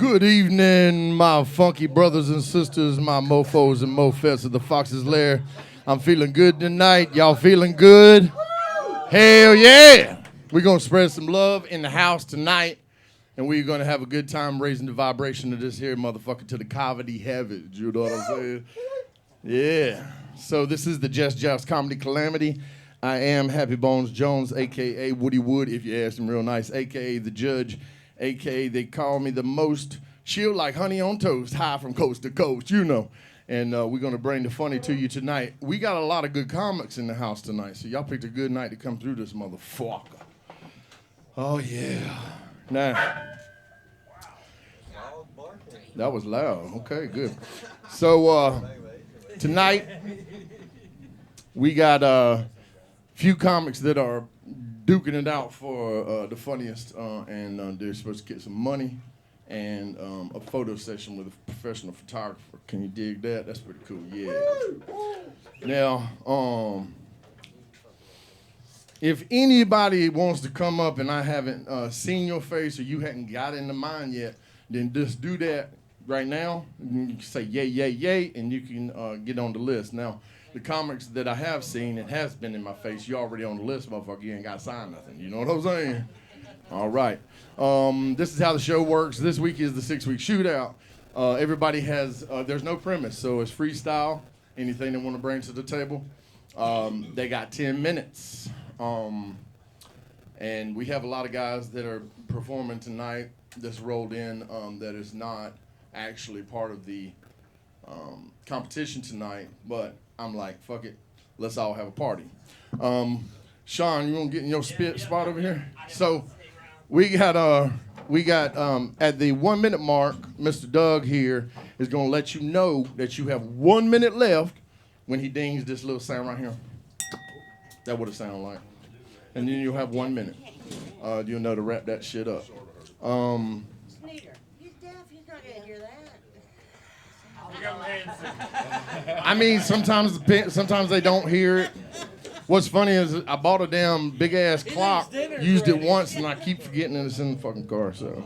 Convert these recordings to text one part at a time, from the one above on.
Good evening, my funky brothers and sisters, my mofos and mofettes of the Fox's Lair. I'm feeling good tonight. Y'all feeling good? Hell yeah! We're going to spread some love in the house tonight, and we're going to have a good time raising the vibration of this here motherfucker to the comedy heavens. You know what I'm saying? Yeah. So this is the Jest, Joust comedy Calamity. I am Happy Bones Jones, a.k.a. Woody Wood, if you ask him real nice, a.k.a. the Judge, a.k.a. they call me the most chill like honey on toast, high from coast to coast, you know. And we're going to bring the funny to you tonight. We got a lot of good comics in the house tonight, so y'all picked a good night to come through this motherfucker. Oh, yeah. Now, that was loud. Okay, good. So tonight, we got a few comics that are duking it out for the funniest, and they're supposed to get some money and a photo session with a professional photographer. Can you dig that? That's pretty cool, yeah. Now, if anybody wants to come up and I haven't seen your face or you hadn't got into mine yet, then just do that right now. And you can say yay, yay, yay, and you can get on the list. Now, the comics that I have seen, it has been in my face. You already on the list, motherfucker. You ain't got to sign nothing. You know what I'm saying? All right. This is how the show works. This week is the 6-week shootout. Everybody has, there's no premise, so it's freestyle. Anything they want to bring to the table. They got 10 minutes. And we have a lot of guys that are performing tonight that's rolled in that is not actually part of the competition tonight, but I'm like, fuck it, let's all have a party. Shawn, you want to get in your spot over here? So we got at the 1 minute mark, Mr. Doug here is going to let you know that you have 1 minute left when he dings this little sound right here. That what it sound like. And then you'll have 1 minute. You'll know to wrap that shit up. Sneeder, he's deaf, he's not going to hear that. I mean, sometimes they don't hear it. What's funny is I bought a damn big ass clock, used it once, and I keep forgetting it's in the fucking car. So,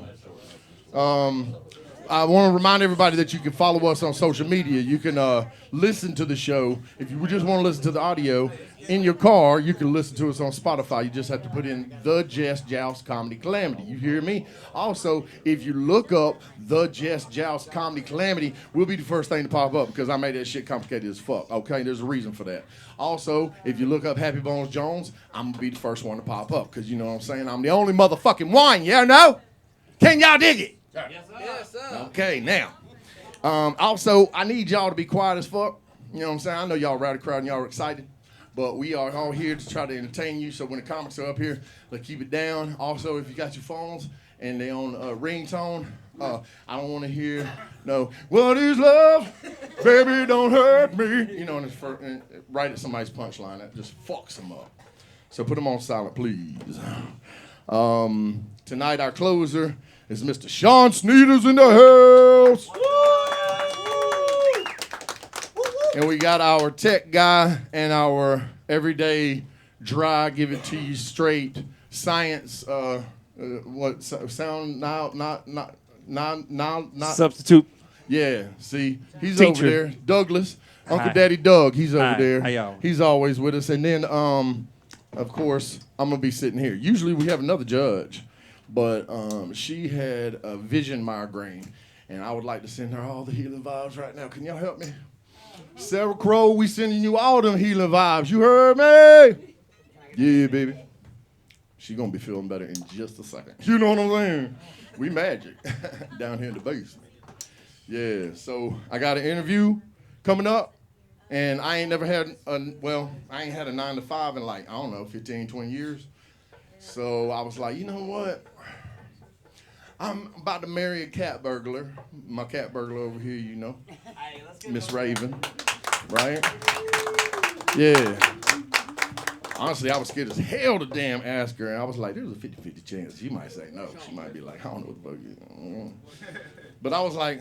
I want to remind everybody that you can follow us on social media. You can listen to the show if you just want to listen to the audio in your car. You can listen to us on Spotify. You just have to put in the Jest Joust Comedy Calamity. You hear me? Also, if you look up the Jest Joust Comedy Calamity, we'll be the first thing to pop up because I made that shit complicated as fuck. Okay, there's a reason for that. Also, if you look up Happy Bones Jones, I'm gonna be the first one to pop up because you know what I'm saying. I'm the only motherfucking one. Yeah, no? Can y'all dig it? Yes, sir. Yes, sir. Okay, now. Also, I need y'all to be quiet as fuck. You know what I'm saying? I know y'all rowdy crowd and y'all are excited. But we are all here to try to entertain you. So when the comics are up here, let's keep it down. Also, if you got your phones and they on ringtone, I don't want to hear no, what is love? Baby, don't hurt me. You know, and it's right at somebody's punchline. That just fucks them up. So put them on silent, please. Tonight, our closer is Mr. Shawn Sneeder's in the house. And we got our tech guy and our everyday dry, give it to you straight science. What sound now? Not substitute. Yeah, see, he's Teacher. over there. Douglas, Uncle Hi. Daddy Doug, he's over Hi. there. How y'all? He's always with us. And then, of course, I'm gonna be sitting here. Usually we have another judge, but she had a vision migraine, and I would like to send her all the healing vibes right now. Can y'all help me? Sarah Crow, we sending you all them healing vibes. You heard me? Yeah, baby. She gonna be feeling better in just a second. You know what I'm saying? We magic down here in the basement. Yeah, so I got an interview coming up, and I ain't never had I ain't had a 9 to 5 in like, I don't know, 15, 20 years. So I was like, you know what? I'm about to marry a cat burglar. My cat burglar over here, you know. Miss Raven. Right? Yeah. Honestly, I was scared as hell to damn ask her. And I was like, there's a 50-50 chance. She might say no. She might be like, I don't know what the fuck you. But I was like,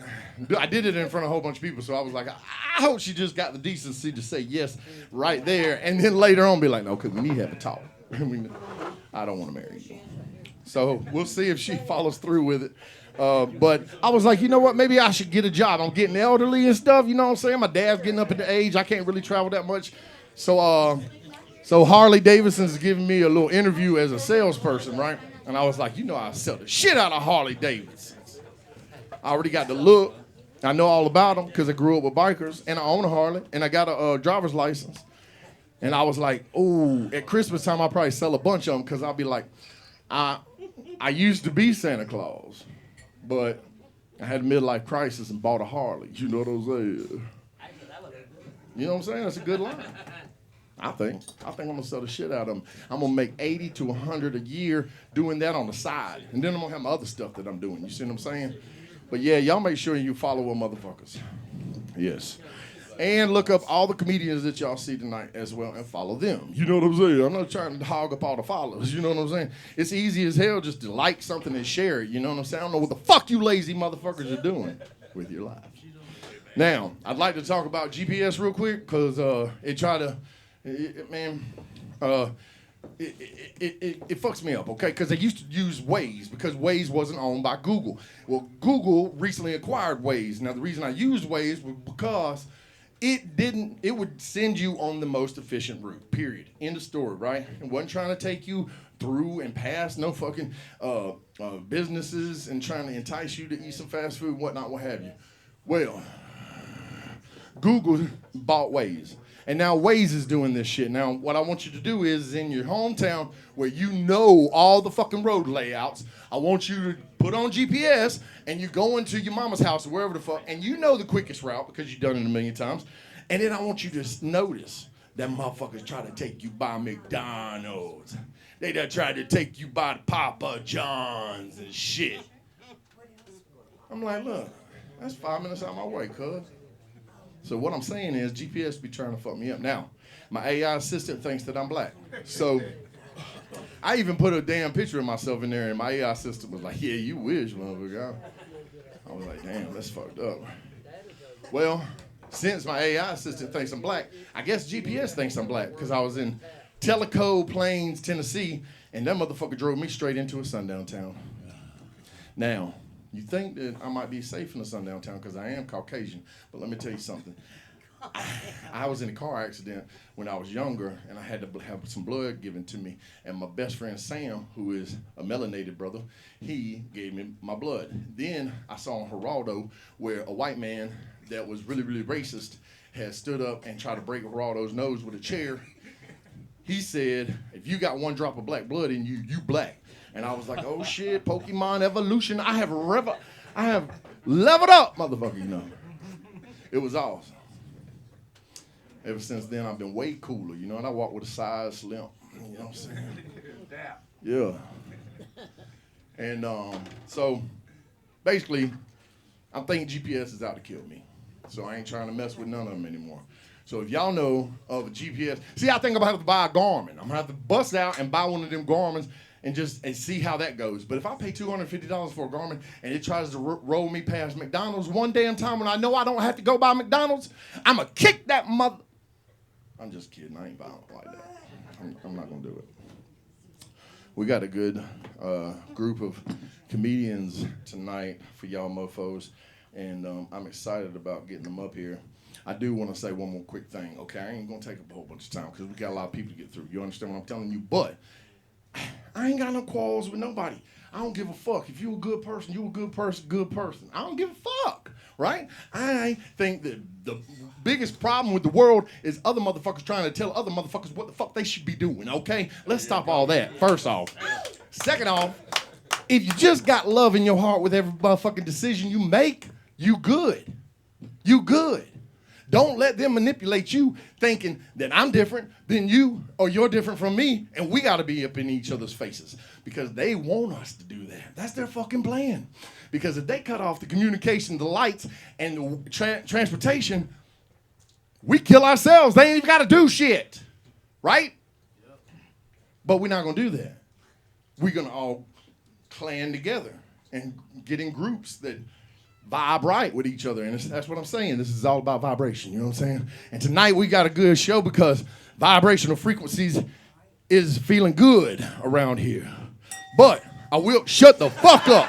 I did it in front of a whole bunch of people. So I was like, I hope she just got the decency to say yes right there. And then later on be like, no, because we need to have a talk. I don't want to marry you. So we'll see if she follows through with it. But I was like, you know what? Maybe I should get a job. I'm getting elderly and stuff. You know what I'm saying? My dad's getting up at the age. I can't really travel that much. So Harley Davidson's giving me a little interview as a salesperson, right? And I was like, you know, I sell the shit out of Harley Davidsons. I already got the look. I know all about them because I grew up with bikers, and I own a Harley, and I got a driver's license. And I was like, oh, at Christmas time, I'll probably sell a bunch of them because I'll be like, I used to be Santa Claus, but I had a midlife crisis and bought a Harley. You know what I'm saying? You know what I'm saying? That's a good line. I think I'm gonna sell the shit out of them. I'm gonna make 80 to 100 a year doing that on the side, and then I'm gonna have my other stuff that I'm doing. You see what I'm saying? But yeah, y'all make sure you follow them motherfuckers. Yes. And look up all the comedians that y'all see tonight as well and follow them. You know what I'm saying? I'm not trying to hog up all the followers. You know what I'm saying? It's easy as hell just to like something and share it. You know what I'm saying? I don't know what the fuck you lazy motherfuckers are doing with your lives. Now, I'd like to talk about GPS real quick because it fucks me up, okay? Because I used to use Waze because Waze wasn't owned by Google. Well, Google recently acquired Waze. Now, the reason I used Waze was because it would send you on the most efficient route, period. End of story, right? It wasn't trying to take you through and past no fucking businesses and trying to entice you to eat some fast food and whatnot, what have you. Well, Google bought Waze. And now Waze is doing this shit. Now, what I want you to do is in your hometown where you know all the fucking road layouts, I want you to put on GPS and you go into your mama's house or wherever the fuck, and you know the quickest route because you've done it a million times. And then I want you to notice that motherfuckers try to take you by McDonald's. They done tried to take you by Papa John's and shit. I'm like, look, that's 5 minutes out of my way, cuz. So what I'm saying is GPS be trying to fuck me up. Now, my AI assistant thinks that I'm black. So I even put a damn picture of myself in there, and my AI assistant was like, yeah, you wish, motherfucker. I was like, damn, that's fucked up. Well, since my AI assistant thinks I'm black, I guess GPS thinks I'm black because I was in Tellico Plains, Tennessee, and that motherfucker drove me straight into a sundown town. Now, you think that I might be safe in a sundown town because I am Caucasian, but let me tell you something. I was in a car accident when I was younger, and I had to have some blood given to me. And my best friend Sam, who is a melanated brother, he gave me my blood. Then I saw on Geraldo where a white man that was really, really racist had stood up and tried to break Geraldo's nose with a chair. He said, if you got one drop of black blood in you, you black. And I was like, oh shit, Pokemon evolution. I have leveled up, motherfucker, you know. It was awesome. Ever since then, I've been way cooler, you know, and I walk with a size limp. You know what I'm saying? Yeah. And so basically, I'm thinking GPS is out to kill me. So I ain't trying to mess with none of them anymore. So if y'all know of a GPS, see, I think I'm gonna have to buy a Garmin. I'm gonna have to bust out and buy one of them Garmins and see how that goes. But if I pay $250 for a Garmin and it tries to roll me past McDonald's one damn time when I know I don't have to go by McDonald's, I'm gonna kick that mother. I'm just kidding. I ain't violent like that. I'm not gonna do it. We got a good group of comedians tonight for y'all mofos, and I'm excited about getting them up here. I do want to say one more quick thing, okay? I ain't gonna take up a whole bunch of time because we got a lot of people to get through. You understand what I'm telling you? But I ain't got no quarrels with nobody. I don't give a fuck. If you a good person, you a good person. I don't give a fuck, right? I think that the biggest problem with the world is other motherfuckers trying to tell other motherfuckers what the fuck they should be doing, okay? Let's stop all that, first off. Second off, if you just got love in your heart with every motherfucking decision you make, you good. You good. Don't let them manipulate you thinking that I'm different than you or you're different from me and we got to be up in each other's faces because they want us to do that. That's their fucking plan. Because if they cut off the communication, the lights, and the transportation, we kill ourselves. They ain't even got to do shit. Right? Yep. But we're not going to do that. We're going to all clan together and get in groups that vibe right with each other. And that's what I'm saying. This is all about vibration. You know what I'm saying? And tonight we got a good show because vibrational frequencies is feeling good around here. But I will. Shut the fuck up.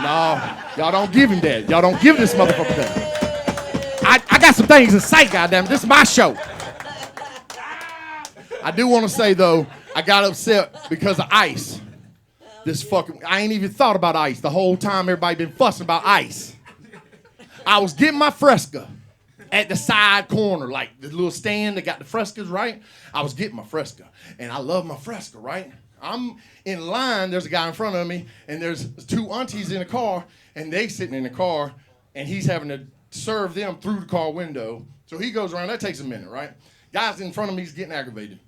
No, y'all don't give him that. Y'all don't give this motherfucker that. I got some things to say, goddamn. This is my show. I do want to say, though, I got upset because of ice. I ain't even thought about ice. The whole time everybody been fussing about ice. I was getting my Fresca at the side corner, like the little stand that got the Frescas, right? I was getting my Fresca, and I love my Fresca, right? I'm in line, there's a guy in front of me, and there's two aunties in the car, and they sitting in the car, and he's having to serve them through the car window. So he goes around, that takes a minute, right? Guy's in front of me, he's getting aggravated.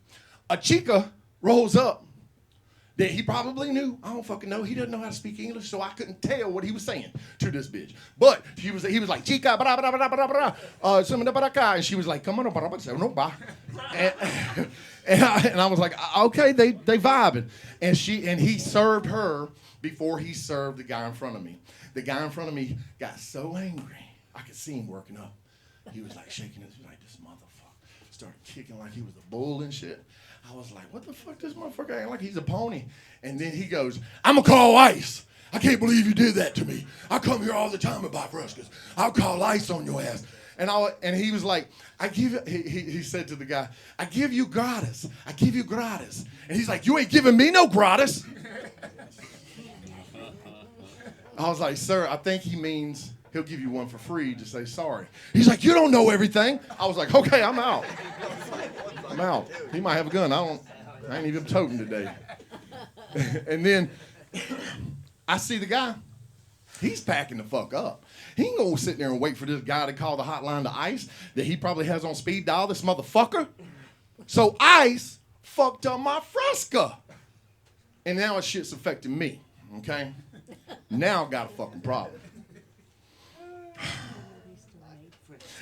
A chica rolls up that he probably knew. I don't fucking know. He doesn't know how to speak English, so I couldn't tell what he was saying to this bitch. But he was like, chica, bra, bra, bra, bra, bra, and she was like, come on, and I was like, okay, they vibing. And he served her before he served the guy in front of me. The guy in front of me got so angry. I could see him working up. He was like shaking his, like, this motherfucker. Started kicking like he was a bull and shit. I was like, what the fuck, this motherfucker acting like he's a pony? And then he goes, I'm gonna call ICE. I can't believe you did that to me. I come here all the time and buy Frescas. I'll call ICE on your ass. And he was like, he said to the guy, I give you gratis. I give you gratis. And he's like, you ain't giving me no gratis. I was like, sir, I think he means he'll give you one for free to say sorry. He's like, you don't know everything. I was like, okay, I'm out. I'm out. He might have a gun. I ain't even toting today. And then I see the guy. He's packing the fuck up. He ain't gonna sit there and wait for this guy to call the hotline to ICE that he probably has on speed dial, this motherfucker. So ICE fucked up my Fresca. And now it shit's affecting me, okay? Now I got a fucking problem.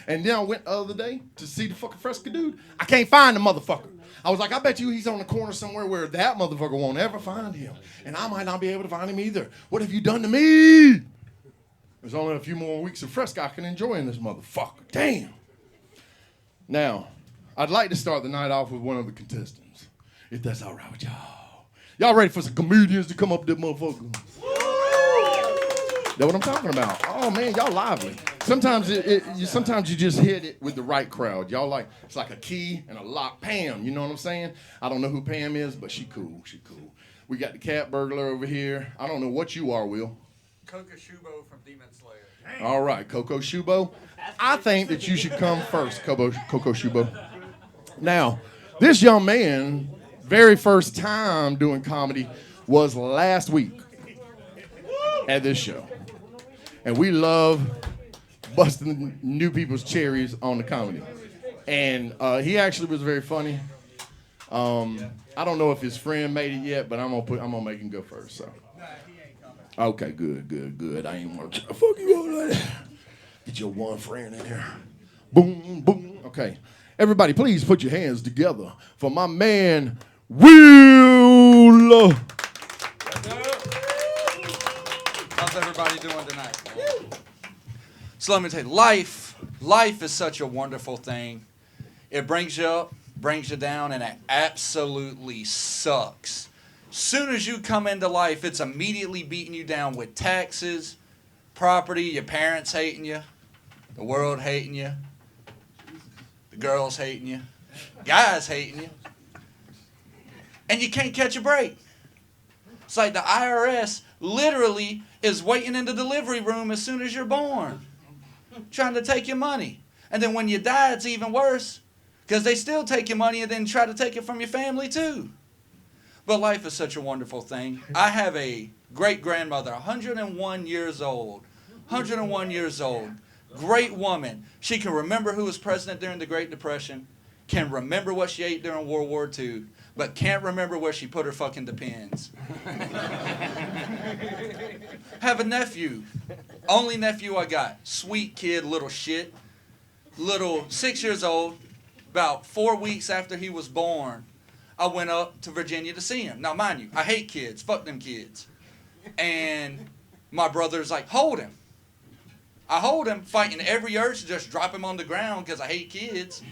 And then I went the other day to see the fucking Fresca dude. I can't find the motherfucker. I was like, I bet you he's on the corner somewhere where that motherfucker won't ever find him. And I might not be able to find him either. What have you done to me? There's only a few more weeks of Fresca I can enjoy in this motherfucker. Damn. Now, I'd like to start the night off with one of the contestants, if that's all right with y'all. Y'all ready for some comedians to come up to that motherfucker? That's what I'm talking about. Oh man, y'all lively. Sometimes sometimes you just hit it with the right crowd. Y'all like, it's like a key and a lock. Pam, you know what I'm saying? I don't know who Pam is, but she cool. She cool. We got the cat burglar over here. I don't know what you are, Will. Coco Shubo from Demon Slayer. Dang. All right, Coco Shubo. I think that you should come first, Coco Shubo. Now, this young man, very first time doing comedy was last week at this show. And we love busting new people's cherries on the comedy. And he actually was very funny. I don't know if his friend made it yet, but I'm gonna make him go first. So. Okay, good. I ain't want to fuck you all like that. Get your one friend in here. Boom, boom. Okay. Everybody, please put your hands together for my man, Will. How's everybody doing tonight? So let me tell you, life is such a wonderful thing. It brings you up, brings you down, and it absolutely sucks. Soon as you come into life, it's immediately beating you down with taxes, property, your parents hating you, the world hating you, the girls hating you, guys hating you, and you can't catch a break. It's like the IRS literally is waiting in the delivery room as soon as you're born, trying to take your money. And then when you die, it's even worse, because they still take your money and then try to take it from your family too. But life is such a wonderful thing. I have a great-grandmother, 101 years old. 101 years old. Great woman. She can remember who was president during the Great Depression, can remember what she ate during World War II, but can't remember where she put her fucking Depends. Have a nephew. Only nephew I got. Sweet kid, little shit. Little 6 years old. About 4 weeks after he was born, I went up to Virginia to see him. Now, mind you, I hate kids. Fuck them kids. And my brother's like, hold him. I hold him, fighting every urge to just drop him on the ground because I hate kids.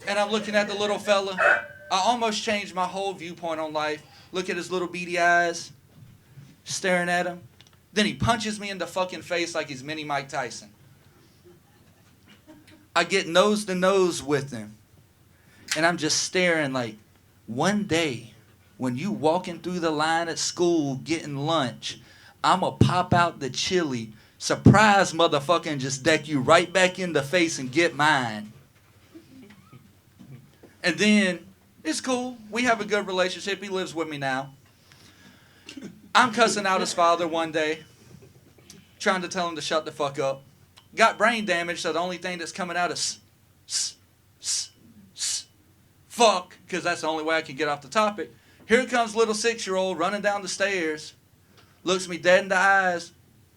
And I'm looking at the little fella. I almost changed my whole viewpoint on life. Look at his little beady eyes. staring at him. Then he punches me in the fucking face like he's mini Mike Tyson. I get nose to nose with him. And I'm just staring like, one day, when you walking through the line at school getting lunch, I'm going to pop out the chili, surprise motherfucker, and just deck you right back in the face and get mine. And then, it's cool. We have a good relationship. He lives with me now. I'm cussing out his father one day, trying to tell him to shut the fuck up. Got brain damage, so the only thing that's coming out is fuck, because that's the only way I can get off the topic. Here comes little 6-year-old running down the stairs, looks me dead in the eyes.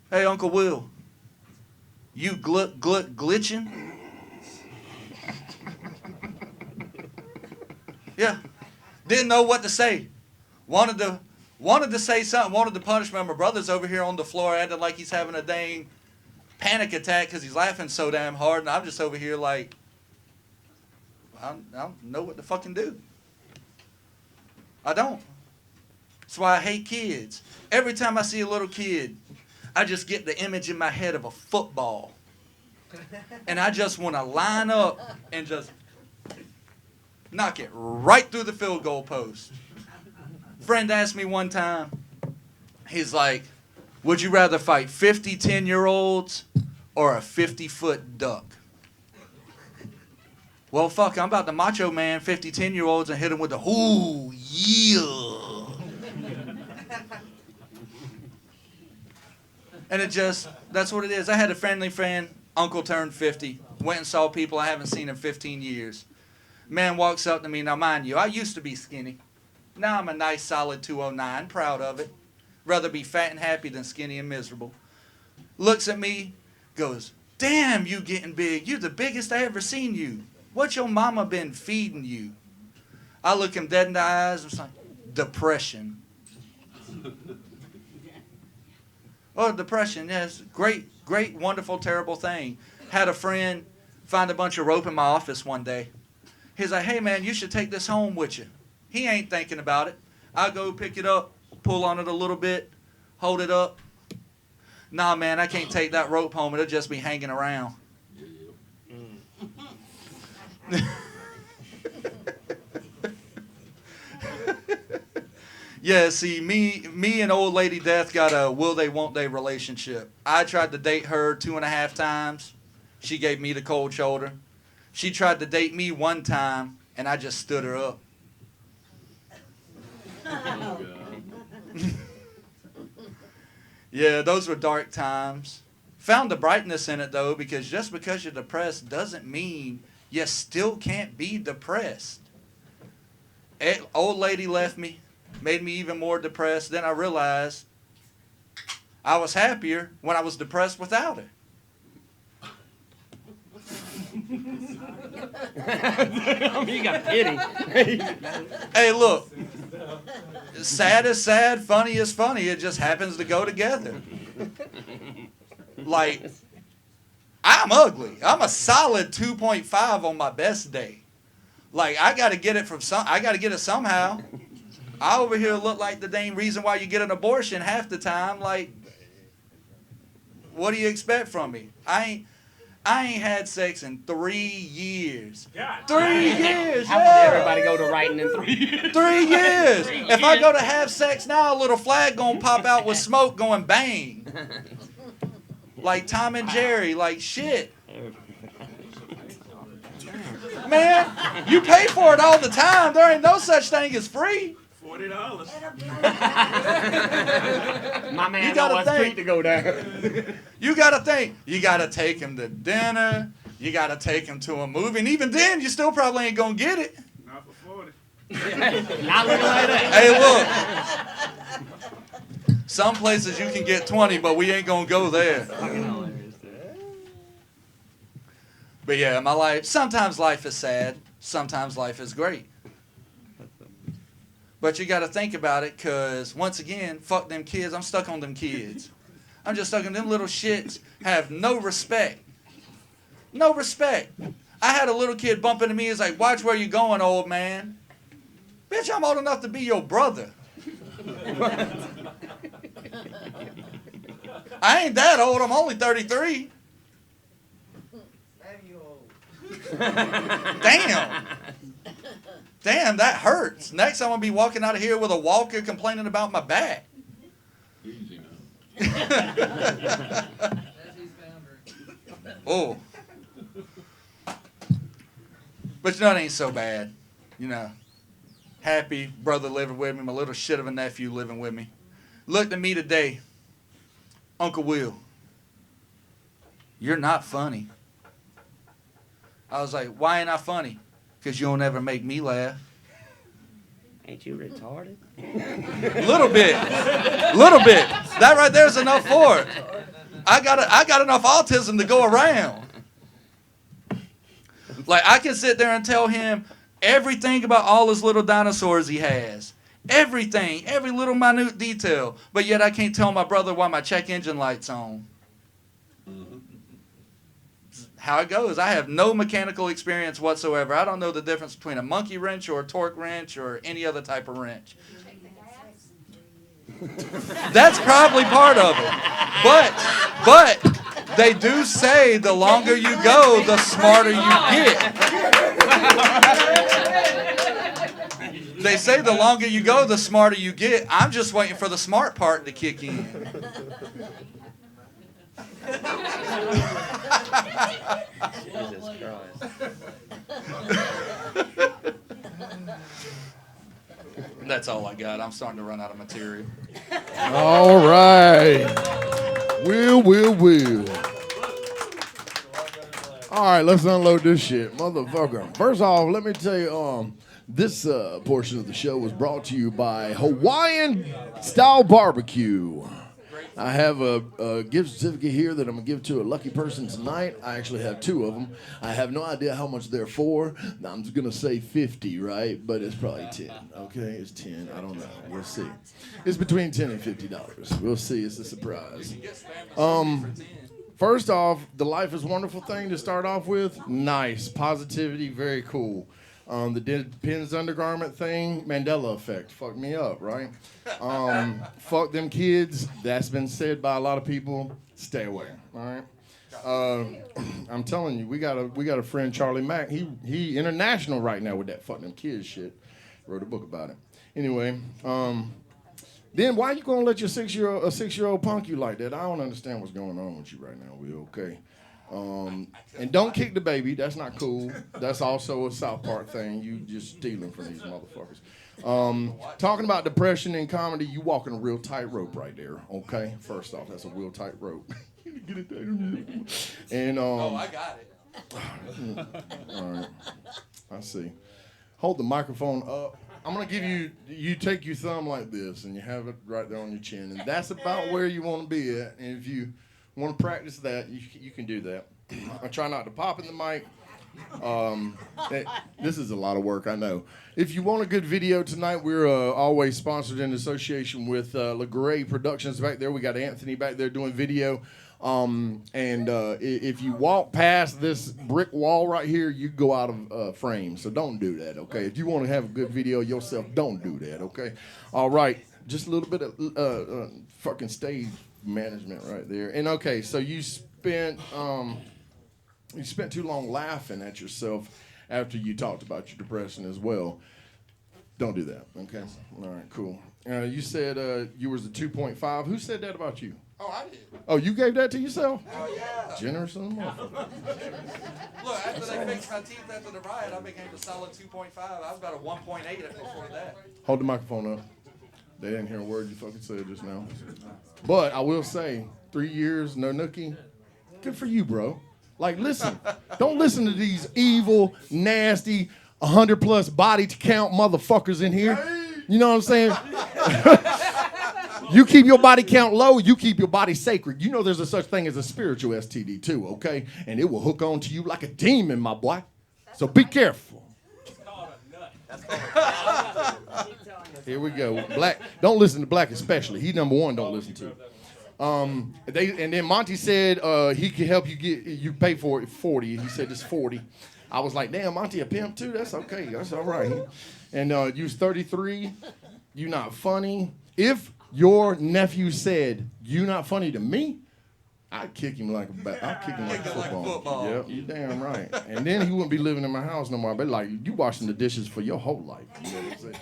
Hey, Uncle Will, you glitching? Yeah. Didn't know what to say. Wanted to say something, wanted to punish me. My brother's over here on the floor acting like he's having a dang panic attack because he's laughing so damn hard, and I'm just over here like, I don't know what to fucking do. I don't. That's why I hate kids. Every time I see a little kid, I just get the image in my head of a football. And I just want to line up and just knock it right through the field goal post. Friend asked me one time, he's like, would you rather fight 50 10-year-olds or a 50-foot duck? Well, fuck, I'm about to macho man 50 10-year-olds and hit them with the, ooh, yeah. And it just, that's what it is. I had a friendly friend, uncle turned 50, went and saw people I haven't seen in 15 years. Man walks up to me, now mind you, I used to be skinny. Now I'm a nice solid 209, proud of it. Rather be fat and happy than skinny and miserable. Looks at me, goes, damn, you getting big. You the biggest I ever seen you. What your mama been feeding you? I look him dead in the eyes and was like, depression. Oh, depression, yes. Great, wonderful, terrible thing. Had a friend find a bunch of rope in my office one day. He's like, hey man, you should take this home with you. He ain't thinking about it. I go pick it up, pull on it a little bit, hold it up. Nah, man, I can't take that rope home. It'll just be hanging around. Yeah, see, me and old lady Death got a will they, won't they relationship. I tried to date her 2.5 times. She gave me the cold shoulder. She tried to date me one time, and I just stood her up. Yeah, those were dark times. Found the brightness in it, though, because just because you're depressed doesn't mean you still can't be depressed. Old lady left me, made me even more depressed. Then I realized I was happier when I was depressed without her. You got pity. Hey, look. Sad is sad, funny is funny. It just happens to go together. Like, I'm ugly. I'm a solid 2.5 on my best day. Like, I got to get it somehow. I over here look like the dang reason why you get an abortion half the time. Like, what do you expect from me? I ain't had sex in 3 years. God. 3 years, How yeah. would everybody go to writing in 3 years? 3 years. If I go to have sex now, a little flag gonna pop out with smoke going bang. Like Tom and Jerry, like shit. Man, you pay for it all the time. There ain't no such thing as free. $40. My man You know gotta what think. street to go down. You gotta think. You gotta take him to dinner. You gotta take him to a movie. And even then, you still probably ain't gonna get it. Not for 40. Not looking like that. Hey, look. Some places you can get 20, but we ain't gonna go there. But yeah, my life, sometimes life is sad. Sometimes life is great. But you got to think about it, because, once again, fuck them kids. I'm stuck on them kids. I'm just stuck on them little shits. Have no respect. No respect. I had a little kid bump into me. He's like, watch where you going, old man. Bitch, I'm old enough to be your brother. I ain't that old. I'm only 33. Damn. Damn, that hurts. Next, I'm going to be walking out of here with a walker complaining about my back. Easy now. Oh. But you know, it ain't so bad. You know, happy brother living with me, my little shit of a nephew living with me. Looked at me today. Uncle Will, you're not funny. I was like, why ain't I funny? Because you don't ever make me laugh. Ain't you retarded? Little bit. Little bit. That right there is enough for it. I got enough autism to go around. Like, I can sit there and tell him everything about all his little dinosaurs he has. Everything. Every little minute detail. But yet I can't tell my brother why my check engine light's on. How it goes. I have no mechanical experience whatsoever. I don't know the difference between a monkey wrench or a torque wrench or any other type of wrench. That's probably part of it. But they do say the longer you go, the smarter you get. They say the longer you go, the smarter you get. I'm just waiting for the smart part to kick in. Jesus Christ. That's all I got. I'm starting to run out of material. All right. Will. All right, let's unload this shit, motherfucker. First off, let me tell you, this portion of the show was brought to you by Hawaiian Style Barbecue. I have a gift certificate here that I'm going to give to a lucky person tonight. I actually have 2 of them. I have no idea how much they're for. I'm just going to say 50, right? But it's probably 10, okay? It's 10. I don't know. We'll see. It's between $10 and $50. We'll see. It's a surprise. First off, the Life is Wonderful thing to start off with. Nice. Positivity. Very cool. The Depends undergarment thing, Mandela effect, fucked me up, right? Fuck them kids. That's been said by a lot of people. Stay away, all right? I'm telling you, we got a friend, Charlie Mack. He international right now with that fuck them kids shit. Wrote a book about it. Anyway, then why you gonna let your 6-year-old punk you like that? I don't understand what's going on with you right now. We okay? And don't kick the baby. That's not cool. That's also a South Park thing. You just stealing from these motherfuckers. Talking about depression in comedy, you walking a real tightrope right there. Okay, first off, that's a real tightrope. Get it there. And I got it. all right, I see. Hold the microphone up. I'm gonna give you take your thumb like this, and you have it right there on your chin, and that's about where you want to be at. And if you want to practice that, you can do that. I try not to pop in the mic. This is a lot of work, I know. If you want a good video tonight, we're always sponsored in association with LeGray Productions back there. We got Anthony back there doing video. If you walk past this brick wall right here, you go out of frame. So don't do that, okay? If you want to have a good video yourself, don't do that, okay? All right, just a little bit of fucking stage management right there. And okay, so you spent too long laughing at yourself after you talked about your depression as well. Don't do that, okay? All right, cool. You said you was a 2.5. Who said that about you? Oh, I did. Oh, you gave that to yourself? Oh, yeah. Generous son of a motherfucker. Look, after they fixed my teeth after the riot, I became a solid 2.5. I was about a 1.8 before that. Hold the microphone up. They didn't hear a word you fucking said just now. But I will say, 3 years, no nookie. Good for you, bro. Like, listen. Don't listen to these evil, nasty, 100-plus body count motherfuckers in here. You know what I'm saying? You keep your body count low, you keep your body sacred. You know there's a such thing as a spiritual STD too, okay? And it will hook on to you like a demon, my boy. So be careful. Here we go. Black. Don't listen to Black especially. He number one. Don't listen to. And then Monty said he could help you you pay for it 40. He said it's 40. I was like, damn, Monty a pimp too. That's okay. That's all right. And you was 33. You not funny. If your nephew said you not funny to me, I'd kick him like I'd kick him like a Kick it like football. football. Yep, you damn right. And then he wouldn't be living in my house no more. But like you washing the dishes for your whole life. You know what I'm saying?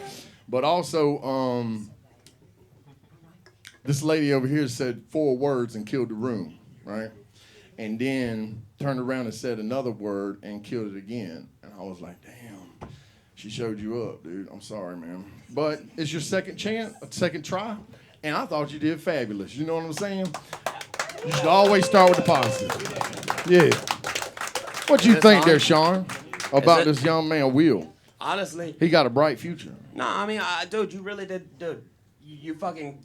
But also, this lady over here said 4 words and killed the room, right? And then turned around and said another word and killed it again. And I was like, damn, she showed you up, dude. I'm sorry, man. But it's your second chance, second try. And I thought you did fabulous. You know what I'm saying? You should always start with the positive. Yeah. What you think there, Shawn, about this young man, Will? Honestly, He got a bright future. no, I mean, dude, you really did, dude. You fucking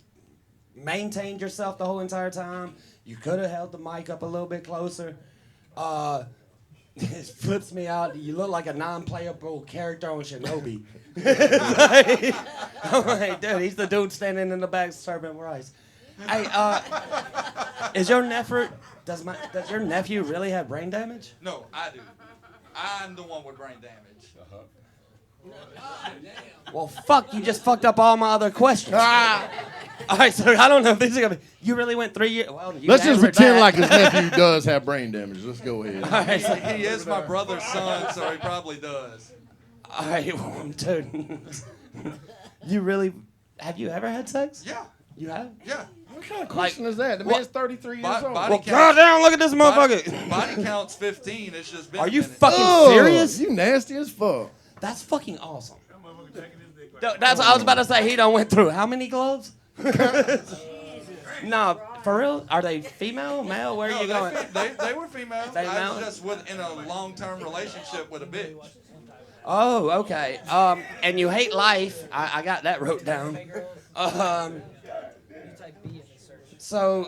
maintained yourself the whole entire time. You could have held the mic up a little bit closer. It flips me out. You look like a non-playable character on Shinobi. I'm like, dude, he's the dude standing in the back serving rice. Hey, is your nephew? Does your nephew really have brain damage? No, I do. I'm the one with brain damage. Well, fuck, you just fucked up all my other questions. All right, so I don't know if this is gonna be. You really went 3 years. Well, you Let's just answered pretend that. like his nephew does have brain damage. Let's go ahead. All right, so, He is my brother's son, so he probably does. all right, well, dude. You really? Have you ever had sex? Yeah, You have? yeah. What kind of question is that? The man's 33 years old. Body Well, count- goddamn, look at this motherfucker. Body count's 15. It's just been. Are a you minute. fucking Ugh, serious? You nasty as fuck. That's fucking awesome. That's what I was about to say. He done went through how many gloves? No, for real? Are they female, male? Where are No, you going? they were female. I Female? was just in a long-term relationship with a bitch. Oh, okay. And you hate life. I got that wrote down. So,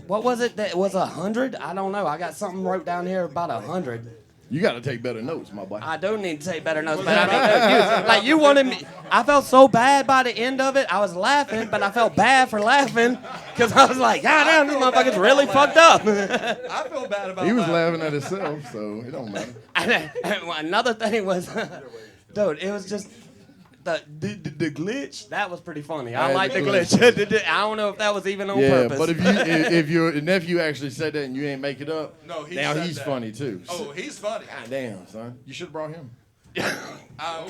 what was it that was 100? I don't know. I got something wrote down here about 100. You got to take better notes, my boy. I do need to take better notes, but I mean, you wanted me. I felt so bad by the end of it. I was laughing, but I felt bad for laughing because I was like, God damn, this motherfucker's really fucked up. I feel bad about He was that. laughing at himself, so it don't matter. And another thing was, dude, it was just the glitch. That was pretty funny. I Yeah, like the the glitch. I don't know if that was even on Yeah, purpose. but if your nephew actually said that and you ain't make it up, No, he now said he's that. funny too. Oh, he's funny. God damn, son. You should have brought him. I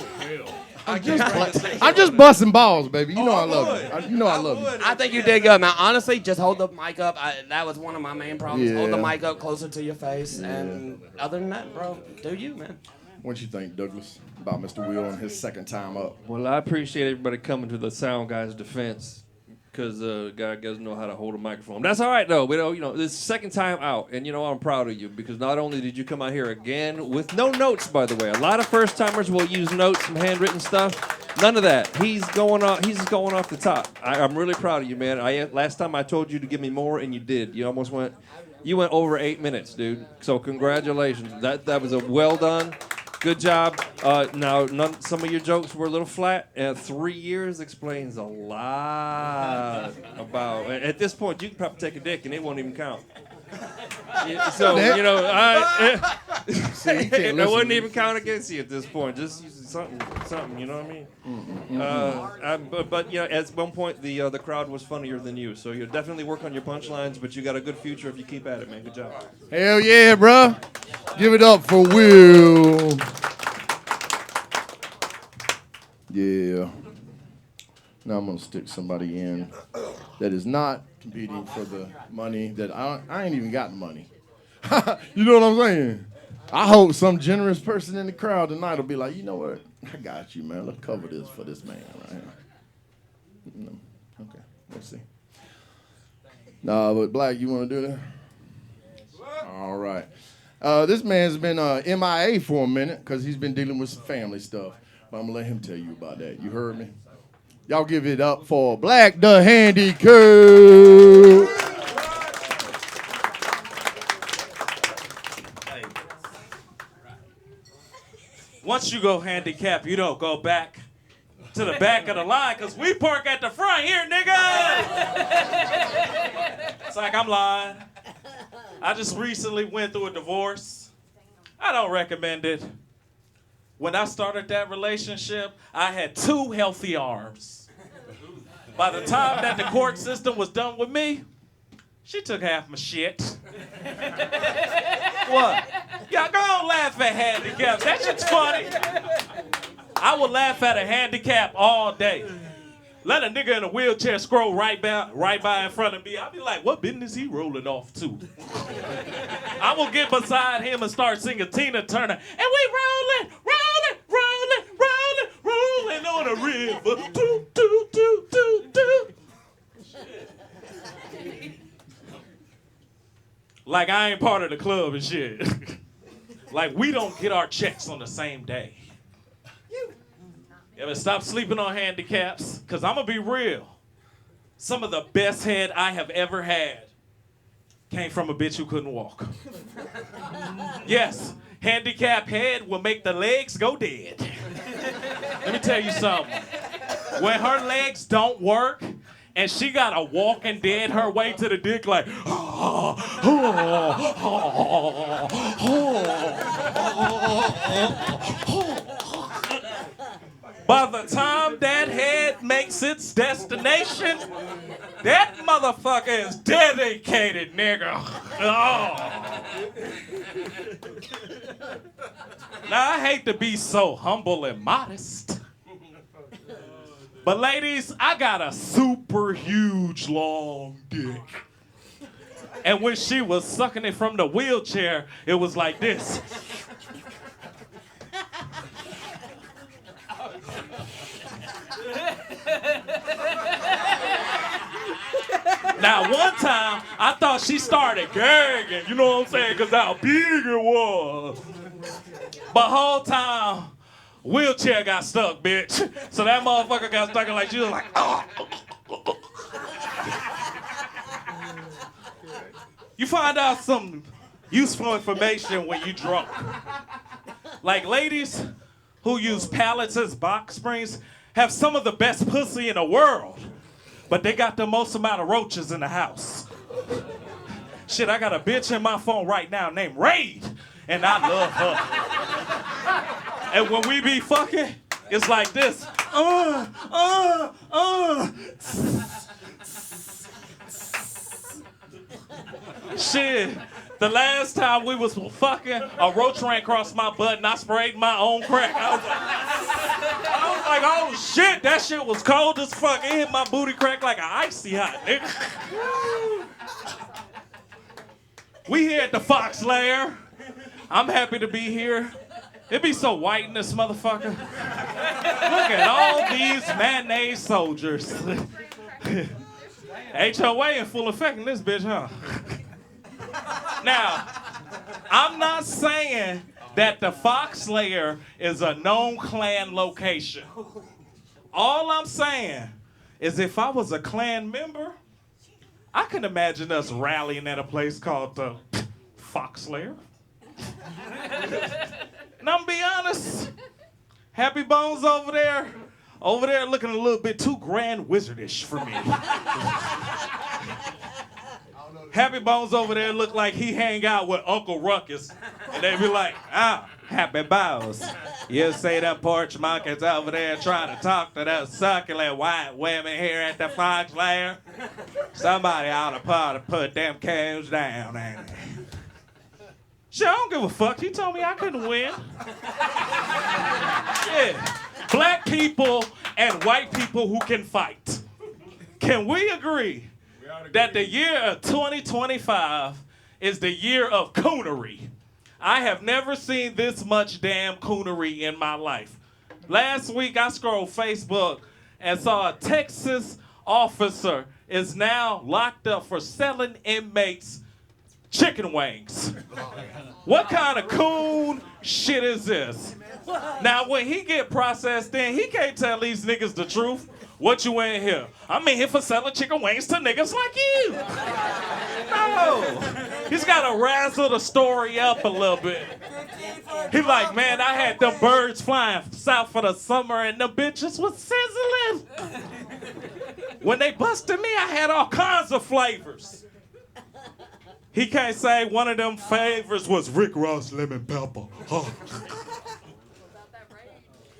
can't bring this thing I'm just forward. busting balls, baby. You know I I love would. you. You know I love you. would. I think you did good, man. Honestly, just hold the mic up. That was one of my main problems. Hold the Yeah. mic up closer to your face. And other than that, bro, do you, man? What you think, Douglas, about Mr. Will and his second time up? Well, I appreciate everybody coming to the sound guy's defense because the guy doesn't know how to hold a microphone. That's all right, though. We don't, this is the second time out, and I'm proud of you because not only did you come out here again with no notes, by the way. A lot of first timers will use notes, some handwritten stuff. None of that. He's going off the top. I'm really proud of you, man. Last time I told you to give me more, and you did. You went over 8 minutes, dude. So congratulations. That was a well done. Good job. Now, some of your jokes were a little flat. 3 years explains a lot about. At this point, you could probably take a dick and it won't even count. So See, you can't it listen. wouldn't even count against you at this point. Just use something. You know what I mean? But at one point the crowd was funnier than you. So you definitely work on your punchlines. But you got a good future if you keep at it, man. Good job. Hell yeah, bruh. Give it up for Will. Yeah. Now I'm going to stick somebody in that is not competing for the money that I ain't even got the money. You know what I'm saying? I hope some generous person in the crowd tonight will be like, you know what? I got you, man. Let's cover this for this man right here. No. Okay. Let's see. Nah, but Black, you want to do that? All right. This man's been MIA for a minute because he's been dealing with some family stuff. But I'm going to let him tell you about that. You heard me? Y'all give it up for Black the Handicap. Once you go handicap, you don't go back to the back of the line because we park at the front here, nigga. It's like I'm lying. I just recently went through a divorce. I don't recommend it. When I started that relationship, I had 2 healthy arms. By the time that the court system was done with me, She took half my shit. What? Y'all go on laugh at handicaps. That shit's funny. I would laugh at a handicap all day. Let a nigga in a wheelchair scroll right by in front of me. I'll be like, what business he rolling off to? I will get beside him and start singing Tina Turner. And we rolling, rolling, rolling, rolling, rolling on a river. Doo, doo, doo, doo, doo. Like I ain't part of the club and shit. Like we don't get our checks on the same day. Yeah, but stop sleeping on handicaps, because I'm going to be real. Some of the best head I have ever had came from a bitch who couldn't walk. Yes, handicap head will make the legs go dead. Let me tell you something. When her legs don't work, and she got to walk and dead her way to the dick like, by the time that head makes its destination, that motherfucker is dedicated, nigga. Oh. Now, I hate to be so humble and modest, but ladies, I got a super huge long dick. And when she was sucking it from the wheelchair, it was like this. Now, one time, I thought she started gagging, you know what I'm saying, because how big it was. But whole time, wheelchair got stuck, bitch. So that motherfucker got stuck and like, she was like, oh. You find out some useful information when you drunk. Like ladies who use pallets as box springs have some of the best pussy in the world, but they got the most amount of roaches in the house. Shit, I got a bitch in my phone right now named Raid, and I love her. And when we be fucking, it's like this. Shit, the last time we was fucking, a roach ran across my butt and I sprayed my own crack. I was like, oh shit, that shit was cold as fuck. It hit my booty crack like an icy hot, nigga. We here at the Fox Lair. I'm happy to be here. It be so white in this motherfucker. Look at all these mayonnaise soldiers. HOA in full effect in this bitch, huh? Now, I'm not saying that the Fox Lair is a known Klan location. All I'm saying is if I was a Klan member, I can imagine us rallying at a place called the Fox Lair. And I'm gonna be honest, Happy Bones over there looking a little bit too grand wizardish for me. Happy Bones over there look like he hang out with Uncle Ruckus. And they be like, Happy Bones. You see them porch monkeys over there trying to talk to those succulent white women here at the Fox Lair? Somebody ought to put them cows down, ain't they? Shit, I don't give a fuck. He told me I couldn't win. Yeah. Black people and white people who can fight. Can we agree that the year of 2025 is the year of coonery? I have never seen this much damn coonery in my life. Last week I scrolled Facebook and saw a Texas officer is now locked up for selling inmates chicken wings. What kind of coon shit is this? Now when he get processed in, he can't tell these niggas the truth. What you in here? I'm in here for selling chicken wings to niggas like you. No. He's got to razzle the story up a little bit. He like, man, I had them birds flying south for the summer and the bitches was sizzling. When they busted me, I had all kinds of flavors. He can't say one of them flavors was Rick Ross lemon pepper. Huh.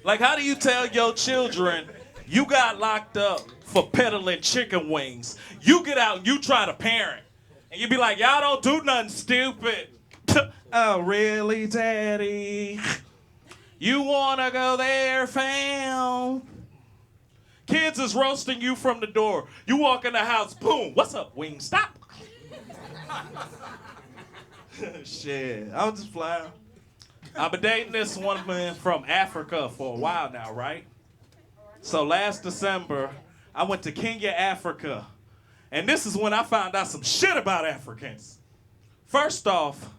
Like, how do you tell your children you got locked up for peddling chicken wings? You get out and you try to parent. And you be like, y'all don't do nothing stupid. Oh, really, Daddy? You wanna go there, fam? Kids is roasting you from the door. You walk in the house, boom. What's up, Wing? Stop. Shit, I'm just flying. I've been dating this woman from Africa for a while now, right? So last December, I went to Kenya, Africa. And this is when I found out some shit about Africans. First off,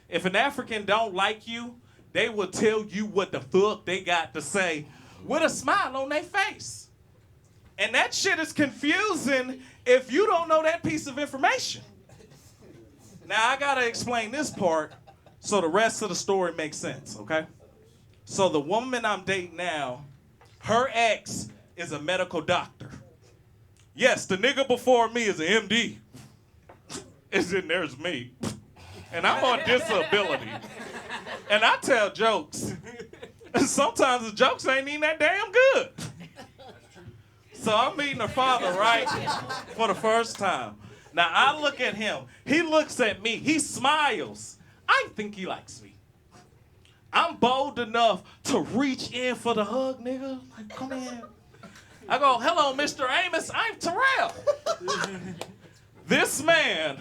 if an African don't like you, they will tell you what the fuck they got to say with a smile on their face. And that shit is confusing if you don't know that piece of information. Now, I gotta explain this part so the rest of the story makes sense, okay? So the woman I'm dating now, her ex is a medical doctor. Yes, the nigga before me is an MD. And then there's me. And I'm on disability. And I tell jokes. And sometimes the jokes ain't even that damn good. So I'm meeting her father, right? For the first time. Now I look at him. He looks at me. He smiles. I think he likes me. I'm bold enough to reach in for the hug, nigga. Like, come in. I go, hello, Mr. Amos. I'm Terrell. This man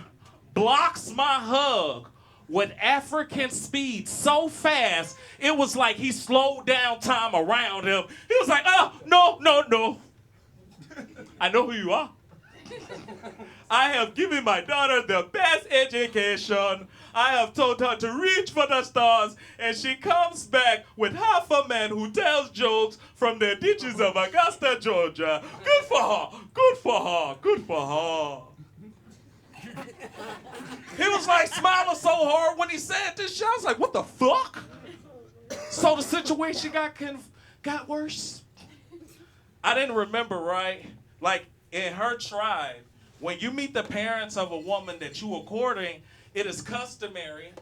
blocks my hug with African speed so fast, it was like he slowed down time around him. He was like, oh, no. I know who you are. I have given my daughter the best education. I have told her to reach for the stars, and she comes back with half a man who tells jokes from the ditches of Augusta, Georgia. Good for her. Good for her. Good for her. He was like smiling so hard when he said this shit. I was like, what the fuck? So the situation got worse. I didn't remember, right? Like in her tribe, when you meet the parents of a woman that you are courting, it is customary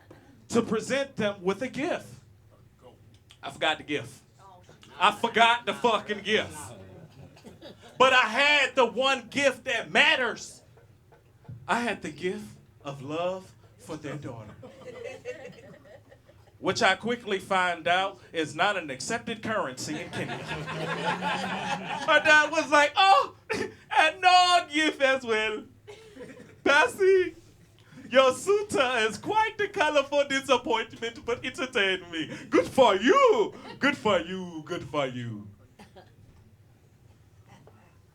to present them with a gift. I forgot the gift. I forgot the fucking gift. But I had the one gift that matters. I had the gift of love for their daughter. Which I quickly find out is not an accepted currency in Kenya. Her dad was like, oh, and no gift as well. Passy, your suitor is quite the colorful disappointment, but entertained me. Good for you. Good for you. Good for you.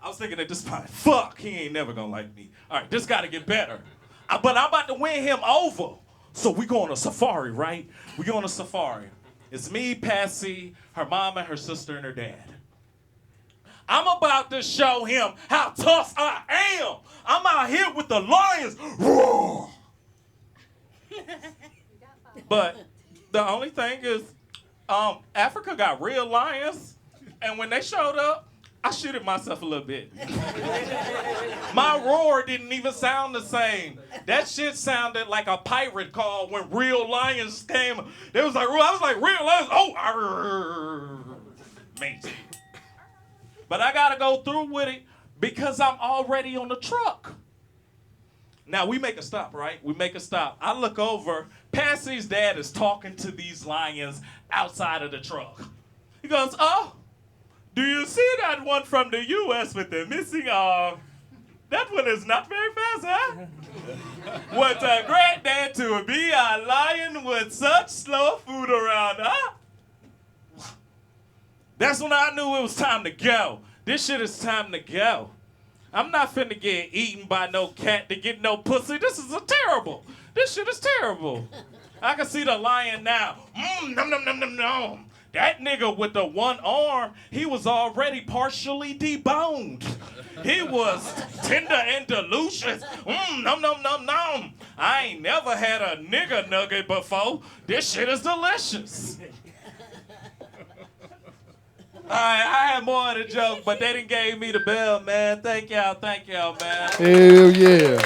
I was thinking at this point, fuck, he ain't never gonna like me. All right, this gotta get better. But I'm about to win him over. So we go on a safari, right? We go on a safari. It's me, Passy, her mom, and her sister, and her dad. I'm about to show him how tough I am. I'm out here with the lions. Roar! But the only thing is, Africa got real lions, and when they showed up, I shitted myself a little bit. My roar didn't even sound the same. That shit sounded like a pirate call when real lions came. They was like, I was like, real lions? Oh, amazing. But I gotta go through with it because I'm already on the truck. Now we make a stop, right? We make a stop. I look over, Passy's dad is talking to these lions outside of the truck. He goes, oh, do you see that one from the U.S. with the missing arm? That one is not very fast, huh? What a great day to be a lion with such slow food around, huh? That's when I knew it was time to go. This shit is time to go. I'm not finna get eaten by no cat to get no pussy. This is terrible. This shit is terrible. I can see the lion now. Nom, nom, nom, nom, nom. That nigga with the one arm, he was already partially deboned. He was tender and delicious. Nom, nom, nom, nom. I ain't never had a nigga nugget before. This shit is delicious. All right, I had more of the joke, but they done gave me the bell, man. Thank y'all, man. Hell yeah.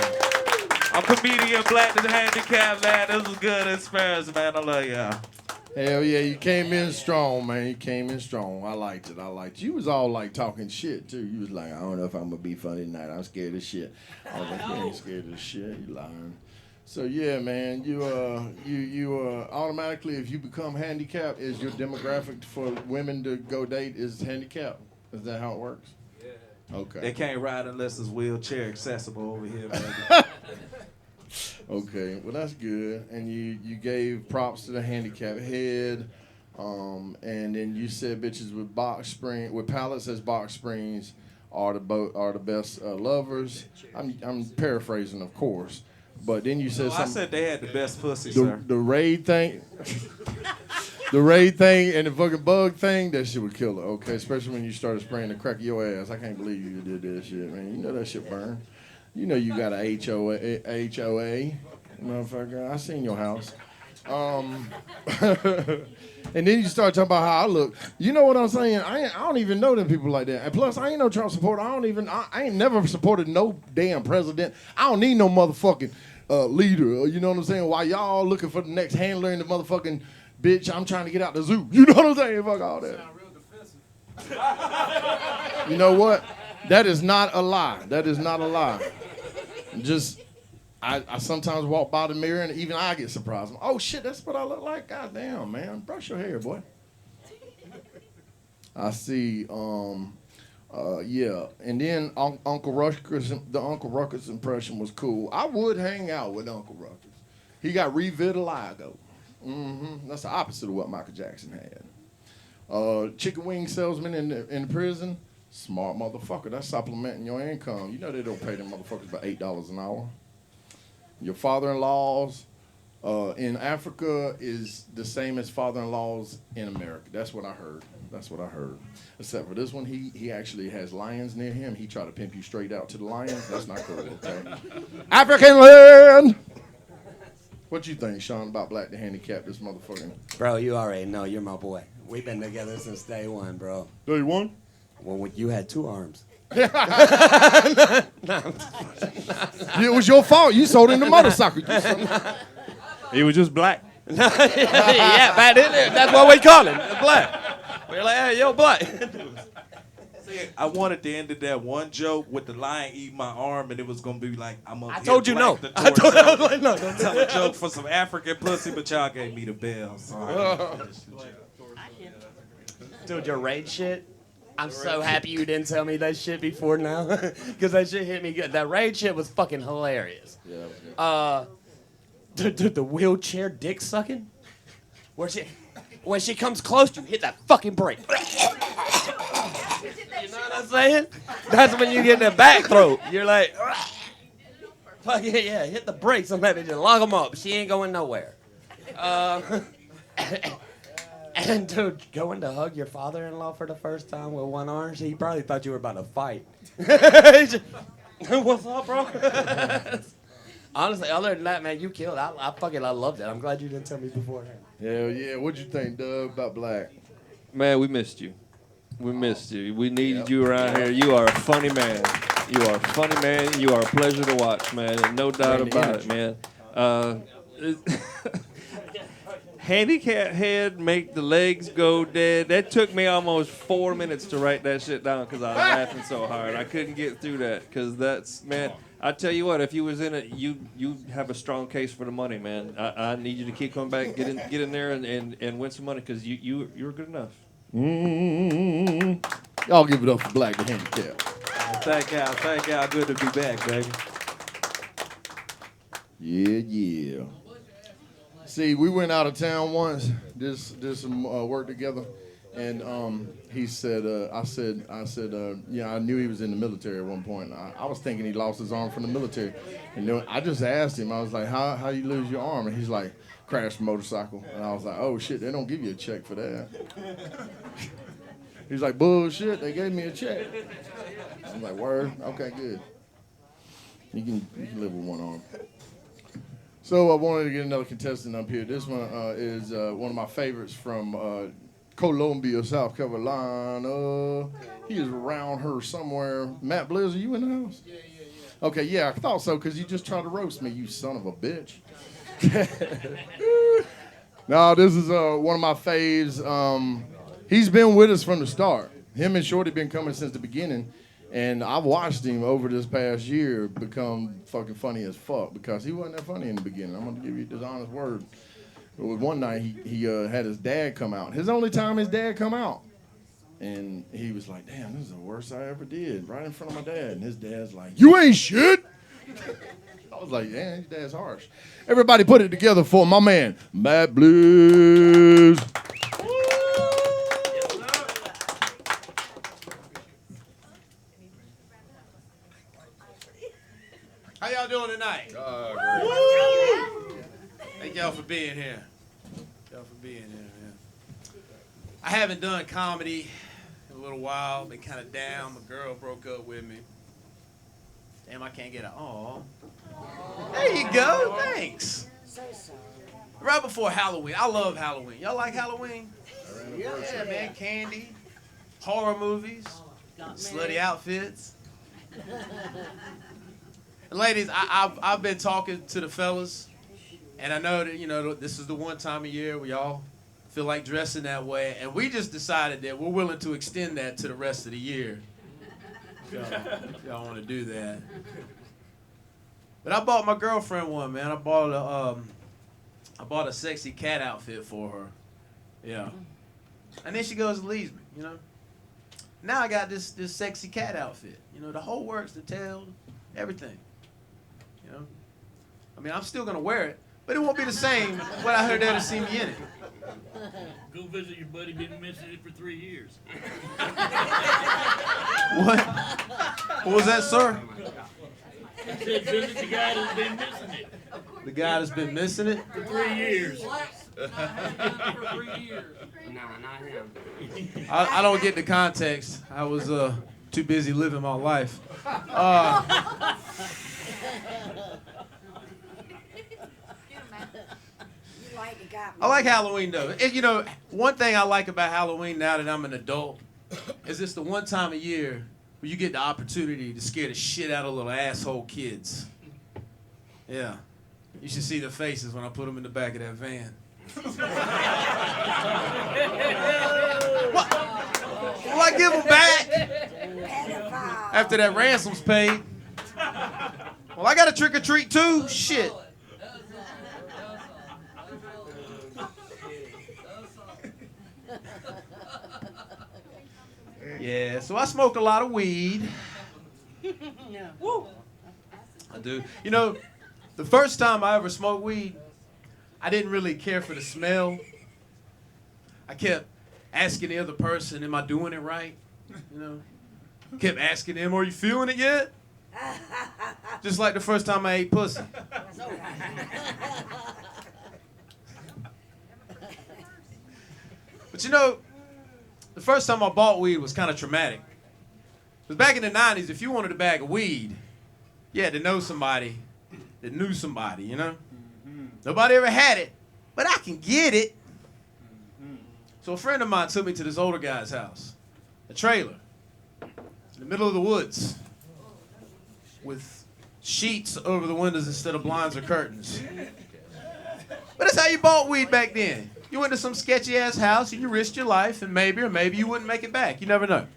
I'm comedian Black to the Handicap, man. This was good experience, man. I love y'all. Hell yeah, you came in strong, man. You came in strong. I liked it. You was all like talking shit, too. You was like, I don't know if I'm going to be funny tonight. I'm scared of shit. I was like, you ain't scared of shit. You lying. So yeah, man, you automatically, if you become handicapped, is your demographic for women to go date is handicapped? Is that how it works? Yeah. Okay. They can't ride unless it's wheelchair accessible over here, baby. Okay, well that's good. And you gave props to the handicap head, and then you said bitches with pallets as box springs are the best lovers. I'm paraphrasing, of course, but then you said I something. said they had the best pussy, sir. The raid thing. The raid thing and the fucking bug thing, that shit would kill her, okay? Especially when you started spraying the crack of your ass. I can't believe you did that shit, man. You know that shit burn. You know you got a HOA, motherfucker. I seen your house. And then you start talking about how I look. You know what I'm saying? I don't even know them people like that. And plus, I ain't no Trump supporter. I ain't never supported no damn president. I don't need no motherfucking leader. You know what I'm saying? While y'all looking for the next handler in the motherfucking bitch, I'm trying to get out the zoo. You know what I'm saying? Fuck all that. You know what? That is not a lie. That is not a lie. Just, I sometimes walk by the mirror and even I get surprised. Oh shit, that's what I look like? God damn, man. Brush your hair, boy. I see, yeah. And then Uncle Ruckus, the Uncle Ruckus impression was cool. I would hang out with Uncle Ruckus. He got revitiligo. That's the opposite of what Michael Jackson had. Chicken wing salesman in the prison. Smart motherfucker. That's supplementing your income. You know they don't pay them motherfuckers about $8 an hour. Your father-in-laws in Africa is the same as father-in-laws in America. That's what I heard. Except for this one, he actually has lions near him. He tried to pimp you straight out to the lions. That's not cool, okay? African land! What you think, Shawn, about Black the Handicap, this motherfucking... Bro, you already know. You're my boy. We've been together since day one, bro. Day one? Well, when you had 2 arms. It was your fault. You sold him the motorcycle. He was just black. Yeah, back then, that's what we call him, black. We're like, hey, yo, black. See, I wanted to end that one joke with the lion eating my arm, and it was gonna be like, I told you no. I told you like, no. Don't tell a joke for some African pussy, but y'all gave me the bell. Sorry. Dude, your raid shit. I'm so happy you didn't tell me that shit before now, because that shit hit me good. That raid shit was fucking hilarious. Yeah. The wheelchair dick sucking, when she comes close, you hit that fucking brake. You know what I'm saying? That's when you get the back throat. You're like, fuck yeah, hit the brakes on that bitch and lock them up. She ain't going nowhere. And dude, going to hug your father-in-law for the first time with one arm, he probably thought you were about to fight. What's up, bro? Honestly, other than that, man, you killed. I loved it. I'm glad you didn't tell me beforehand. Hell yeah. What'd you think, Doug, about Black? Man, we missed you. We missed you. We needed you around here. You are a funny man. You are a funny man. You are a pleasure to watch, man. And no doubt about it, man. Handicap head make the legs go dead. That took me almost 4 minutes to write that shit down because I was laughing so hard. I couldn't get through that because that's, man, I tell you what, if you was in it, you have a strong case for the money, man. I need you to keep coming back, get in there and win some money because you're good enough. Y'all give it up for Black the Handicap. Thank y'all. Good to be back, baby. Yeah. See, we went out of town once, did some work together, and he said, I said, yeah, I knew he was in the military at one point. I was thinking he lost his arm from the military, and then I just asked him, I was like, how you lose your arm? And he's like, crashed a motorcycle, and I was like, oh shit, they don't give you a check for that. He's like, bullshit, they gave me a check. I'm like, word, okay, good. You can live with one arm. So I wanted to get another contestant up here. This one is one of my favorites from Columbia, South Carolina. He is around her somewhere. Matt Blizz, are you in the house? Yeah. Okay, yeah, I thought so because you just tried to roast me, you son of a bitch. No, this is one of my faves. He's been with us from the start. Him and Shorty been coming since the beginning. And I've watched him over this past year become fucking funny as fuck because he wasn't that funny in the beginning. I'm gonna give you this honest word. It was one night he had his dad come out. His only time his dad come out. And he was like, damn, this is the worst I ever did, right in front of my dad. And his dad's like, you ain't shit. I was like, damn, his dad's harsh. Everybody put it together for my man, Matt Blues. How y'all doing tonight? Thank y'all for being here. Y'all for being here, man. I haven't done comedy in a little while. Been kind of down. My girl broke up with me. Damn, I can't get a aw. There you go. Thanks. Right before Halloween. I love Halloween. Y'all like Halloween? Yeah, man. Candy, horror movies, slutty outfits. Ladies, I've been talking to the fellas, and I know that, you know, this is the one time of year where y'all feel like dressing that way, and we just decided that we're willing to extend that to the rest of the year. If y'all want to do that. But I bought my girlfriend one, man. I bought a sexy cat outfit for her. Yeah. And then she goes and leaves me, you know. Now I got this sexy cat outfit. You know, the whole works, the tail, everything. You know? I mean, I'm still going to wear it, but it won't be the same without her there to see me in it. Go visit your buddy, been missing it for 3 years. What? What was that, sir? I said visit the guy that's been missing it. The guy that's been missing it? For 3 years. For 3 years. No, not him. I don't get the context. I was too busy living my life. I like Halloween, though. You know, one thing I like about Halloween now that I'm an adult is it's the one time of year where you get the opportunity to scare the shit out of little asshole kids. Yeah. You should see the faces when I put them in the back of that van. What? Will I give them back after that ransom's paid? Well, I got to trick or treat too. Shit. Yeah, so I smoke a lot of weed. Woo. I do. You know, the first time I ever smoked weed, I didn't really care for the smell. I kept asking the other person, am I doing it right? You know, kept asking them, are you feeling it yet? Just like the first time I ate pussy. But you know, the first time I bought weed was kind of traumatic. Because back in the 90s, if you wanted a bag of weed, you had to know somebody that knew somebody, you know? Nobody ever had it, but I can get it. So a friend of mine took me to this older guy's house, a trailer, in the middle of the woods, with sheets over the windows instead of blinds or curtains. But that's how you bought weed back then. You went to some sketchy ass house and you risked your life, and maybe or maybe you wouldn't make it back. You never know.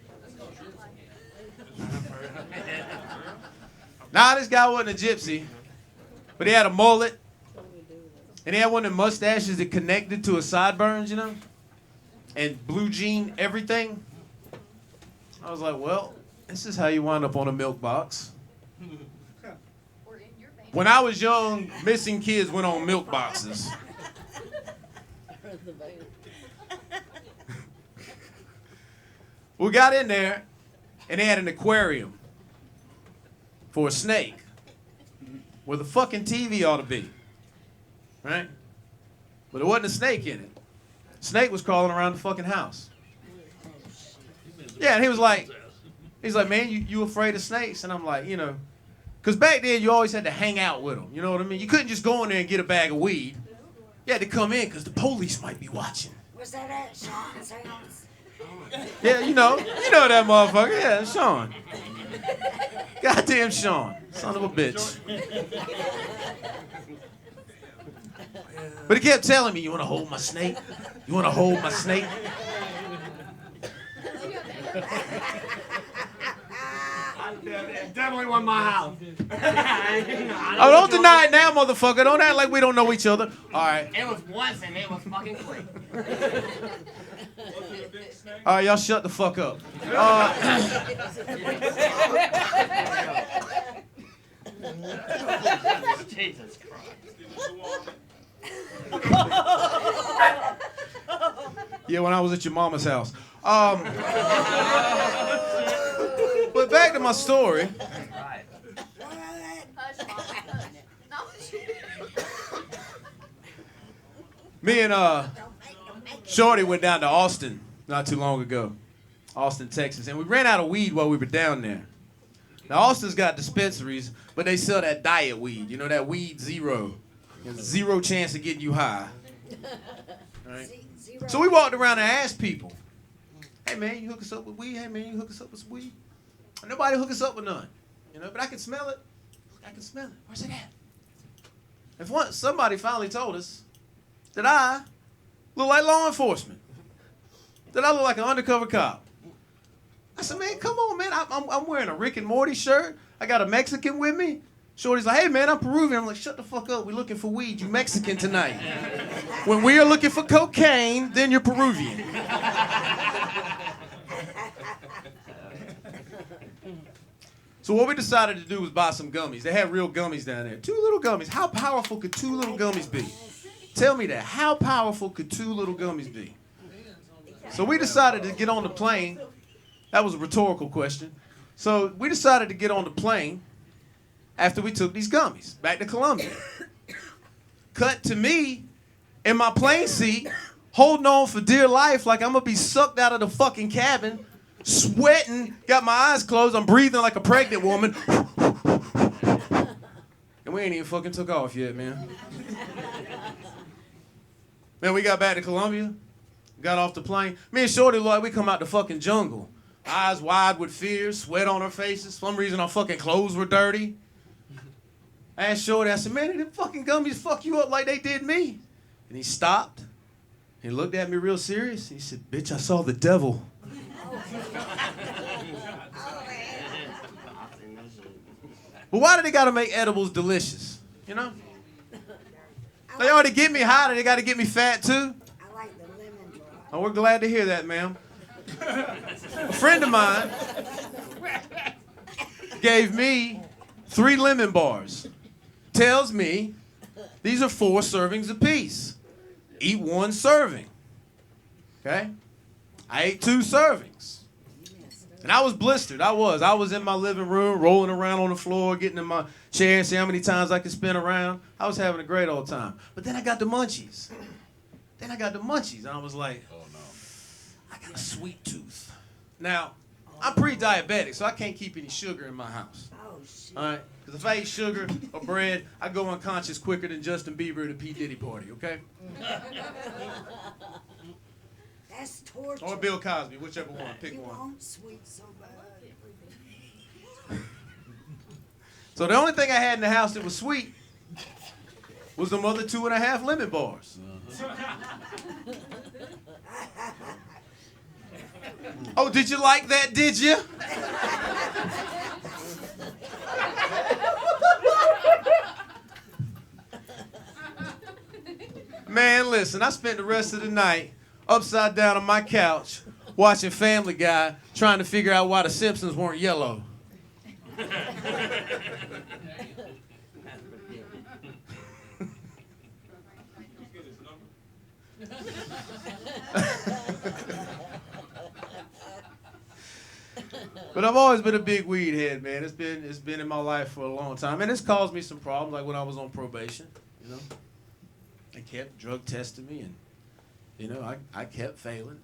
Nah, this guy wasn't a gypsy, but he had a mullet, and he had one of the mustaches that connected to his sideburns, you know, and blue jean everything. I was like, well, this is how you wind up on a milk box. When I was young, missing kids went on milk boxes. We got in there, and they had an aquarium for a snake where the fucking TV ought to be, right? But there wasn't a snake in it. Snake was crawling around the fucking house. Yeah, and he's like, man, you afraid of snakes? And I'm like, you know, because back then you always had to hang out with them. You know what I mean? You couldn't just go in there and get a bag of weed. You had to come in because the police might be watching. Was that at Shawn's house? Yeah, you know that motherfucker. Yeah, Shawn. Goddamn Shawn. Son of a bitch. But he kept telling me, you want to hold my snake? You want to hold my snake? Definitely wasn't my house. Oh, don't deny it now, motherfucker. Don't act like we don't know each other. All right. It was once and it was fucking quick. All right, y'all shut the fuck up. Jesus Christ. Yeah, when I was at your mama's house. But back to my story. Right. Me and Shorty went down to Austin not too long ago. Austin, Texas. And we ran out of weed while we were down there. Now, Austin's got dispensaries, but they sell that diet weed. You know, that weed zero. There's zero chance of getting you high. Right? So we walked around and asked people, hey, man, you hook us up with weed? Hey, man, you hook us up with some weed? And nobody hook us up with none. You know, but I can smell it. I can smell it. Where's it at? If somebody finally told us that I look like law enforcement, that I look like an undercover cop. I said, man, come on, man. I'm wearing a Rick and Morty shirt. I got a Mexican with me. Shorty's like, hey, man, I'm Peruvian. I'm like, shut the fuck up. We're looking for weed. You Mexican tonight. When we are looking for cocaine, then you're Peruvian. So what we decided to do was buy some gummies. They had real gummies down there. 2 little gummies. How powerful could 2 little gummies be? Tell me that. How powerful could 2 little gummies be? So we decided to get on the plane. That was a rhetorical question. So we decided to get on the plane after we took these gummies back to Colombia. Cut to me in my plane seat, holding on for dear life like I'm going to be sucked out of the fucking cabin, sweating, got my eyes closed, I'm breathing like a pregnant woman. And we ain't even fucking took off yet, man. Man, we got back to Colombia, got off the plane. Me and Shorty, like, we come out the fucking jungle. Eyes wide with fear, sweat on our faces. For some reason, our fucking clothes were dirty. I asked Shorty, I said, man, did them fucking gummies fuck you up like they did me? And he stopped. He looked at me real serious. He said, bitch, I saw the devil. But why do they gotta make edibles delicious? You know? They already get me high, they gotta get me fat too? I like the lemon drop. Oh, we're glad to hear that, ma'am. A friend of mine gave me 3 lemon bars. Tells me these are 4 servings apiece. Eat 1 serving. Okay? I ate 2 servings. And I was blistered. I was in my living room, rolling around on the floor, getting in my chair and see how many times I could spin around. I was having a great old time. But then I got the munchies. And I was like, oh no, I got a sweet tooth. Now, I'm pre-diabetic, so I can't keep any sugar in my house. Oh, shit. All right? Because if I eat sugar or bread, I go unconscious quicker than Justin Bieber at a P. Diddy party, okay? That's torture. Or Bill Cosby, whichever one. Pick You one. want sweet so bad. So the only thing I had in the house that was sweet was the other 2.5 lemon bars. Oh, did you like that, did you? Man, listen, I spent the rest of the night upside down on my couch watching Family Guy trying to figure out why the Simpsons weren't yellow. But I've always been a big weed head, man. It's been in my life for a long time. And it's caused me some problems, like when I was on probation, you know. They kept drug testing me, and, you know, I kept failing.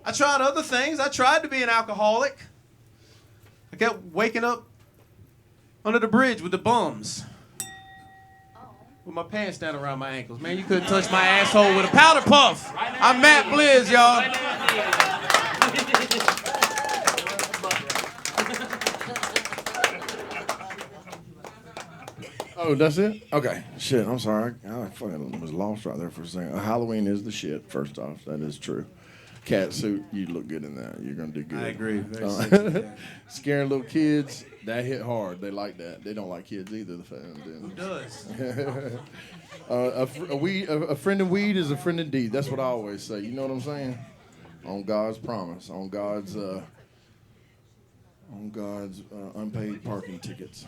I tried other things. I tried to be an alcoholic. I kept waking up under the bridge with the bums. With my pants down around my ankles. Man, you couldn't touch my asshole with a powder puff. I'm Matt Blizz, y'all. Oh, that's it? Okay. Shit, I'm sorry. I fucking was lost right there for a second. Halloween is the shit, first off. That is true. cat suit, you look good in that. You're gonna do good. I agree. Very sexy. Scaring little kids, that hit hard. They like that. They don't like kids either. Who does? A friend in weed is a friend indeed. That's what I always say. You know what I'm saying? On God's promise. On God's unpaid parking tickets.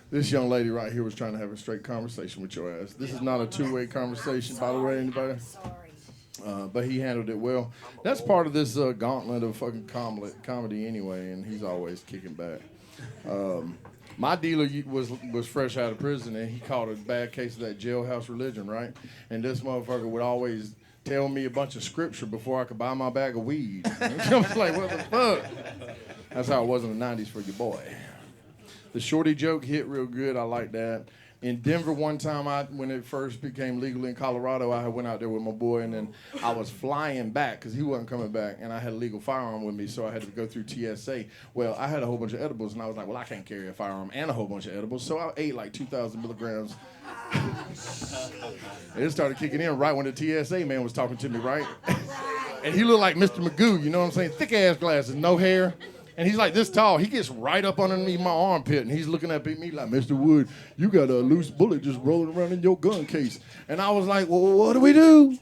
This young lady right here was trying to have a straight conversation with your ass. This is not a two-way conversation, by the way, anybody? But he handled it well. That's part of this gauntlet of fucking comedy anyway, and he's always kicking back. My dealer was fresh out of prison, and he caught a bad case of that jailhouse religion, right? And this motherfucker would always tell me a bunch of scripture before I could buy my bag of weed. I was like, what the fuck? That's how it was in the 90s for your boy. The shorty joke hit real good. I like that. In Denver one time, when it first became legal in Colorado, I went out there with my boy, and then I was flying back because he wasn't coming back, and I had a legal firearm with me, so I had to go through TSA. Well, I had a whole bunch of edibles, and I was like, well, I can't carry a firearm and a whole bunch of edibles, so I ate like 2,000 milligrams. And it started kicking in right when the TSA man was talking to me, right? And he looked like Mr. Magoo, you know what I'm saying? Thick-ass glasses, no hair. And he's like this tall. He gets right up underneath my armpit, and he's looking at me like, Mr. Wood, you got a loose bullet just rolling around in your gun case. And I was like, well, what do we do?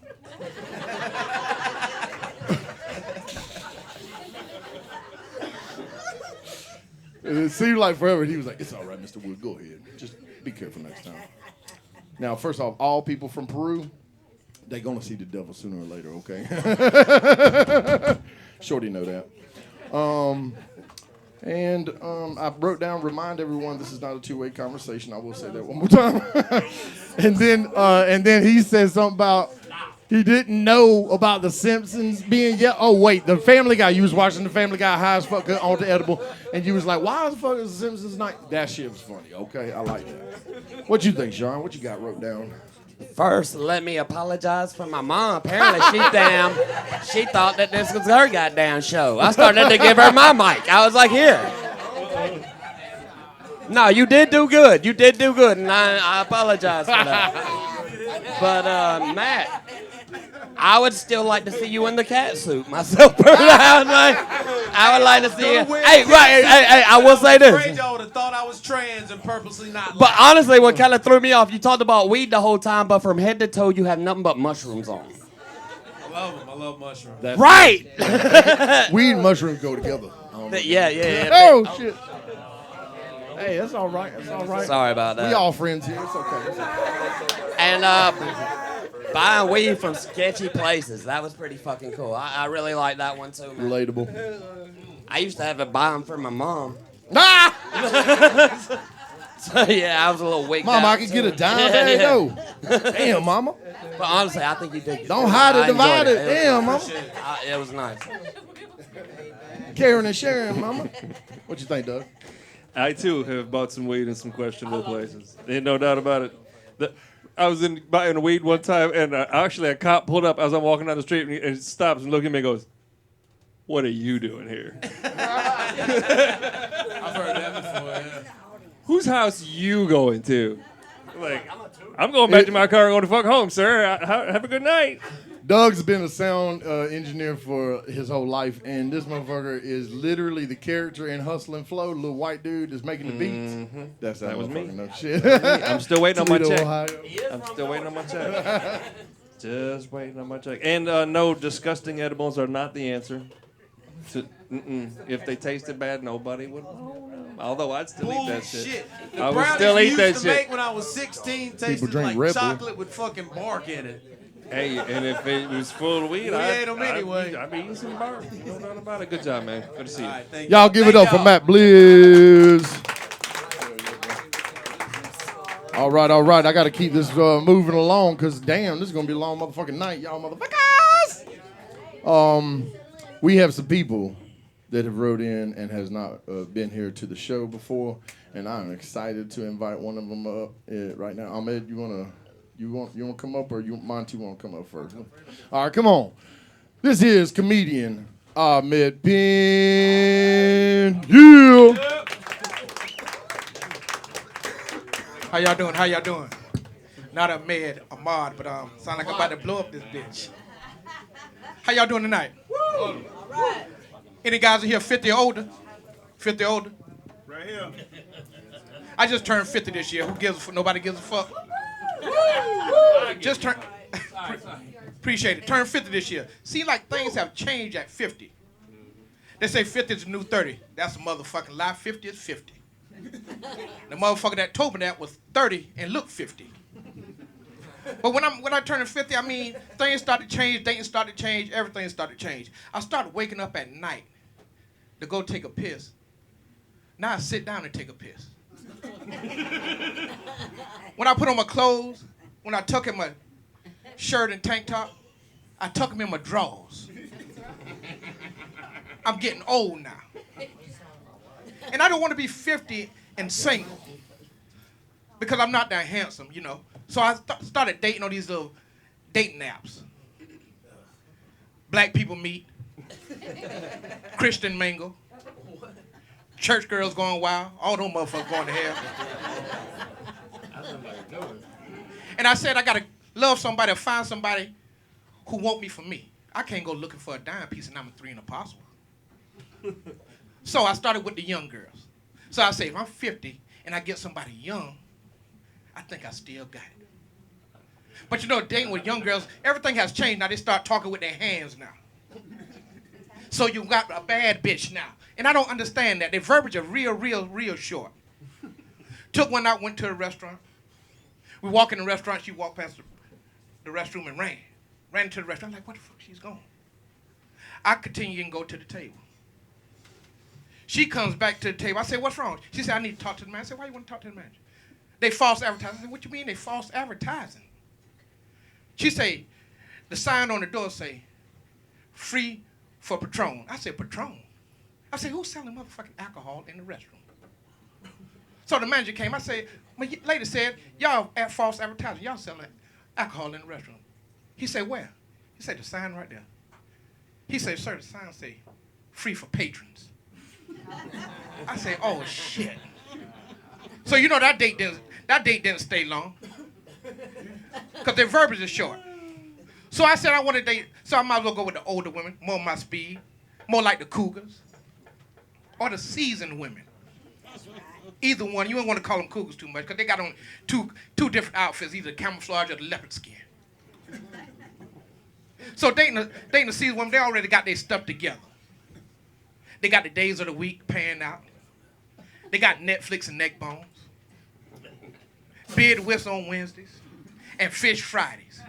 And it seemed like forever. He was like, it's all right, Mr. Wood, go ahead. Just be careful next time. Now, first off, all people from Peru, they're going to see the devil sooner or later, okay? Shorty know that. I wrote down, remind everyone this is not a two-way conversation. I will say that one more time. and then he said something about he didn't know about the Simpsons being oh wait, the Family Guy. You was watching the Family Guy high as fuck on the edible, and you was like, why the fuck is the Simpsons not? That shit was funny. Okay, I like that. What you think, Shawn? What you got wrote down? First, let me apologize for my mom. Apparently, she thought that this was her goddamn show. I started to give her my mic. I was like, here. No, you did do good. You did do good, and I apologize for that. But, Matt, I would still like to see you in the cat suit myself. I would like to see you. Hey, I will say this. Afraid y'all would have thought I was trans and purposely not. But honestly, what kind of threw me off, you talked about weed the whole time, but from head to toe, you have nothing but mushrooms on. I love them. I love mushrooms. Right! Weed and mushrooms go together. Yeah. Oh, shit. Hey, that's all right. That's all right. Sorry about that. We all friends here. It's okay. And buying weed from sketchy places, that was pretty fucking cool. I really like that one too, man. Relatable. I used to have to buy them for my mom. Ah! So yeah, I was a little wigged Mama, out. I can get a dime. There you go. Damn, Mama. But honestly, I think you did. Don't hide it, divide it. Damn, Mama. It was nice. Caring and sharing, Mama. What you think, Doug? I too have bought some weed in some questionable places. Ain't no doubt about it. I was buying weed one time, and actually a cop pulled up as I'm walking down the street, and he stops and looks at me and goes, "What are you doing here?" I've heard that before. Yeah. Whose house you going to? Like, I'm going back to my car and going to fuck home, sir. Have a good night. Doug's been a sound engineer for his whole life, and this motherfucker is literally the character in Hustle and Flow, the little white dude that's making the beats. Mm-hmm. That was me. No shit. I'm still waiting on my Toledo, check. Ohio. I'm still waiting on my check. Just waiting on my check. And no, disgusting edibles are not the answer. If they tasted bad, nobody would know them. Although I'd still eat that shit. The I would brownies still we eat used that to shit. make when I was 16 tasted drink like Red Bull. chocolate with fucking bark in it. Hey, and if it was full of weed, We ate 'em anyway. I'd be eating some bark. No doubt about it. Good job, man. Good to see you. All right, thank Y'all you. give it Thank up for y'all. Matt Blizz. All right. I got to keep this moving along because, damn, this is going to be a long motherfucking night, y'all motherfuckers. We have some people that have wrote in and has not been here to the show before, and I'm excited to invite one of them up right now. Ahmed, you want to come up, or Monty want to come up first? All right, come on. This is comedian Ahmed Bin. Yeah. How y'all doing? Not Ahmed, Ahmad, but sound like I'm about to blow up this bitch. How y'all doing tonight? All right. Any guys in here 50 or older? 50 or older? Right here. I just turned 50 this year. Who gives a fuck? Nobody gives a fuck. Just turn. Appreciate it. Turned 50 this year. Seems like things have changed at 50. They say 50 is the new 30. That's a motherfucking lie. 50 is 50. The motherfucker that told me that was 30 and looked 50. But when I turned 50, I mean, things started to change, dating started to change, everything started to change. I started waking up at night to go take a piss. Now I sit down and take a piss. When I put on my clothes, when I tuck in my shirt and tank top, I tuck them in my drawers. I'm getting old now. And I don't want to be 50 and single because I'm not that handsome, you know. So I started dating on these little dating apps. Black people meet, Christian mingle, church girls going wild, all those motherfuckers going to hell. And I said I gotta love somebody or find somebody who want me for me. I can't go looking for a dime piece and I'm a 3 and apostle. So I started with the young girls. So I say if I'm 50 and I get somebody young, I think I still got it. But you know, dating with young girls, everything has changed. Now they start talking with their hands now. So you got a bad bitch now. And I don't understand that. Their verbiage are real short. Took one out, went to a restaurant. We walk in the restaurant, she walked past the restroom and ran. Ran into the restaurant. I'm like, what the fuck, she's gone. I continue and go to the table. She comes back to the table. I say, what's wrong? She said, I need to talk to the manager. I said, why you want to talk to the manager? They false advertising. I said, what you mean they false advertising? She say, the sign on the door say, free for Patron. I said, Patron? I said, who's selling motherfucking alcohol in the restroom? So the manager came. I said, my lady said, y'all at false advertising. Y'all selling alcohol in the restroom. He said, where? He said, the sign right there. He said, sir, the sign say, free for patrons. I said, oh, shit. So you know that date didn't stay long. Because their verbiage is short. So I said I want to date, so I might as well go with the older women, more my speed, more like the cougars, or the seasoned women. Either one, you don't want to call them cougars too much, because they got on two different outfits, either camouflage or the leopard skin. So dating the seasoned women, they already got their stuff together. They got the days of the week paying out. They got Netflix and neck bones. Beard whips on Wednesdays. And fish Fridays.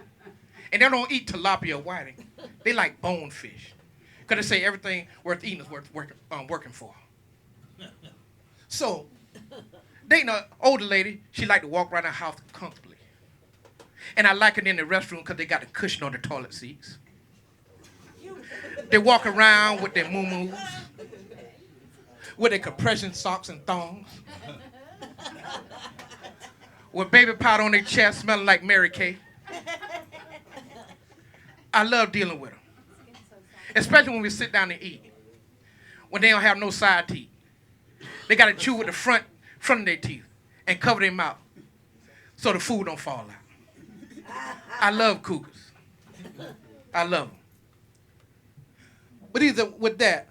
And they don't eat tilapia or whiting. They like bonefish. Because they say everything worth eating is worth working for. So, dating an older lady, she like to walk around the house comfortably. And I like it in the restroom because they got a cushion on the toilet seats. They walk around with their moo-moos, with their compression socks and thongs, with baby powder on their chest, smelling like Mary Kay. I love dealing with them, especially when we sit down and eat, when they don't have no side teeth. They got to chew with the front of their teeth and cover their mouth so the food don't fall out. I love cougars. I love them. But either with that,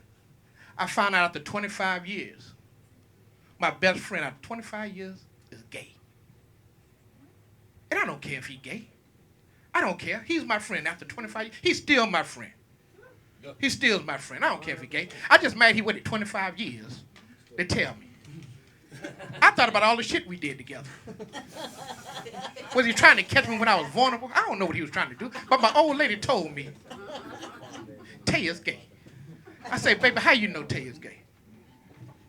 I found out after 25 years, my best friend after 25 years is gay. And I don't care if he's gay. I don't care. He's my friend after 25 years. He's still my friend. He still my friend. I don't care if he's gay. I just mad he waited 25 years to tell me. I thought about all the shit we did together. Was he trying to catch me when I was vulnerable? I don't know what he was trying to do. But my old lady told me, Taya's gay. I say, baby, how you know Taya's gay?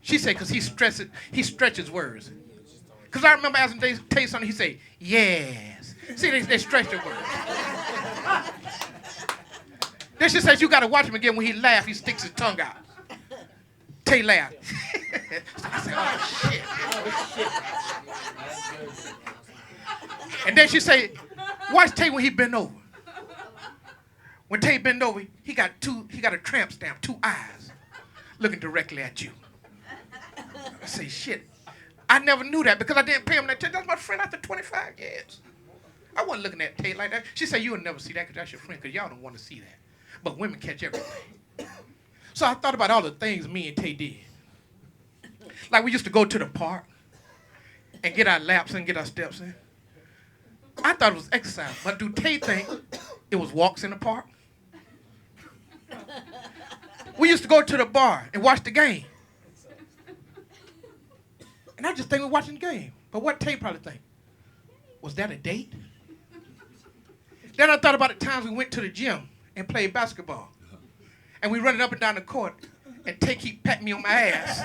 She said, because he stretches words. Because I remember asking Tay something, he say, yes. See, they stretch their words. Then she says, you got to watch him again. When he laughs, he sticks his tongue out. Tay laughed. I said, oh, shit. And then she say, watch Tay when he bend over. When Tay bend over, he got a tramp stamp, 2 eyes, looking directly at you. I say, shit. I never knew that because I didn't pay him that attention. That's my friend after 25 years. I wasn't looking at Tay like that. She said, you'll never see that because that's your friend because y'all don't want to see that. but women catch everything. So I thought about all the things me and Tay did. Like we used to go to the park and get our laps and get our steps in. I thought it was exercise, but do Tay think it was walks in the park? We used to go to the bar and watch the game. And I just think we're watching the game. But what Tay probably think? Was that a date? Then I thought about the times we went to the gym and played basketball. And we running up and down the court, and Tay keep patting me on my ass,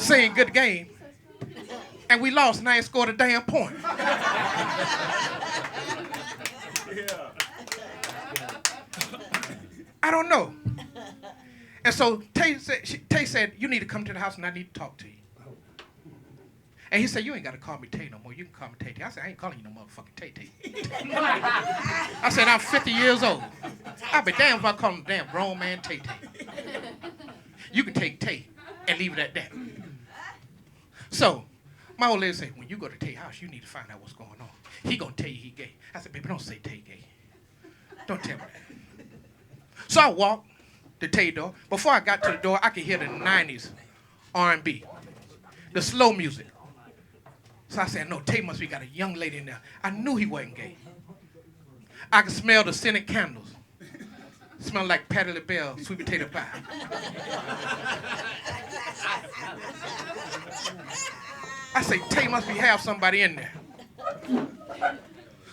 saying good game. And we lost, and I ain't scored a damn point. I don't know. And so Tay said, you need to come to the house and I need to talk to you. And he said, you ain't got to call me Tay no more. You can call me Tay Tay. I said, I ain't calling you no motherfucking Tay Tay. I said, I'm 50 years old. I'll be damned if I call him damn grown man Tay Tay. You can take Tay and leave it at that. So my old lady said, when you go to Tay's house, you need to find out what's going on. He gonna tell you he gay. I said, baby, don't say Tay gay. Don't tell me that. So I walked the Tay door. Before I got to the door, I could hear the 90s R&B, the slow music. So I said, no, Tay must be got a young lady in there. I knew he wasn't gay. I could smell the scented candles. Smelled like Patti LaBelle, sweet potato pie. I say, Tay must be have somebody in there.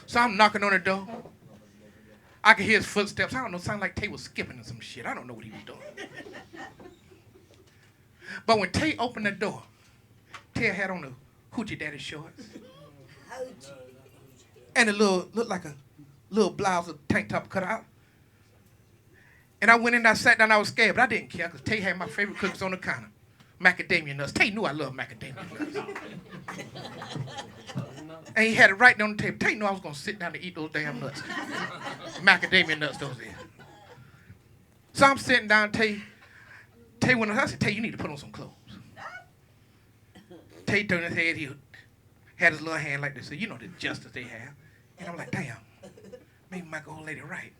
So I'm knocking on the door. I could hear his footsteps. I don't know, sound like Tay was skipping or some shit. I don't know what he was doing. But when Tay opened the door, Tay had on the hoochie daddy shorts. And a looked like a little blouse, a tank top cut out. And I went in, I sat down, I was scared, but I didn't care because Tay had my favorite cookies on the counter. Macadamia nuts. Tay knew I loved macadamia nuts. And he had it right on the table. Tay knew I was going to sit down to eat those damn nuts. Macadamia nuts, those is. So I'm sitting down, Tay went on, I said, Tay, you need to put on some clothes. Tay turned his head, he had his little hand like this, so you know the justice they have. And I'm like, damn, maybe my old lady right.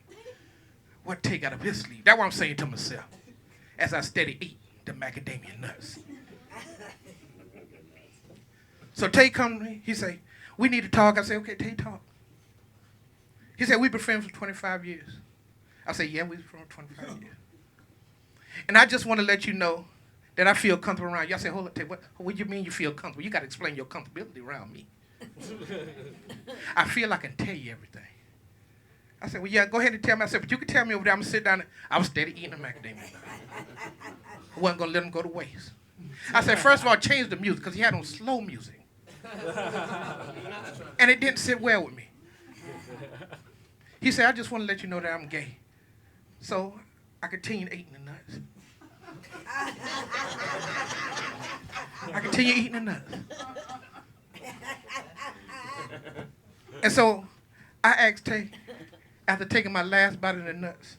What Tay got up his sleeve? That's what I'm saying to myself as I steady eat the macadamia nuts. So Tay come to me, he say, we need to talk. I say, okay, Tay, talk. He said, we've been friends for 25 years. I say, yeah, we've been friends for 25 years. And I just want to let you know that I feel comfortable around you. I said, hold on, Tay, what do you mean you feel comfortable? You got to explain your comfortability around me. I feel I can tell you everything. I said, well, yeah, go ahead and tell me. I said, but you can tell me over there. I'm going to sit down. I was steady eating a macadamia nut. I wasn't going to let him go to waste. I said, first of all, change the music because he had on slow music. And it didn't sit well with me. He said, I just want to let you know that I'm gay. So I continued eating the nuts. I continued eating the nuts. And so I asked Tay, after taking my last bite of the nuts,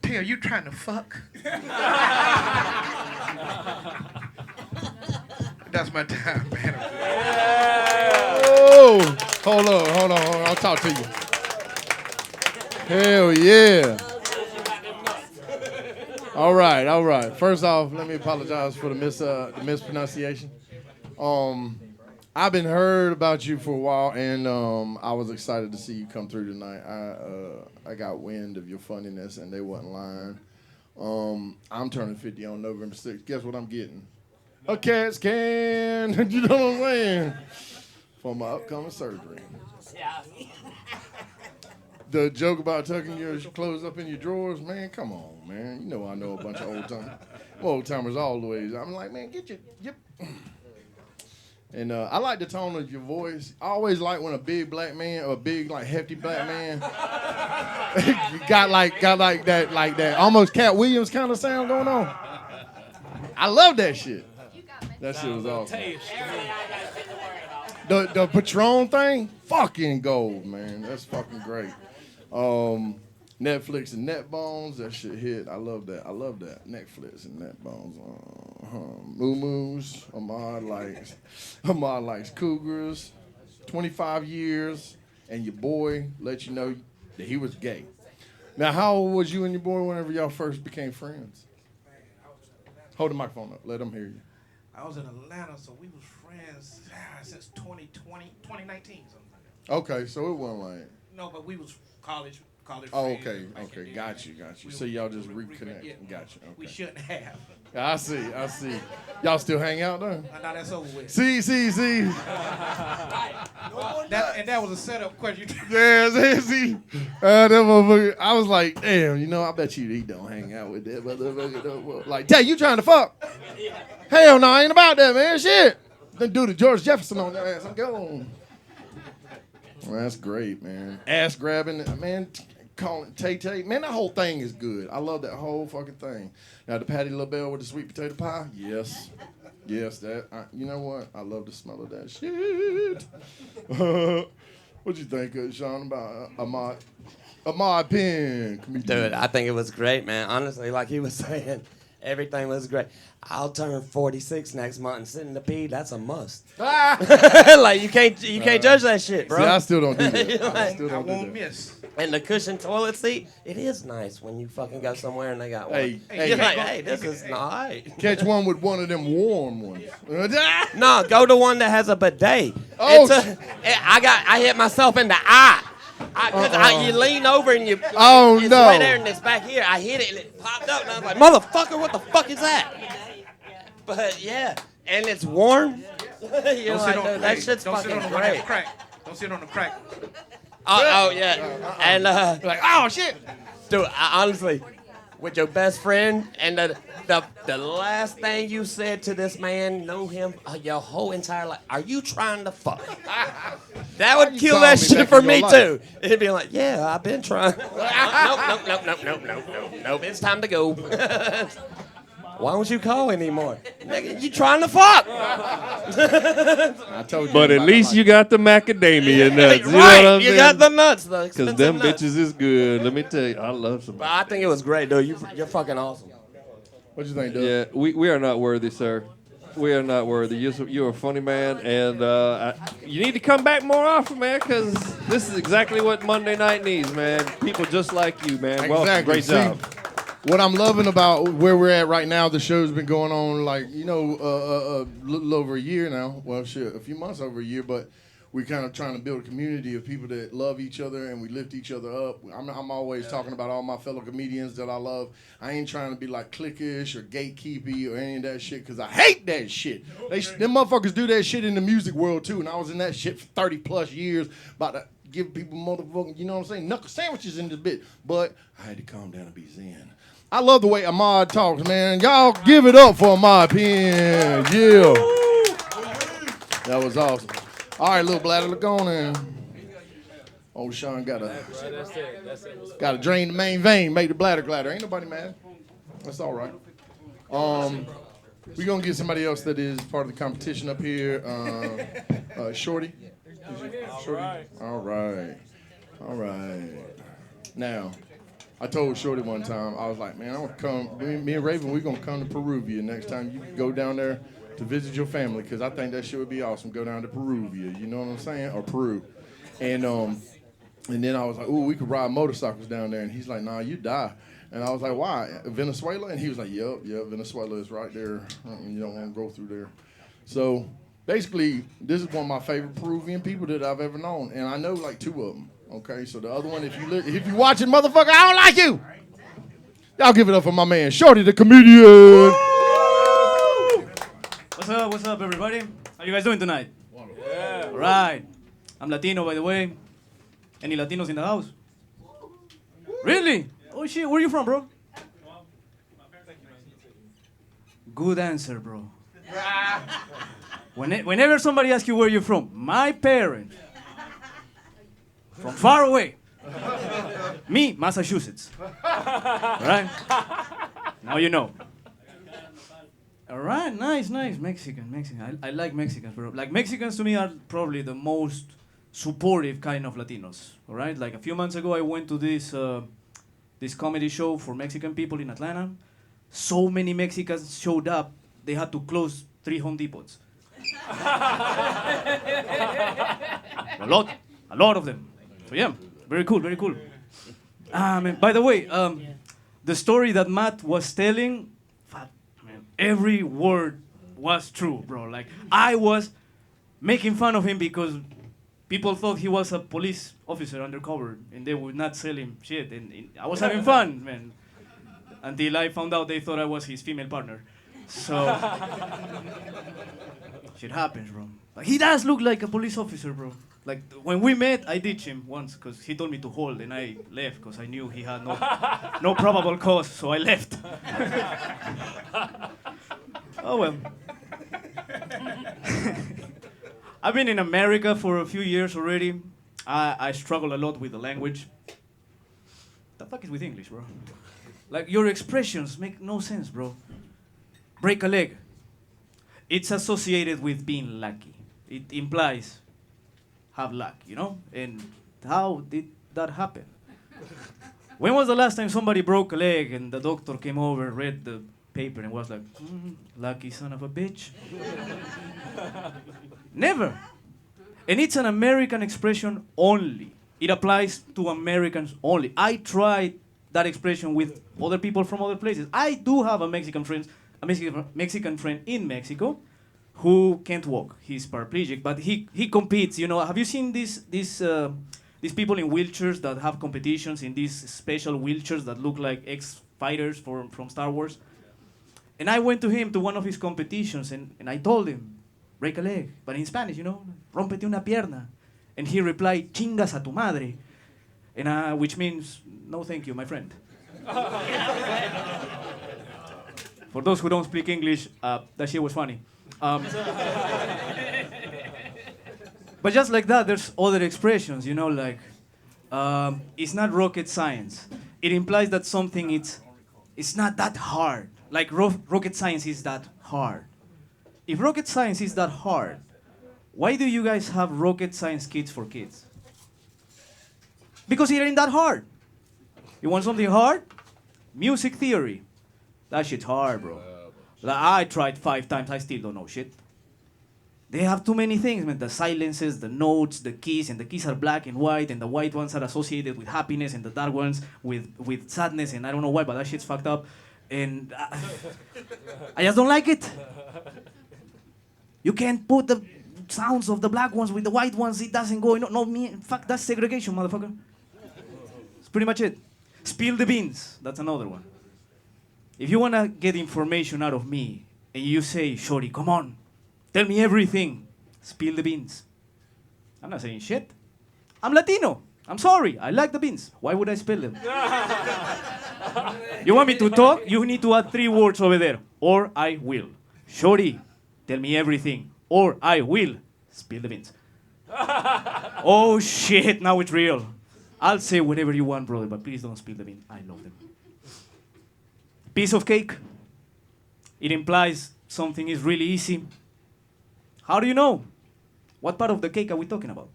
Tay, are you trying to fuck? That's my time, man. Oh, hold on. I'll talk to you. Hell yeah. All right. First off, let me apologize for the mispronunciation. I've been heard about you for a while, and I was excited to see you come through tonight. I got wind of your funniness, and they wasn't lying. I'm turning 50 on November 6th. Guess what I'm getting? A CAT scan. You know what I'm saying? For my upcoming surgery. The joke about tucking your clothes up in your drawers, man, come on, man. You know I know a bunch of old timers all the way. I'm like, man, get your. And I like the tone of your voice. I always like when a big black man or a big like hefty black man got like that almost Cat Williams kind of sound going on. I love that shit. That shit was awesome. The Patron thing, fucking gold, man. That's fucking great. Netflix and Netbones, that shit hit. I love that. Netflix and Netbones. Moo-moos. Ahmad likes Cougars. 25 years, and your boy let you know that he was gay. Now, how old was you and your boy whenever y'all first became friends? Hold the microphone up. Let them hear you. I was in Atlanta, so we was friends since 2020, 2019, something like that. Okay, so it wasn't like. No, but we was college Oh, friends. okay, back okay, in the got day. you, got you. We So were- y'all just we were- reconnect. yeah, Got you. We Okay. shouldn't have. I see. Y'all still hang out though? Now that's over with. See. And that was a setup question. Yeah, see. That motherfucker. I was like, damn, I bet you he don't hang out with that motherfucker. No. Like, Tay, you trying to fuck? Hell no, I ain't about that, man. Shit. Then do the George Jefferson on your ass. I'm going. Well, that's great, man. Ass grabbing, man. Calling Tay Tay. Man, that whole thing is good. I love that whole fucking thing. Now, the Patti LaBelle with the sweet potato pie? Yes. Yes, you know what? I love the smell of that shit. What'd you think, Shawn, about Ahmad Penn? Dude, I think it was great, man. Honestly, like he was saying, everything was great. I'll turn 46 next month and sit in the pee. That's a must. Like you can't judge that shit, bro. See, I still don't do that. I won't miss. And the cushioned toilet seat, it is nice when you fucking go somewhere and they got one. Hey, You're like, hey, this is nice. Catch one with one of them warm ones. No, go to one that has a bidet. Oh, I hit myself in the eye. You lean over and you. Oh, it's no. right there and it's back here. I hit it and it popped up and I was like, motherfucker, what the fuck is that? But yeah, and it's warm. You're like, dude, that shit's fucking great. Don't sit on the crack. Oh yeah, and Like, oh shit. dude, honestly, with your best friend and the last thing you said to this man, know him your whole entire life. Are you trying to fuck? That would kill that shit for me too. It'd be like, yeah, I've been trying. Nope. It's time to go. Why don't you call anymore? Nigga, you trying to fuck? I told you. But at least you got the macadamia nuts. You know Right, what I'm you saying? got the nuts, though. Because them bitches is good. Let me tell you, I love some. But I think it was great, dude. You're fucking awesome. What you think, Doug? Yeah, we are not worthy, sir. We are not worthy. You're a funny man, and you need to come back more often, man, because this is exactly what Monday night needs, man. People just like you, man. Welcome. Exactly. Great See, job. What I'm loving about where we're at right now, the show's been going on like, a little over a year now. Well, shit, a few months over a year, but we're kind of trying to build a community of people that love each other and we lift each other up. I'm always talking about all my fellow comedians that I love. I ain't trying to be like cliquish or gatekeepy or any of that shit because I hate that shit. Them motherfuckers do that shit in the music world too, and I was in that shit for 30 plus years about to give people motherfucking, you know what I'm saying, knuckle sandwiches in this bit. But I had to calm down and be zen. I love the way Ahmad talks, man. Y'all give it up for Ahmad Penn. Yeah. That was awesome. All right, little bladder, look on in. Old Shawn got to drain the main vein, make the bladder gladder. Ain't nobody mad. That's all right. We're going to get somebody else that is part of the competition up here. Shorty. Shorty? All right. Now, I told Shorty one time, I was like, man, I want to come, me and Raven, we're going to come to Peruvia next time you go down there to visit your family, because I think that shit would be awesome. Go down to Peruvia, you know what I'm saying? Or Peru. And then I was like, ooh, we could ride motorcycles down there. And he's like, nah, you die. And I was like, why? Venezuela? And he was like, yep, Venezuela is right there. You don't want to go through there. So basically, this is one of my favorite Peruvian people that I've ever known. And I know like two of them. Okay, so the other one, if you watching, motherfucker, I don't like you. Y'all give it up for my man, Shorty the comedian. What's up, everybody? How you guys doing tonight? Yeah. All right. I'm Latino, by the way. Any Latinos in the house? Really? Oh, shit. Where are you from, bro? Good answer, bro. Whenever somebody asks you where you're from, my parents, from far away. Me, Massachusetts. All right? Now you know. All right, nice. Mexican. I like Mexicans, bro. Like, Mexicans to me are probably the most supportive kind of Latinos. All right? Like, a few months ago, I went to this comedy show for Mexican people in Atlanta. So many Mexicans showed up, they had to close 3 Home Depots. A lot of them. So yeah, very cool. Man, by the way, the story that Matt was telling, fuck, man, every word was true, bro. Like, I was making fun of him because people thought he was a police officer undercover and they would not sell him shit. And I was having fun, man. Until I found out they thought I was his female partner. So, shit happens, bro. But he does look like a police officer, bro. Like, when we met, I ditched him once because he told me to hold and I left because I knew he had no probable cause, so I left. Oh, well. I've been in America for a few years already. I struggle a lot with the language. The fuck is with English, bro? Like, your expressions make no sense, bro. Break a leg. It's associated with being lucky. It implies have luck, you know? And how did that happen? When was the last time somebody broke a leg and the doctor came over, read the paper and was like, lucky son of a bitch? Never. And it's an American expression only. It applies to Americans only. I tried that expression with other people from other places. I do have a Mexican friend in Mexico who can't walk. He's paraplegic, but he competes. You know, have you seen these people in wheelchairs that have competitions in these special wheelchairs that look like ex-fighters from Star Wars? And I went to him to one of his competitions and I told him, break a leg, but in Spanish, you know, rompete una pierna. And he replied, chingas a tu madre, and which means, no thank you, my friend. For those who don't speak English, that shit was funny. But just like that, there's other expressions, you know, like, it's not rocket science. It implies that something it's not that hard. Like rocket science is that hard. If rocket science is that hard, why do you guys have rocket science kits for kids? Because it ain't that hard. You want something hard? Music theory. That shit's hard, bro. Like, I tried 5 times, I still don't know shit. They have too many things, man. The silences, the notes, the keys, and the keys are black and white, and the white ones are associated with happiness, and the dark ones with sadness, and I don't know why, but that shit's fucked up. And I just don't like it. You can't put the sounds of the black ones with the white ones, it doesn't go. No, me, fuck, that's segregation, motherfucker. That's pretty much it. Spill the beans, that's another one. If you want to get information out of me, and you say, shorty, come on, tell me everything, spill the beans. I'm not saying shit. I'm Latino. I'm sorry, I like the beans. Why would I spill them? You want me to talk? You need to add 3 words over there. Or I will. Shorty, tell me everything. Or I will spill the beans. Oh shit, now it's real. I'll say whatever you want, brother, but please don't spill the beans. I love them. Piece of cake. It implies something is really easy. How do you know? What part of the cake are we talking about?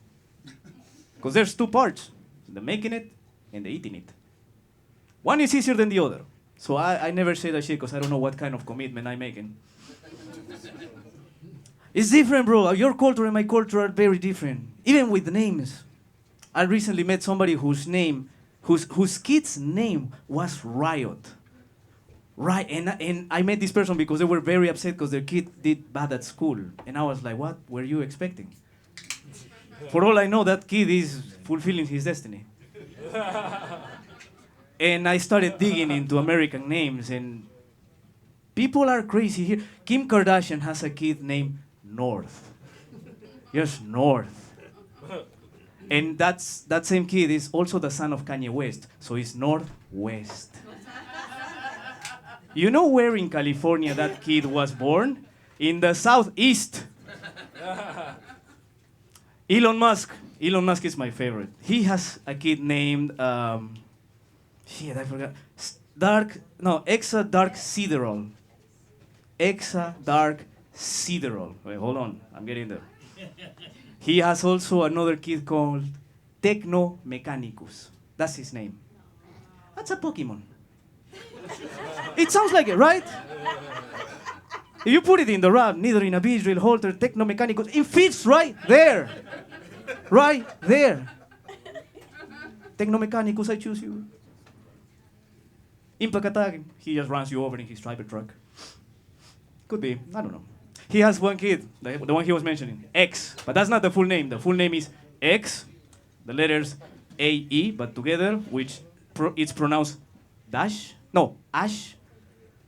Because there's 2 parts. The making it and the eating it. One is easier than the other. So I never say that shit because I don't know what kind of commitment I'm making. It's different, bro. Your culture and my culture are very different. Even with the names. I recently met somebody whose kid's name was Riot. Right, and I met this person because they were very upset because their kid did bad at school. And I was like, what were you expecting? For all I know, that kid is fulfilling his destiny. And I started digging into American names, and people are crazy here. Kim Kardashian has a kid named North. Yes, North. And that same kid is also the son of Kanye West, so it's Northwest. You know where in California that kid was born? In the southeast. Elon Musk. Elon Musk is my favorite. He has a kid named, shit, I forgot. Exa Dark Siderol. Exa Dark Siderol. Wait, hold on, I'm getting there. He has also another kid called Techno Mechanicus. That's his name. That's a Pokemon. It sounds like it, right? If you put it in the rap, neither in a beach drill halter, Techno Mechanicus, it fits right there. Right there. Techno Mechanicus, I choose you. Impacata, he just runs you over in his private truck. Could be, I don't know. He has one kid, the one he was mentioning, X, but that's not the full name. The full name is X, the letters A-E, but together, which it's pronounced dash, no, ash,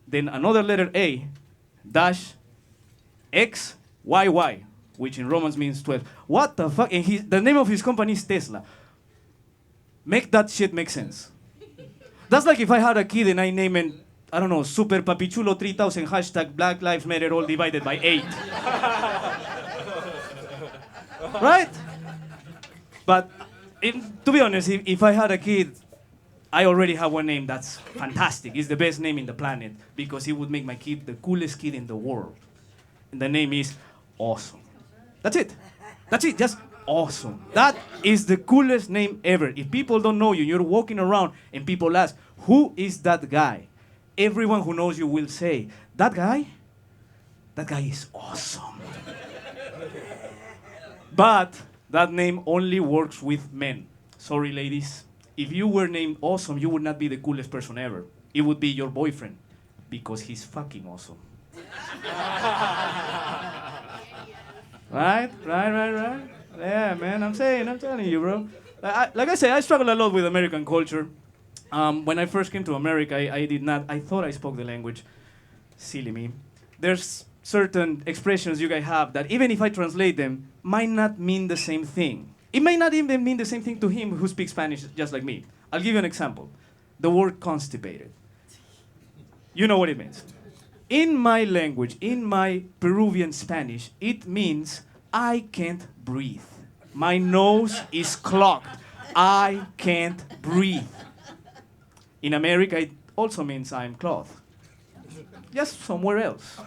then another letter A, dash, X, Y-Y, which in Romance means 12. What the fuck? And the name of his company is Tesla. Make that shit make sense. That's like if I had a kid and I name him, I don't know, Super Papichulo 3000 hashtag Black Lives Matter all divided by 8. Right? But to be honest, if I had a kid, I already have one name that's fantastic. It's the best name in the planet because it would make my kid the coolest kid in the world. And the name is Awesome. That's it. That's it. Just Awesome. That is the coolest name ever. If people don't know you, you're walking around and people ask, who is that guy? Everyone who knows you will say, that guy is awesome. But that name only works with men. Sorry, ladies. If you were named Awesome, you would not be the coolest person ever. It would be your boyfriend because he's fucking awesome. Right? Yeah, man, I'm telling you, bro. Like I say, I struggle a lot with American culture. When I first came to America, I thought I spoke the language. Silly me. There's certain expressions you guys have that even if I translate them, might not mean the same thing. It may not even mean the same thing to him who speaks Spanish just like me. I'll give you an example. The word constipated. You know what it means. In my language, in my Peruvian Spanish, it means I can't breathe. My nose is clogged. I can't breathe. In America, it also means I'm clothed. Just somewhere else.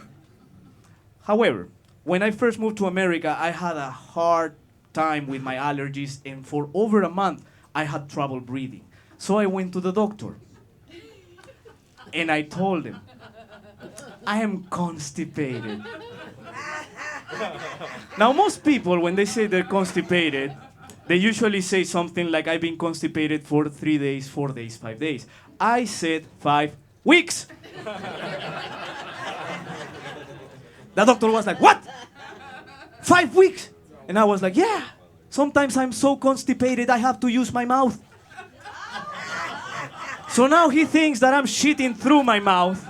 However, when I first moved to America, I had a hard time with my allergies, and for over a month, I had trouble breathing. So I went to the doctor. And I told him, I am constipated. Now, most people, when they say they're constipated, they usually say something like, I've been constipated for 3 days, 4 days, 5 days. I said 5 weeks. The doctor was like, what? 5 weeks? And I was like, yeah. Sometimes I'm so constipated, I have to use my mouth. So now he thinks that I'm shitting through my mouth.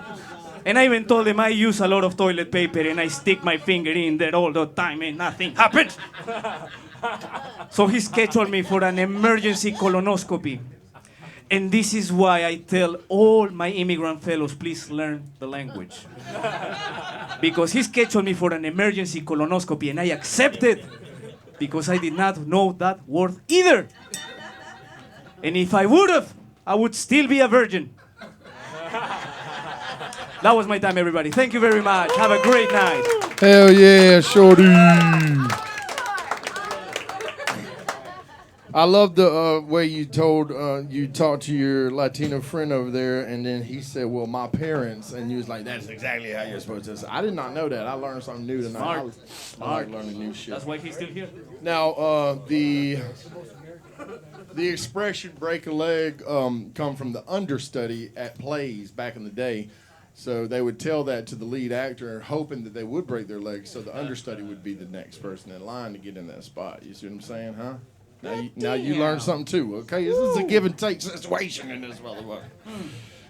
And I even told him I use a lot of toilet paper and I stick my finger in there all the time and nothing happens. So he scheduled me for an emergency colonoscopy. And this is why I tell all my immigrant fellows, please learn the language. Because he scheduled me for an emergency colonoscopy and I accepted because I did not know that word either. And if I would have, I would still be a virgin. That was my time, everybody. Thank you very much. Have a great night. Hell yeah, shorty. I love the way you talked to your Latino friend over there, and then he said, well, my parents, and you was like, that's exactly how you're supposed to say. I did not know that. I learned something new tonight. I like learning new shit. That's why he's still here. Now, the expression break a leg come from the understudy at plays back in the day. So they would tell that to the lead actor, hoping that they would break their legs, so the understudy would be the next person in line to get in that spot. You see what I'm saying, huh? Now you learned something too, okay? This is a give and take situation in this motherfucker.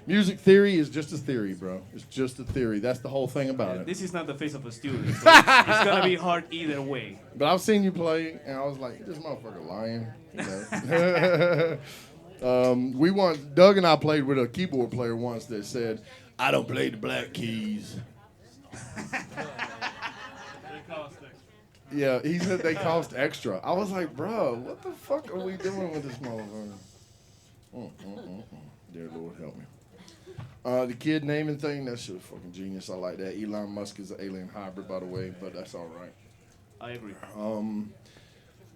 Music theory is just a theory, bro. It's just a theory. That's the whole thing about it. This is not the face of a student, so it's gonna be hard either way. But I've seen you play, and I was like, this motherfucker lying. You know? Doug and I played with a keyboard player once that said, I don't play the black keys. Yeah, he said they cost extra. I was like, bro, what the fuck are we doing with this motherfucker? Dear Lord, help me. The kid naming thing, that shit was fucking genius. I like that. Elon Musk is an alien hybrid, by the way, but that's all right. I agree.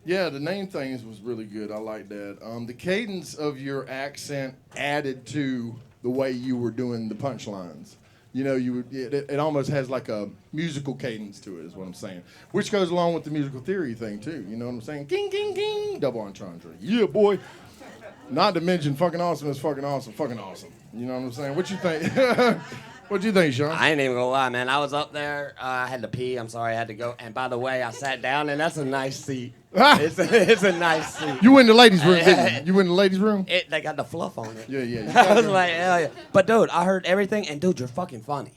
Yeah, the name things was really good. I like that. The cadence of your accent added to the way you were doing the punchlines. You know, it almost has like a musical cadence to it, is what I'm saying. Which goes along with the musical theory thing, too. You know what I'm saying? King, king, king, double entendre. Yeah, boy. Not to mention fucking awesome is fucking awesome. You know what I'm saying? What you think? What you think, Shawn? I ain't even gonna lie, man. I was up there. I had to pee. I'm sorry, I had to go. And by the way, I sat down, and that's a nice seat. It's a nice seat. You in the ladies' room, didn't you? You in the ladies' room? They got the fluff on it. Yeah. I was like, hell yeah. But dude, I heard everything, and dude, you're fucking funny.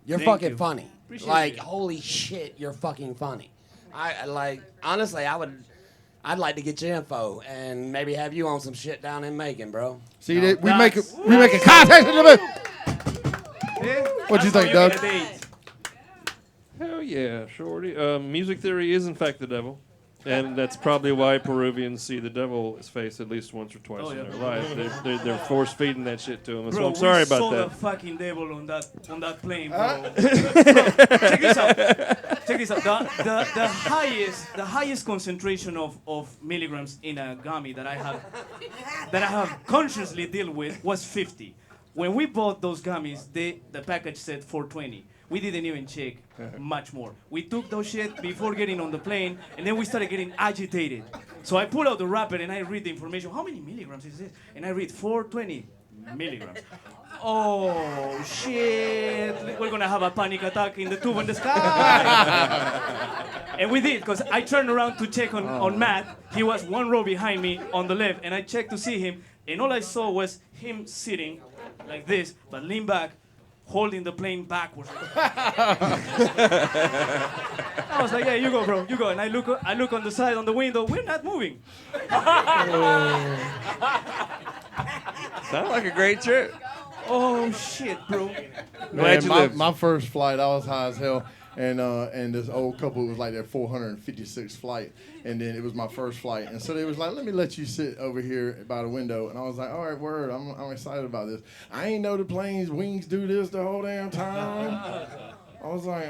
You're Thank fucking you. funny. Appreciate Like, it. holy shit, you're fucking funny. I like, honestly, I'd like to get your info and maybe have you on some shit down in Macon, bro. See that we make a contact with them. What you think, Doug? Hell yeah, shorty. Music theory is in fact the devil. And that's probably why Peruvians see the devil's face at least once or twice in their life. They're force feeding that shit to them. So Bro, I'm sorry we about saw that. the fucking devil on that plane, bro. Bro, check this out. Check this out. The highest concentration of milligrams in a gummy that I have consciously dealt with was 50. When we bought those gummies, the package said 420. We didn't even check much more. We took those shit before getting on the plane, and then we started getting agitated. So I pull out the wrapper and I read the information. How many milligrams is this? And I read 420 milligrams. Oh, shit. We're going to have a panic attack in the tube in the sky. And we did, because I turned around to check on Matt. He was one row behind me on the left, and I checked to see him, and all I saw was him sitting like this, but lean back, holding the plane backwards. I was like, yeah, you go, bro, you go. And I look on the side, on the window, we're not moving. Sounds like a great trip. Oh, shit, bro. Man, my first flight, I was high as hell. And this old couple was like their 456th flight, and then it was my first flight, and so they was like, let me let you sit over here by the window, and I was like, all right, word, I'm excited about this. I ain't know the plane's wings do this the whole damn time. I was like,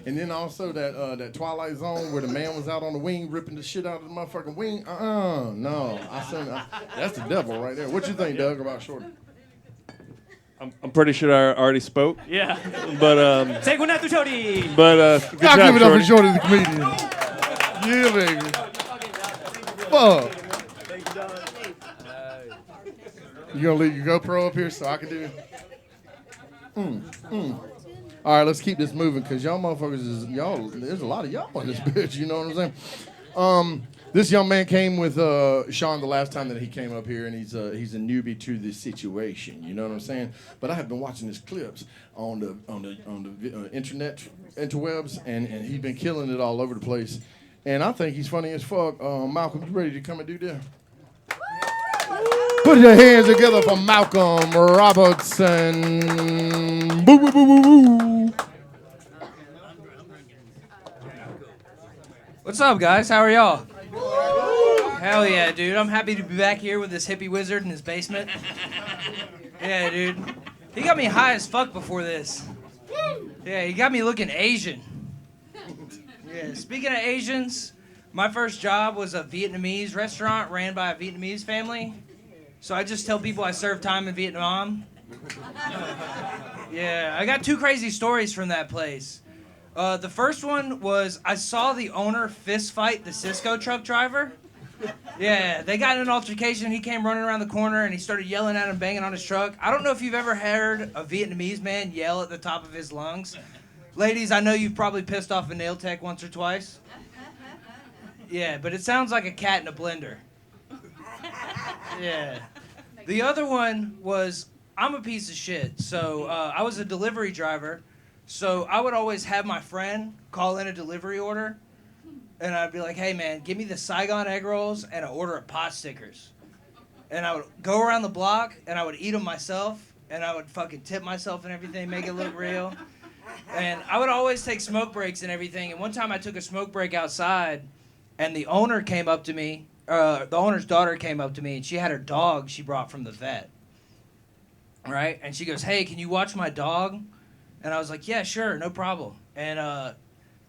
and then also that Twilight Zone where the man was out on the wing ripping the shit out of the motherfucking wing. No, I said that's the devil right there. What you think, Doug, about Shorty? I'm pretty sure I already spoke. Yeah. But Say goodnight to Shorty. But good I'll job, give it up for Shorty. Shorty the comedian. Yeah, baby. Fuck. You gonna leave your GoPro up here so I can do it? All right, let's keep this moving because y'all motherfuckers there's a lot of y'all on this bitch, you know what I'm saying? This young man came with Shawn the last time that he came up here, and he's a newbie to this situation. You know what I'm saying? But I have been watching his clips on the interwebs, and he's been killing it all over the place. And I think he's funny as fuck. Malcolm, you ready to come and do this? Put your hands together for Malcolm Robertson. Boo boo boo boo boo. What's up, guys? How are y'all? Hell yeah, dude. I'm happy to be back here with this hippie wizard in his basement. Yeah, dude. He got me high as fuck before this. Yeah, he got me looking Asian. Yeah, speaking of Asians, my first job was a Vietnamese restaurant ran by a Vietnamese family. So I just tell people I served time in Vietnam. Yeah, I got two crazy stories from that place. The first one was I saw the owner fist fight the Cisco truck driver. Yeah, they got in an altercation. He came running around the corner and he started yelling at him, banging on his truck. I don't know if you've ever heard a Vietnamese man yell at the top of his lungs. Ladies, I know you've probably pissed off a nail tech once or twice. Yeah, but it sounds like a cat in a blender. Yeah. The other one was I'm a piece of shit. So I was a delivery driver. So I would always have my friend call in a delivery order. And I'd be like, hey, man, give me the Saigon egg rolls and an order of pot stickers. And I would go around the block, and I would eat them myself, and I would fucking tip myself and everything, make it look real. And I would always take smoke breaks and everything. And one time I took a smoke break outside, and the owner came up to me. The owner's daughter came up to me, and she had her dog she brought from the vet. Right? And she goes, hey, can you watch my dog? And I was like, yeah, sure, no problem. And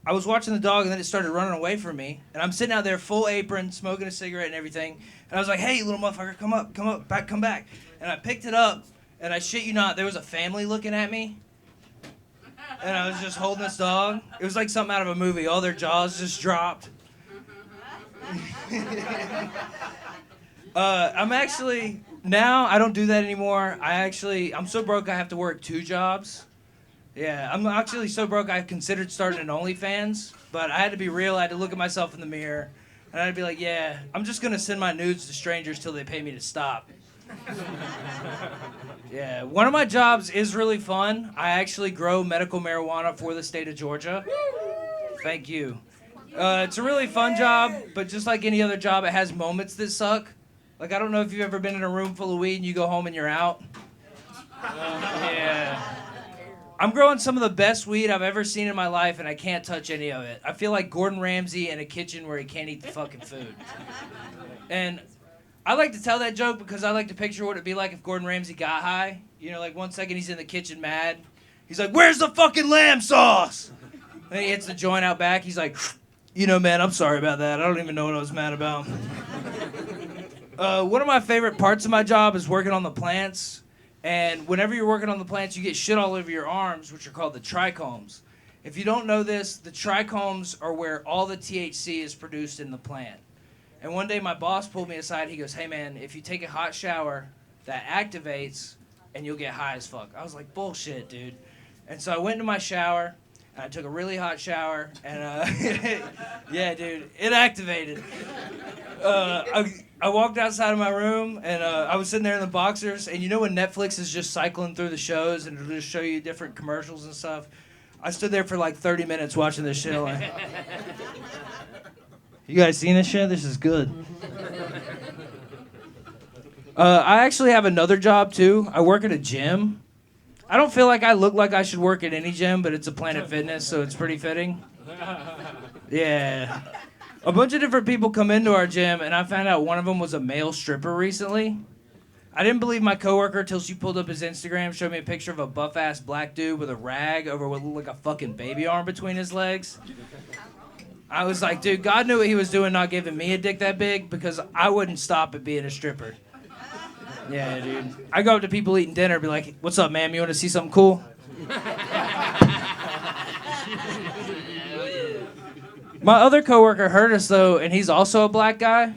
I was watching the dog, and then it started running away from me. And I'm sitting out there, full apron, smoking a cigarette and everything. And I was like, hey, little motherfucker, come up, come back. And I picked it up, and I shit you not, there was a family looking at me. And I was just holding this dog. It was like something out of a movie. All their jaws just dropped. I'm actually now I don't do that anymore. I'm so broke I have to work 2 jobs. Yeah, I'm actually so broke I considered starting an OnlyFans, but I had to be real. I had to look at myself in the mirror, and I'd be like, yeah, I'm just gonna send my nudes to strangers till they pay me to stop. Yeah, one of my jobs is really fun. I actually grow medical marijuana for the state of Georgia. Thank you. It's a really fun job, but just like any other job, it has moments that suck. Like, I don't know if you've ever been in a room full of weed and you go home and you're out. Yeah. I'm growing some of the best weed I've ever seen in my life, and I can't touch any of it. I feel like Gordon Ramsay in a kitchen where he can't eat the fucking food. And I like to tell that joke because I like to picture what it'd be like if Gordon Ramsay got high. You know, like 1 second he's in the kitchen mad. He's like, "Where's the fucking lamb sauce?" Then he hits the joint out back. He's like, "You know, man, I'm sorry about that. I don't even know what I was mad about." One of my favorite parts of my job is working on the plants. And whenever you're working on the plants, you get shit all over your arms, which are called the trichomes. If you don't know this, the trichomes are where all the THC is produced in the plant. And one day my boss pulled me aside. He goes, "Hey, man, if you take a hot shower, that activates and you'll get high as fuck." I was like, "Bullshit, dude." And so I went into my shower, and I took a really hot shower, and yeah, dude, it activated. I walked outside of my room, and I was sitting there in the boxers, and you know when Netflix is just cycling through the shows and it'll just show you different commercials and stuff? I stood there for like 30 minutes watching this shit. Like, you guys seen this shit? This is good. I actually have another job, too. I work at a gym. I don't feel like I look like I should work at any gym, but it's a Planet Fitness, so it's pretty fitting. Yeah. A bunch of different people come into our gym, and I found out one of them was a male stripper recently. I didn't believe my coworker till she pulled up his Instagram, showed me a picture of a buff-ass black dude with a rag over what looked like a fucking baby arm between his legs. I was like, dude, God knew what he was doing not giving me a dick that big, because I wouldn't stop at being a stripper. Yeah, dude. I go up to people eating dinner and be like, "What's up, ma'am? You want to see something cool?" My other coworker heard us, though, and he's also a black guy.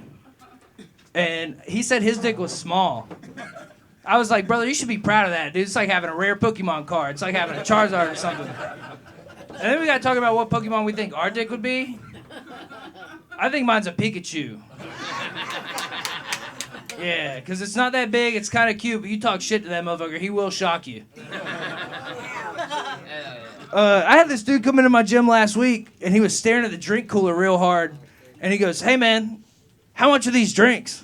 And he said his dick was small. I was like, "Brother, you should be proud of that, dude. It's like having a rare Pokemon card. It's like having a Charizard or something." And then we got to talk about what Pokemon we think our dick would be. I think mine's a Pikachu. Yeah, because it's not that big, it's kind of cute, but you talk shit to that motherfucker, he will shock you. I had this dude come into my gym last week, and he was staring at the drink cooler real hard, and he goes, "Hey, man, how much are these drinks?"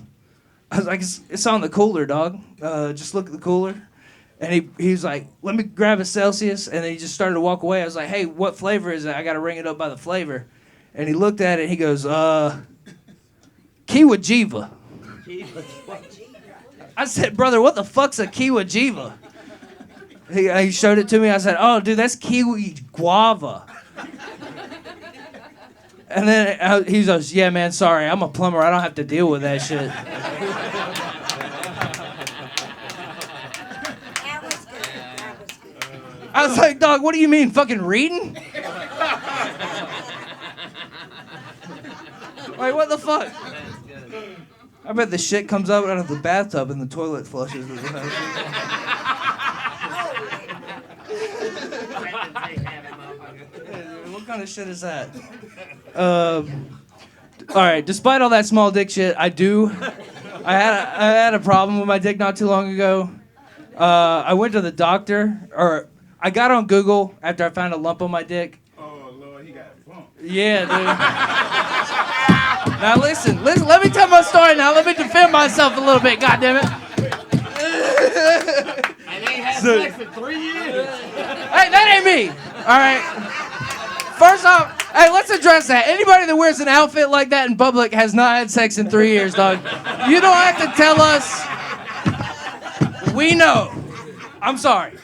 I was like, it's on the cooler, dog. Just look at the cooler. And he was like, "Let me grab a Celsius," and then he just started to walk away. I was like, "Hey, what flavor is it? I got to ring it up by the flavor." And he looked at it, and he goes, "Kiwa Jiva." I said, "Brother, what the fuck's a Kiwa Jiva?" He showed it to me. I said, "Oh, dude, that's kiwi guava." And then he goes, "Yeah, man, sorry. I'm a plumber. I don't have to deal with that shit." I was like, "Dog, what do you mean, fucking reading?" Like, what the fuck? I bet the shit comes up out of the bathtub and the toilet flushes. What kind of shit is that? All right, despite all that small dick shit, I had a problem with my dick not too long ago. I went to the doctor, or I got on Google after I found a lump on my dick. Oh, Lord, he got a bump. Yeah, dude. Now listen, let me tell my story now. Let me defend myself a little bit, goddammit. And they had sex in 3 years. Hey, that ain't me. All right. First off, hey, let's address that. Anybody that wears an outfit like that in public has not had sex in 3 years, dog. You don't have to tell us. We know. I'm sorry.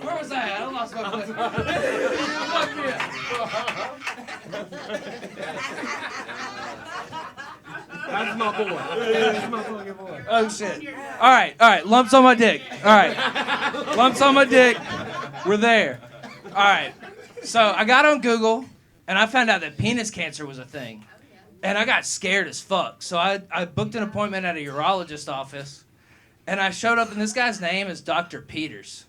Where was I at? I lost my place. That's my boy. That's my fucking boy. Oh, shit. All right. Lumps on my dick. All right. Lumps on my dick. We're there. All right. So I got on Google, and I found out that penis cancer was a thing. And I got scared as fuck. So I booked an appointment at a urologist office. And I showed up, and this guy's name is Dr. Peters.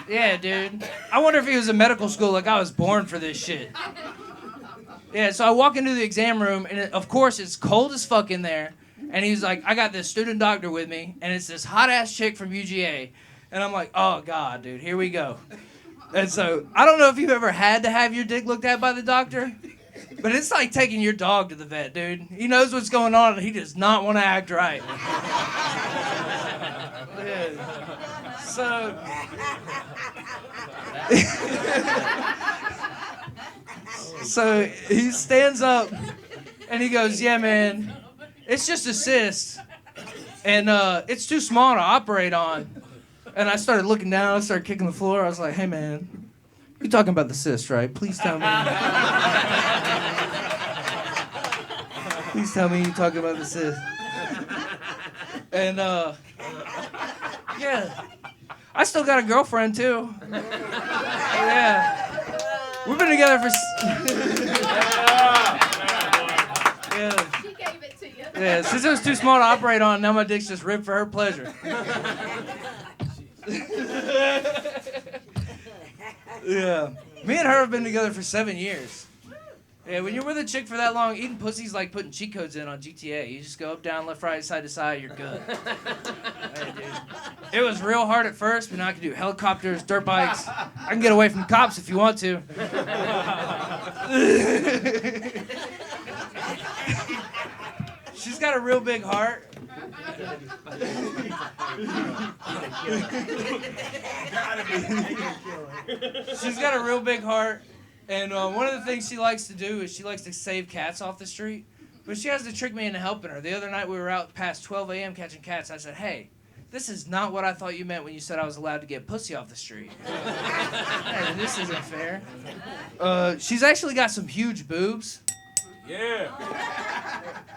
Yeah, dude. I wonder if he was in medical school like I was born for this shit. Yeah, so I walk into the exam room, and of course, it's cold as fuck in there. And he's like, I got this student doctor with me, and it's this hot-ass chick from UGA. And I'm like, oh, God, dude, here we go. And so I don't know if you've ever had to have your dick looked at by the doctor, but it's like taking your dog to the vet, dude. He knows what's going on, and he does not want to act right. Yeah. So... So he stands up, and he goes, yeah, man, it's just a cyst, and it's too small to operate on. And I started looking down, I started kicking the floor. I was like, hey, man, you're talking about the cyst, right? Please tell me. Please tell me you're talking about the cyst. And, yeah, I still got a girlfriend, too. Yeah. We've been together for... Yeah. She gave it to you. Yeah, since it was too small to operate on, now my dick's just ripped for her pleasure. Yeah. Me and her have been together for 7 years. Yeah, when you're with a chick for that long, eating pussy's like putting cheat codes in on GTA. You just go up, down, left, right, side to side, you're good. Hey, dude. It was real hard at first, but now I can do helicopters, dirt bikes. I can get away from cops if you want to. She's got a real big heart. She's got a real big heart. And one of the things she likes to do is she likes to save cats off the street. But she has to trick me into helping her. The other night we were out past 12 a.m. catching cats. I said, hey, this is not what I thought you meant when you said I was allowed to get pussy off the street. Hey, this isn't fair. She's actually got some huge boobs. Yeah.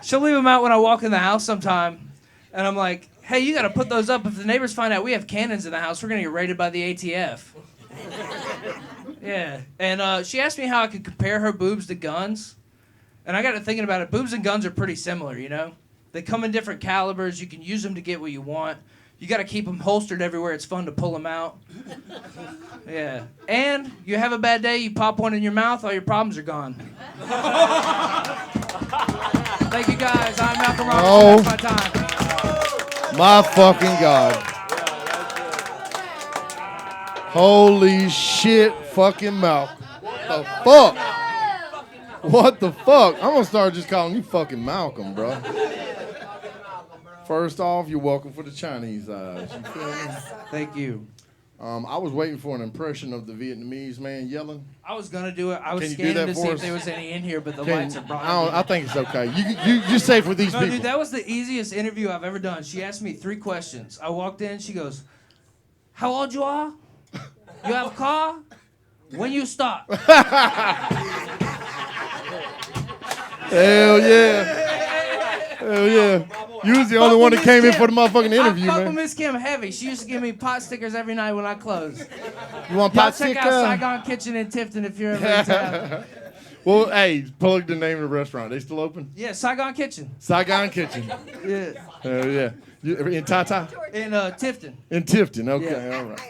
She'll leave them out when I walk in the house sometime. And I'm like, hey, you got to put those up. If the neighbors find out we have cannons in the house, we're going to get raided by the ATF. Yeah. And she asked me how I could compare her boobs to guns. And I got to thinking about it. Boobs and guns are pretty similar, you know? They come in different calibers. You can use them to get what you want. You got to keep them holstered everywhere. It's fun to pull them out. Yeah. And you have a bad day, you pop one in your mouth, all your problems are gone. Thank you, guys. I'm Malcolm Robertson. Oh. That's my time. My fucking God. Holy shit, fucking Malcolm. What the fuck? What the fuck? I'm gonna start just calling you fucking Malcolm, bro. First off, you're welcome for the Chinese eyes. You feel me? Thank you. I was waiting for an impression of the Vietnamese man yelling. I was gonna do it. I was Can you do scanning that to see for if us? there was any in here, but the lights are bright. I think it's okay. You're safe with these No, people. dude, that was the easiest interview I've ever done. She asked me 3 questions. I walked in, she goes, how old you are? You have a car? When you start? Hell yeah. Hell yeah. You was the only one that came in for the motherfucking interview, I fuck with man. Miss Kim heavy. She used to give me pot stickers every night when I closed. You want Y'all pot check sticker? out Saigon Kitchen in Tifton if you're ever in town. Well, hey, plug the name of the restaurant. They still open? Yeah, Saigon Kitchen. Saigon Kitchen. Yeah. Hell yeah. You, in Tata? In Tifton. In Tifton. Okay, Yeah. all right.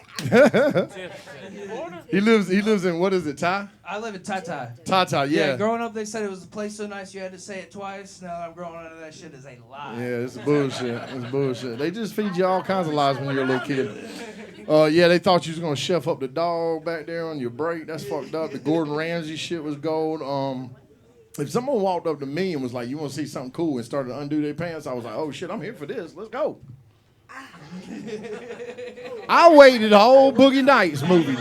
He lives in, what is it, Thai? I live in Tata. Tata, yeah. Growing up, they said it was a place so nice you had to say it twice. Now that I'm growing up, that shit is a lie. Yeah, it's bullshit. It's bullshit. They just feed you all kinds of lies when you're a little kid. Yeah, they thought you was gonna chef up the dog back there on your break. That's fucked up. The Gordon Ramsay shit was gold. If someone walked up to me and was like, "You want to see something cool?" and started to undo their pants, I was like, "Oh shit, I'm here for this. Let's go." I waited the whole Boogie Nights movie.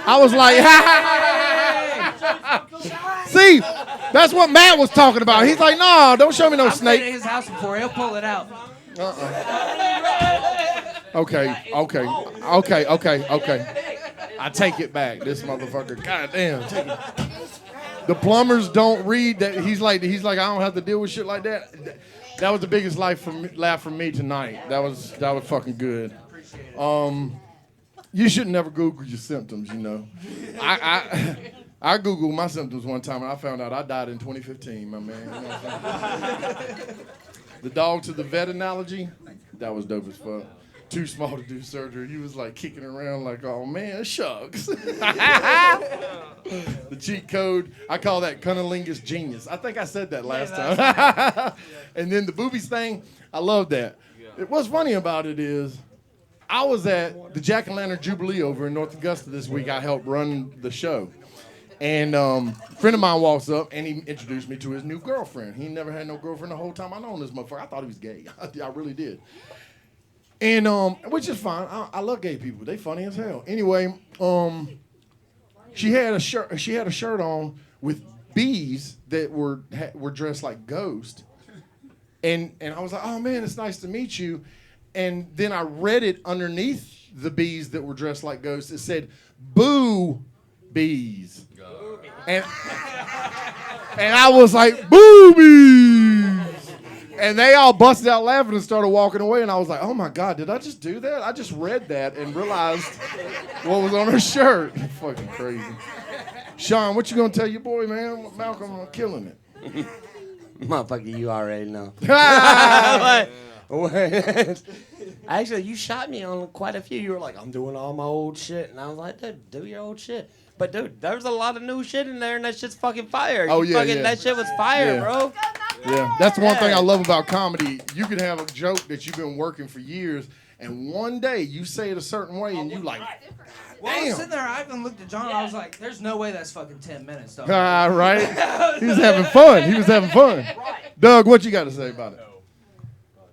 I was like, see, that's what Matt was talking about. He's like, no, don't show me no I've been snake. at his house before. He'll pull it out. Okay. I take it back. This motherfucker, goddamn, take it. The plumbers don't read that. He's like, I don't have to deal with shit like that. That was the biggest laugh from me tonight. That was fucking good. You should never Google your symptoms, you know. I Googled my symptoms one time and I found out I died in 2015, my man. You know what I'm saying? The dog to the vet analogy, that was dope as fuck. Too small to do surgery. You was like kicking around like, oh man, shucks. The cheat code, I call that cunnilingus genius. I think I said that last time. And then the boobies thing, I love that. What's funny about it is, I was at the Jack-o'-lantern Jubilee over in North Augusta this week. I helped run the show. And a friend of mine walks up and he introduced me to his new girlfriend. He never had no girlfriend the whole time I known this motherfucker. I thought he was gay. I really did. And which is fine. I love gay people. They funny as hell. Anyway, she had a shirt on with bees that were dressed like ghosts. And I was like, oh man, it's nice to meet you. And then I read it underneath the bees that were dressed like ghosts. It said, boo bees. And I was like, boobies. And they all busted out laughing and started walking away. And I was like, oh my God, did I just do that? I just read that and realized what was on her shirt. Fucking crazy. Shawn, what you gonna tell your boy, man? Malcolm, I'm killing it. Motherfucker, you already know. Actually, you shot me on quite a few. You were like, I'm doing all my old shit. And I was like, dude, do your old shit. But, dude, there's a lot of new shit in there, and that shit's fucking fire. Oh, yeah, yeah. That shit was fire, bro. Yeah, that's one thing I love about comedy. You can have a joke that you've been working for years, and one day you say it a certain way, and you like, Well, I was damn. sitting there, I even looked at John, and I was like, there's no way that's fucking 10 minutes, dog. Right? He was having fun. Doug, what you got to say about it?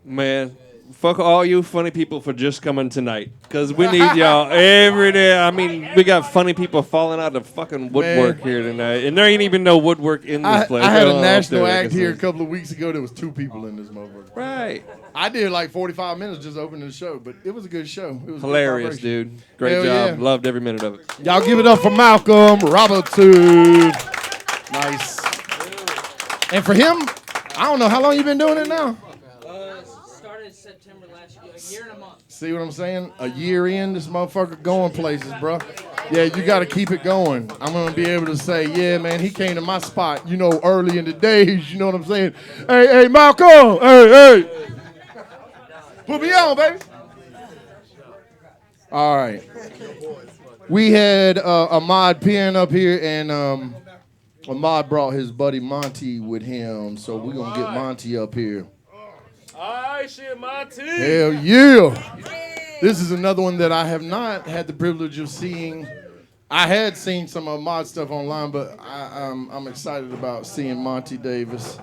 Man, fuck all you funny people for just coming tonight. Because we need y'all every day. I mean, we got funny people falling out of fucking woodwork here tonight. And there ain't even no woodwork in this place. I had a national act here a couple of weeks ago. There was 2 people in this motherfucker. Right. I did like 45 minutes just opening the show, but it was a good show. It was hilarious, dude. Great Hell job. yeah. Loved every minute of it. Y'all give it up for Malcolm Robertson. Nice. And for him, I don't know, how long you been doing it now? Started September last year, a year and a month. See what I'm saying? A year in, this motherfucker going places, bro. Yeah, you got to keep it going. I'm going to be able to say, yeah, man, he came to my spot, you know, early in the days. You know what I'm saying? Hey, Malcolm. Hey. Put me on, baby. All right. We had Ahmad Penn up here, and Ahmad brought his buddy Monty with him, so we're going to get Monty up here. All right, shit, Monty. Hell yeah. This is another one that I have not had the privilege of seeing. I had seen some of Ahmad's stuff online, but I'm excited about seeing Monty Davis.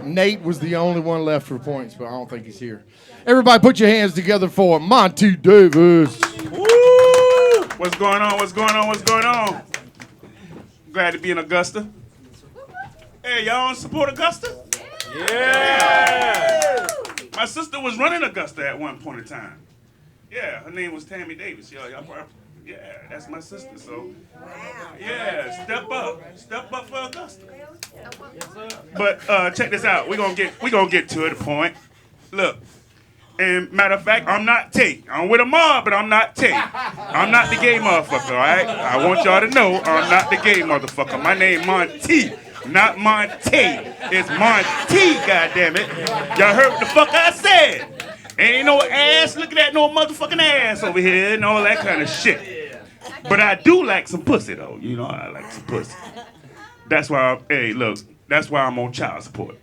Nate was the only one left for points, but I don't think he's here. Everybody put your hands together for Monty Davis. Woo! What's going on? What's going on? What's going on? Glad to be in Augusta. Hey, y'all support Augusta? Yeah! My sister was running Augusta at one point in time. Yeah, her name was Tammy Davis. Y'all probably, yeah, that's my sister. So, yeah, step up for Augusta. But check this out. We gonna get to the point. Look, and matter of fact, I'm not Tay. I'm with a mob, but I'm not Tay. I'm not the gay motherfucker. All right, I want y'all to know I'm not the gay motherfucker. My name Monty, not Monte. It's Monty. Goddammit. Y'all heard what the fuck I said? Ain't no ass looking at no motherfucking ass over here and all that kind of shit. But I do like some pussy though. You know, I like some pussy. That's why, that's why I'm on child support.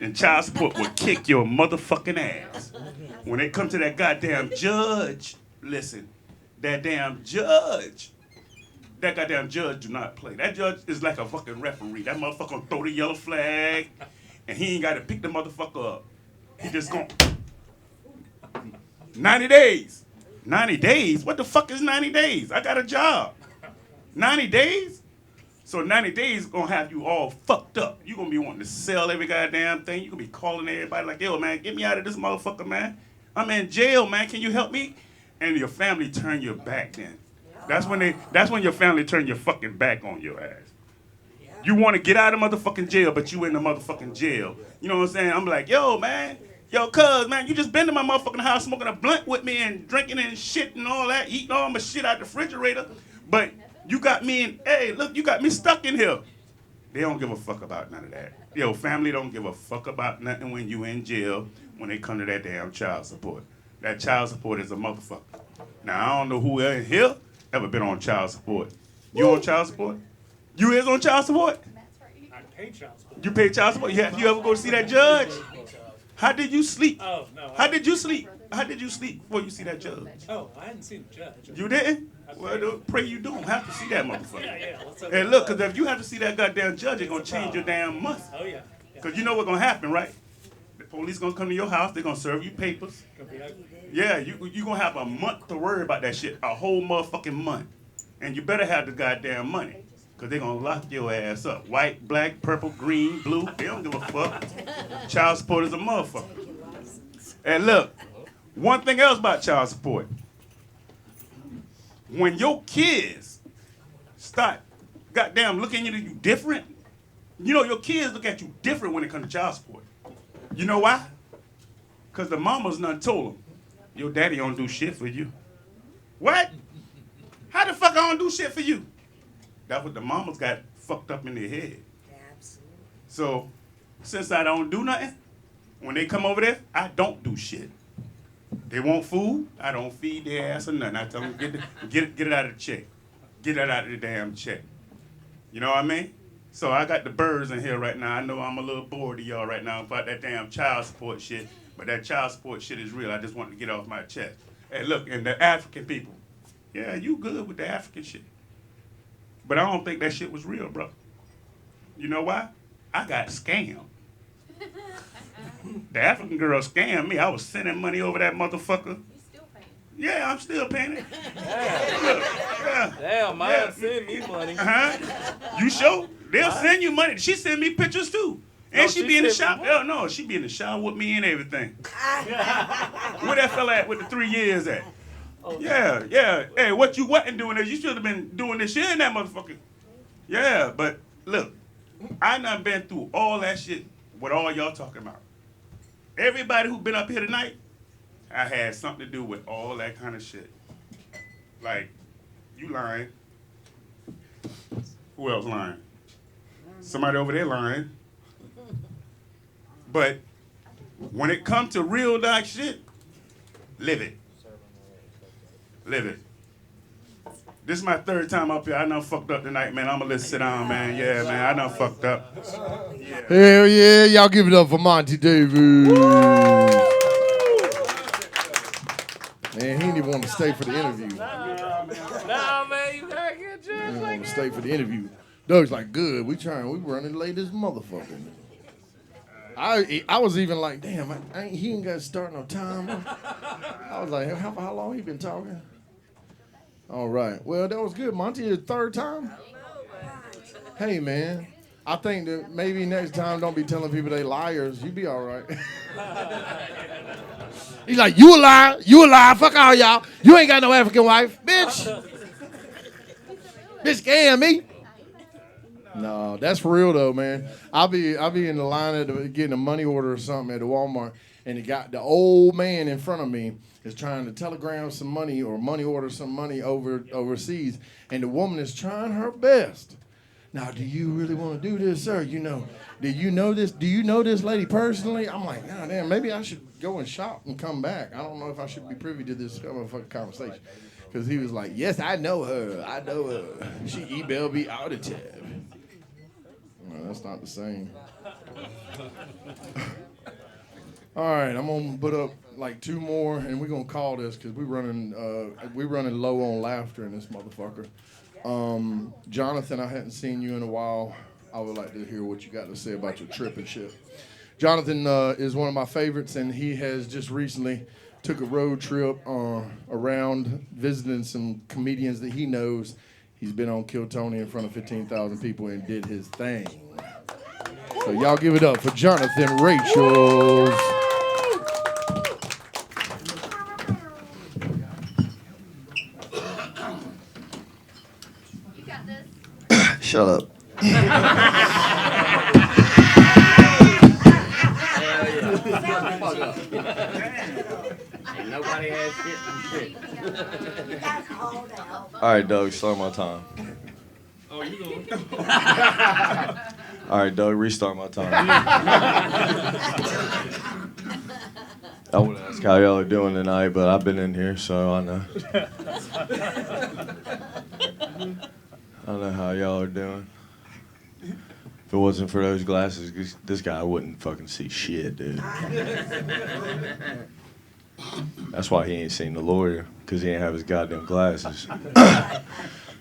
And child support will kick your motherfucking ass. When they come to that goddamn judge, listen, that goddamn judge do not play. That judge is like a fucking referee. That motherfucker gonna throw the yellow flag, and he ain't got to pick the motherfucker up. He just gonna 90 days. 90 days? What the fuck is 90 days? I got a job. 90 days? So 90 days gonna have you all fucked up. You gonna be wanting to sell every goddamn thing. You gonna be calling everybody like, yo, man, get me out of this motherfucker, man. I'm in jail, man. Can you help me? And your family turn your back then. That's when your family turn your fucking back on your ass. You want to get out of motherfucking jail, but you in the motherfucking jail. You know what I'm saying? I'm like, yo, man, Yo, cuz, man, you just been to my motherfucking house smoking a blunt with me and drinking and shit and all that, eating all my shit out the refrigerator. But you got me in, hey, look, you got me stuck in here. They don't give a fuck about none of that. Yo, family don't give a fuck about nothing when you in jail when they come to that damn child support. That child support is a motherfucker. Now, I don't know who in here ever been on child support. You on child support? You is on child support? I pay child support. You pay child support? You ever go to see that judge? How did you sleep? Oh, no. How did you sleep? How did you sleep before you see that judge? Oh, I hadn't seen the judge. You didn't? Well, pray you don't have to see that motherfucker. Yeah, let's hope And look, because if you have to see that goddamn judge, it's going to change your damn month. Oh, yeah. Because you know what's going to happen, right? The police going to come to your house. They're going to serve you papers. Yeah, you going to have a month to worry about that shit. A whole motherfucking month. And you better have the goddamn money. Because they're going to lock your ass up. White, black, purple, green, blue. They don't give a fuck. Child support is a motherfucker. And look, one thing else about child support. When your kids start goddamn looking at you different, you know your kids look at you different when it comes to child support. You know why? Because the mamas done told them, your daddy don't do shit for you. What? How the fuck I don't do shit for you? That's what the mamas got fucked up in their head. Absolutely. So, since I don't do nothing, when they come over there, I don't do shit. They want food, I don't feed their ass or nothing. I tell them, get it out of the check. Get it out of the damn check. You know what I mean? So I got the birds in here right now. I know I'm a little bored of y'all right now about that damn child support shit, but that child support shit is real. I just want to get off my chest. Hey, look, and the African people, yeah, you good with the African shit. But I don't think that shit was real, bro. You know why? I got scammed. The African girl scammed me. I was sending money over that motherfucker. You still paying? Yeah, I'm still paying it. Yeah. Damn, mine send me money. You sure? They'll send you money. She send me pictures too. And she be in the shop. Hell no, she be in the shop with me and everything. Where that fella at with the 3 years at? Yeah. Hey, what you wasn't doing is you should have been doing this shit in that motherfucker. Yeah, but look, I done been through all that shit with all y'all talking about. Everybody who been up here tonight, I had something to do with all that kind of shit. Like, you lying. Who else lying? Somebody over there lying. But when it comes to real life shit, live it. Live it. This is my third time up here. I done fucked up tonight, man. I'm gonna let it sit down, man. Yeah, man, I done fucked up. Yeah. Hell yeah, y'all give it up for Monty Davis. Man, he didn't even want to stay for the interview. Nah, man, you gotta get He judged didn't like want to stay for the interview. Doug's like, good, we running late as motherfucker. I was even like, damn, he ain't got to start no time. I was like, how long he been talking? All right. Well, that was good. Monty, your third time? Hey, man. I think that maybe next time don't be telling people they liars. You be all right. He's like, you a liar. You a liar. Fuck all y'all. You ain't got no African wife. Bitch. Bitch scam me. No, that's for real though, man. I'll be in the line at getting a money order or something at the Walmart, and the old man in front of me is trying to telegram some money or money order some money overseas, and the woman is trying her best. Now, do you really want to do this, sir? Do you know this? Do you know this lady personally? I'm like, God damn, maybe I should go and shop and come back. I don't know if I should be privy to this motherfucking conversation. Because he was like, yes, I know her. She emailed me all the time. No, that's not the same. All right, I'm gonna put up like 2 more, and we're gonna call this because we're running low on laughter in this motherfucker. Jonathan, I hadn't seen you in a while. I would like to hear what you got to say about your trip and shit. Jonathan is one of my favorites, and he has just recently took a road trip around visiting some comedians that he knows. He's been on Kill Tony in front of 15,000 people and did his thing. So y'all give it up for Jonathan Rachels. You got this. Shut up. Nobody has shit. All right, Doug, start my time. Oh, you going? All right, Doug, restart my time. I would ask how y'all are doing tonight, but I've been in here, so I know. I know how y'all are doing. If it wasn't for those glasses, this guy wouldn't fucking see shit, dude. That's why he ain't seen the lawyer, because he ain't have his goddamn glasses.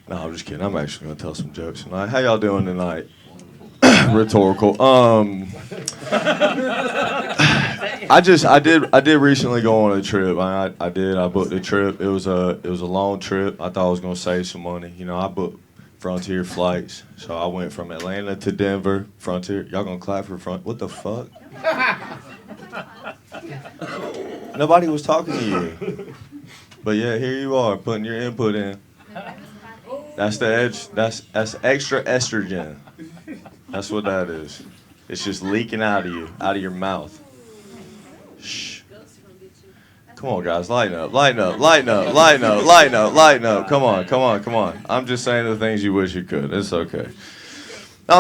No, I'm just kidding. I'm actually gonna tell some jokes tonight. How y'all doing tonight? Rhetorical. I did recently go on a trip. I booked a trip. It was a long trip. I thought I was gonna save some money. You know, I booked Frontier flights, so I went from Atlanta to Denver. Frontier. Y'all gonna clap for Front? What the fuck? Nobody was talking to you. But yeah, here you are putting your input in. That's the edge. That's extra estrogen. That's what that is. It's just leaking out of you, out of your mouth. Shh. Come on, guys, lighten up, lighten up, lighten up, lighten up, lighten up, lighten up. Come on, come on, come on. I'm just saying the things you wish you could. It's okay.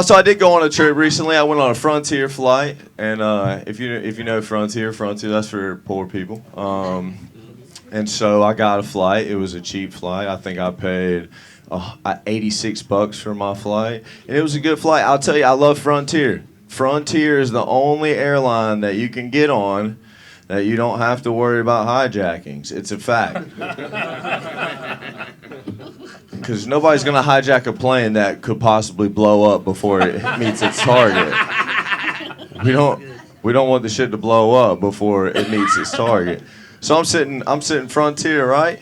So I did go on a trip recently. I went on a Frontier flight, and if you know Frontier, that's for poor people. And so I got a flight. It was a cheap flight. I think I paid $86 for my flight, and it was a good flight. I'll tell you, I love Frontier. Frontier is the only airline that you can get on that you don't have to worry about hijackings. It's a fact. Because nobody's going to hijack a plane that could possibly blow up before it meets its target. We don't want the shit to blow up before it meets its target. So I'm sitting Frontier, right?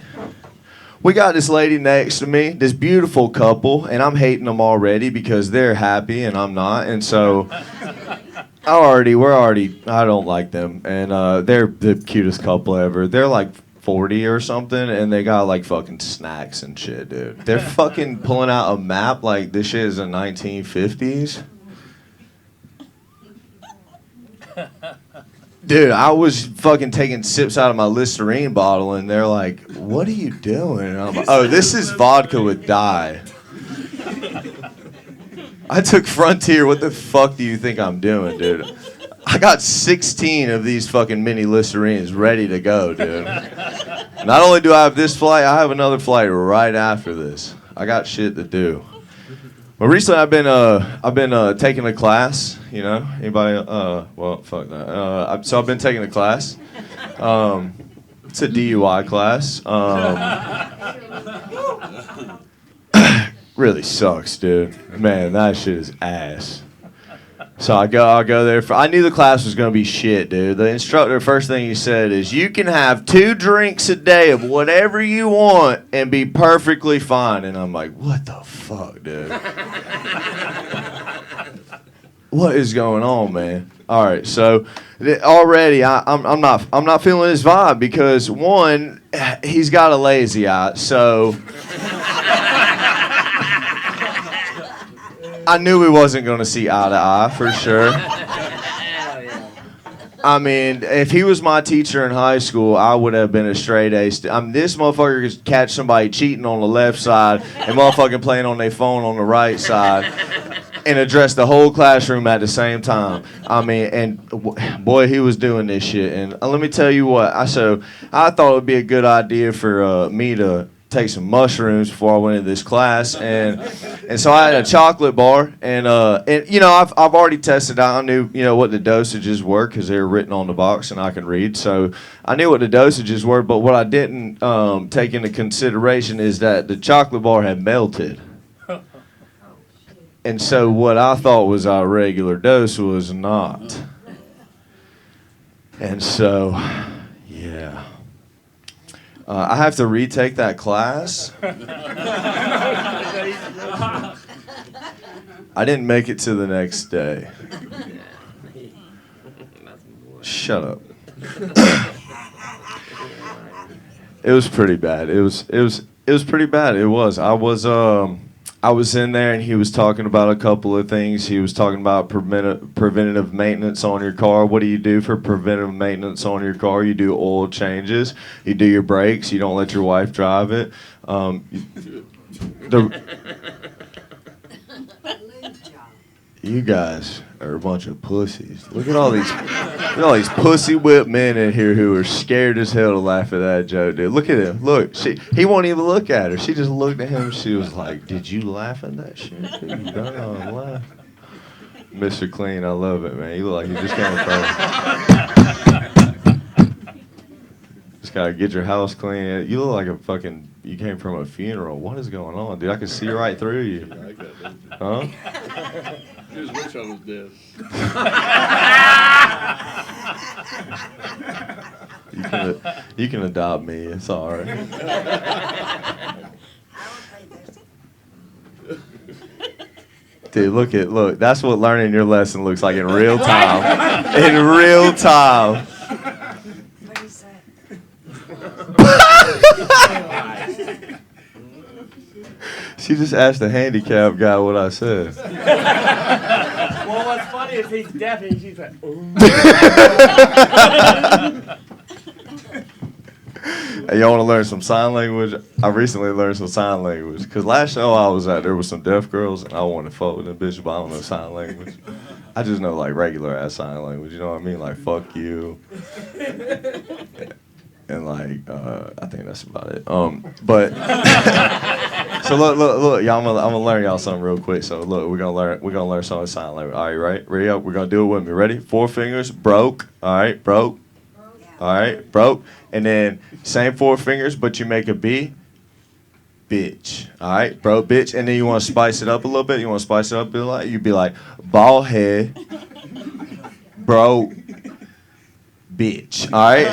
We got this lady next to me, this beautiful couple, and I'm hating them already because they're happy and I'm not, and so I don't like them, and they're the cutest couple ever. They're like 40 or something, and they got like fucking snacks and shit, dude. They're fucking pulling out a map like this shit is the 1950s. Dude, I was fucking taking sips out of my Listerine bottle, and they're like, "What are you doing?" And I'm like, "Oh, this is vodka with dye." I took Frontier. What the fuck do you think I'm doing, dude? I got 16 of these fucking mini Listerines ready to go, dude. Not only do I have this flight, I have another flight right after this. I got shit to do. Well, recently I've been taking a class. You know, anybody? Well, fuck that. So I've been taking a class. It's a DUI class. Really sucks, dude. Man, that shit is ass. So I'll go there. I knew the class was gonna be shit, dude. The instructor, first thing he said is, "You can have 2 drinks a day of whatever you want and be perfectly fine." And I'm like, "What the fuck, dude? What is going on, man?" All right, so already I'm not feeling his vibe because one, he's got a lazy eye, so. I knew we wasn't going to see eye to eye, for sure. I mean, if he was my teacher in high school, I would have been a straight A. This motherfucker could catch somebody cheating on the left side and motherfucking playing on their phone on the right side and address the whole classroom at the same time. I mean, and boy, he was doing this shit. And let me tell you what, I thought it would be a good idea for me to take some mushrooms before I went into this class, and so I had a chocolate bar, and you know, I've already tested out. I knew, you know, what the dosages were because they were written on the box and I can read, so I knew what the dosages were. But what I didn't take into consideration is that the chocolate bar had melted, and so what I thought was our regular dose was not, and so yeah. I have to retake that class. I didn't make it to the next day. Shut up. It was pretty bad. It was pretty bad. It was. I I was in there and he was talking about a couple of things. He was talking about preventative maintenance on your car. What do you do for preventative maintenance on your car? You do oil changes. You do your brakes. You don't let your wife drive it. You guys are a bunch of pussies. Look at all these pussy whipped men in here who are scared as hell to laugh at that joke, dude. Look at him. Look, he won't even look at her. She just looked at him. She was like, "Did you laugh at that shit? Dude, you don't laugh." Mr. Clean, I love it, man. You look like you just came from. Just gotta get your house clean. You look like you came from a funeral. What is going on, dude? I can see right through you. You like that, don't you? Huh? He was wish I was dead. You can adopt me. It's all right. Dude, look. That's what learning your lesson looks like in real time. In real time. She just asked the handicap guy what I said. Well, what's funny is he's deaf and she's like, ooh. Hey, y'all want to learn some sign language? I recently learned some sign language. Because last show I was at, there was some deaf girls, and I wanted to fuck with them bitches, but I don't know sign language. I just know, like, regular-ass sign language, you know what I mean? Like, fuck you. And, like, I think that's about it. But, so look, y'all, I'm gonna learn y'all something real quick. So, look, we're gonna learn some sign language. All right, right? Ready up? We're gonna do it with me. Ready? 4 fingers, broke. All right, broke. All right, broke. And then same 4 fingers, but you make a B. Bitch. All right, broke, bitch. And then you want to spice it up a little bit. You want to spice it up a little. You'd be like, bald head, broke, bitch. All right.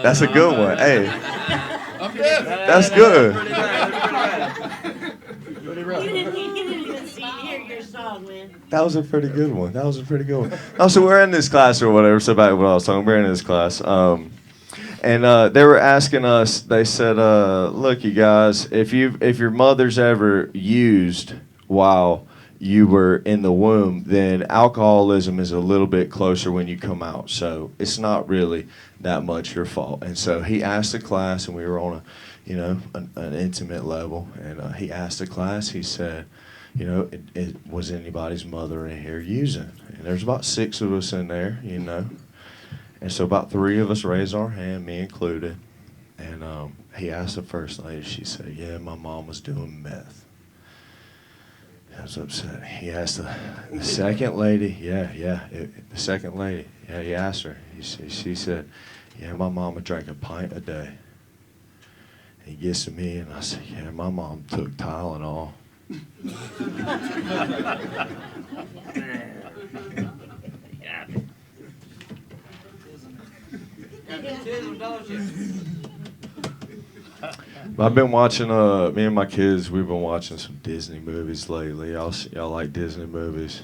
That's a good one. Hey, that's good. You didn't even hear your song, man. That was a pretty good one. Oh, so we're in this class or whatever. So back to what I was talking. We're in this class. And they were asking us. They said, "Look, you guys, if your mother's ever used while you were in the womb, then alcoholism is a little bit closer when you come out. So it's not really that much your fault." And so he asked the class, and we were on an intimate level, and he asked the class. He said, it was anybody's mother in here using? And there's about 6 of us in there, And so about 3 of us raised our hand, me included. And he asked the first lady. She said, "Yeah, my mom was doing meth." I was upset. He asked the second lady. The second lady. Yeah, he asked her. She said, "Yeah, my mama drank a pint a day." He gets to me and I said, "Yeah, my mom took Tylenol." I've been watching, me and my kids, we've been watching some Disney movies lately. Y'all like Disney movies?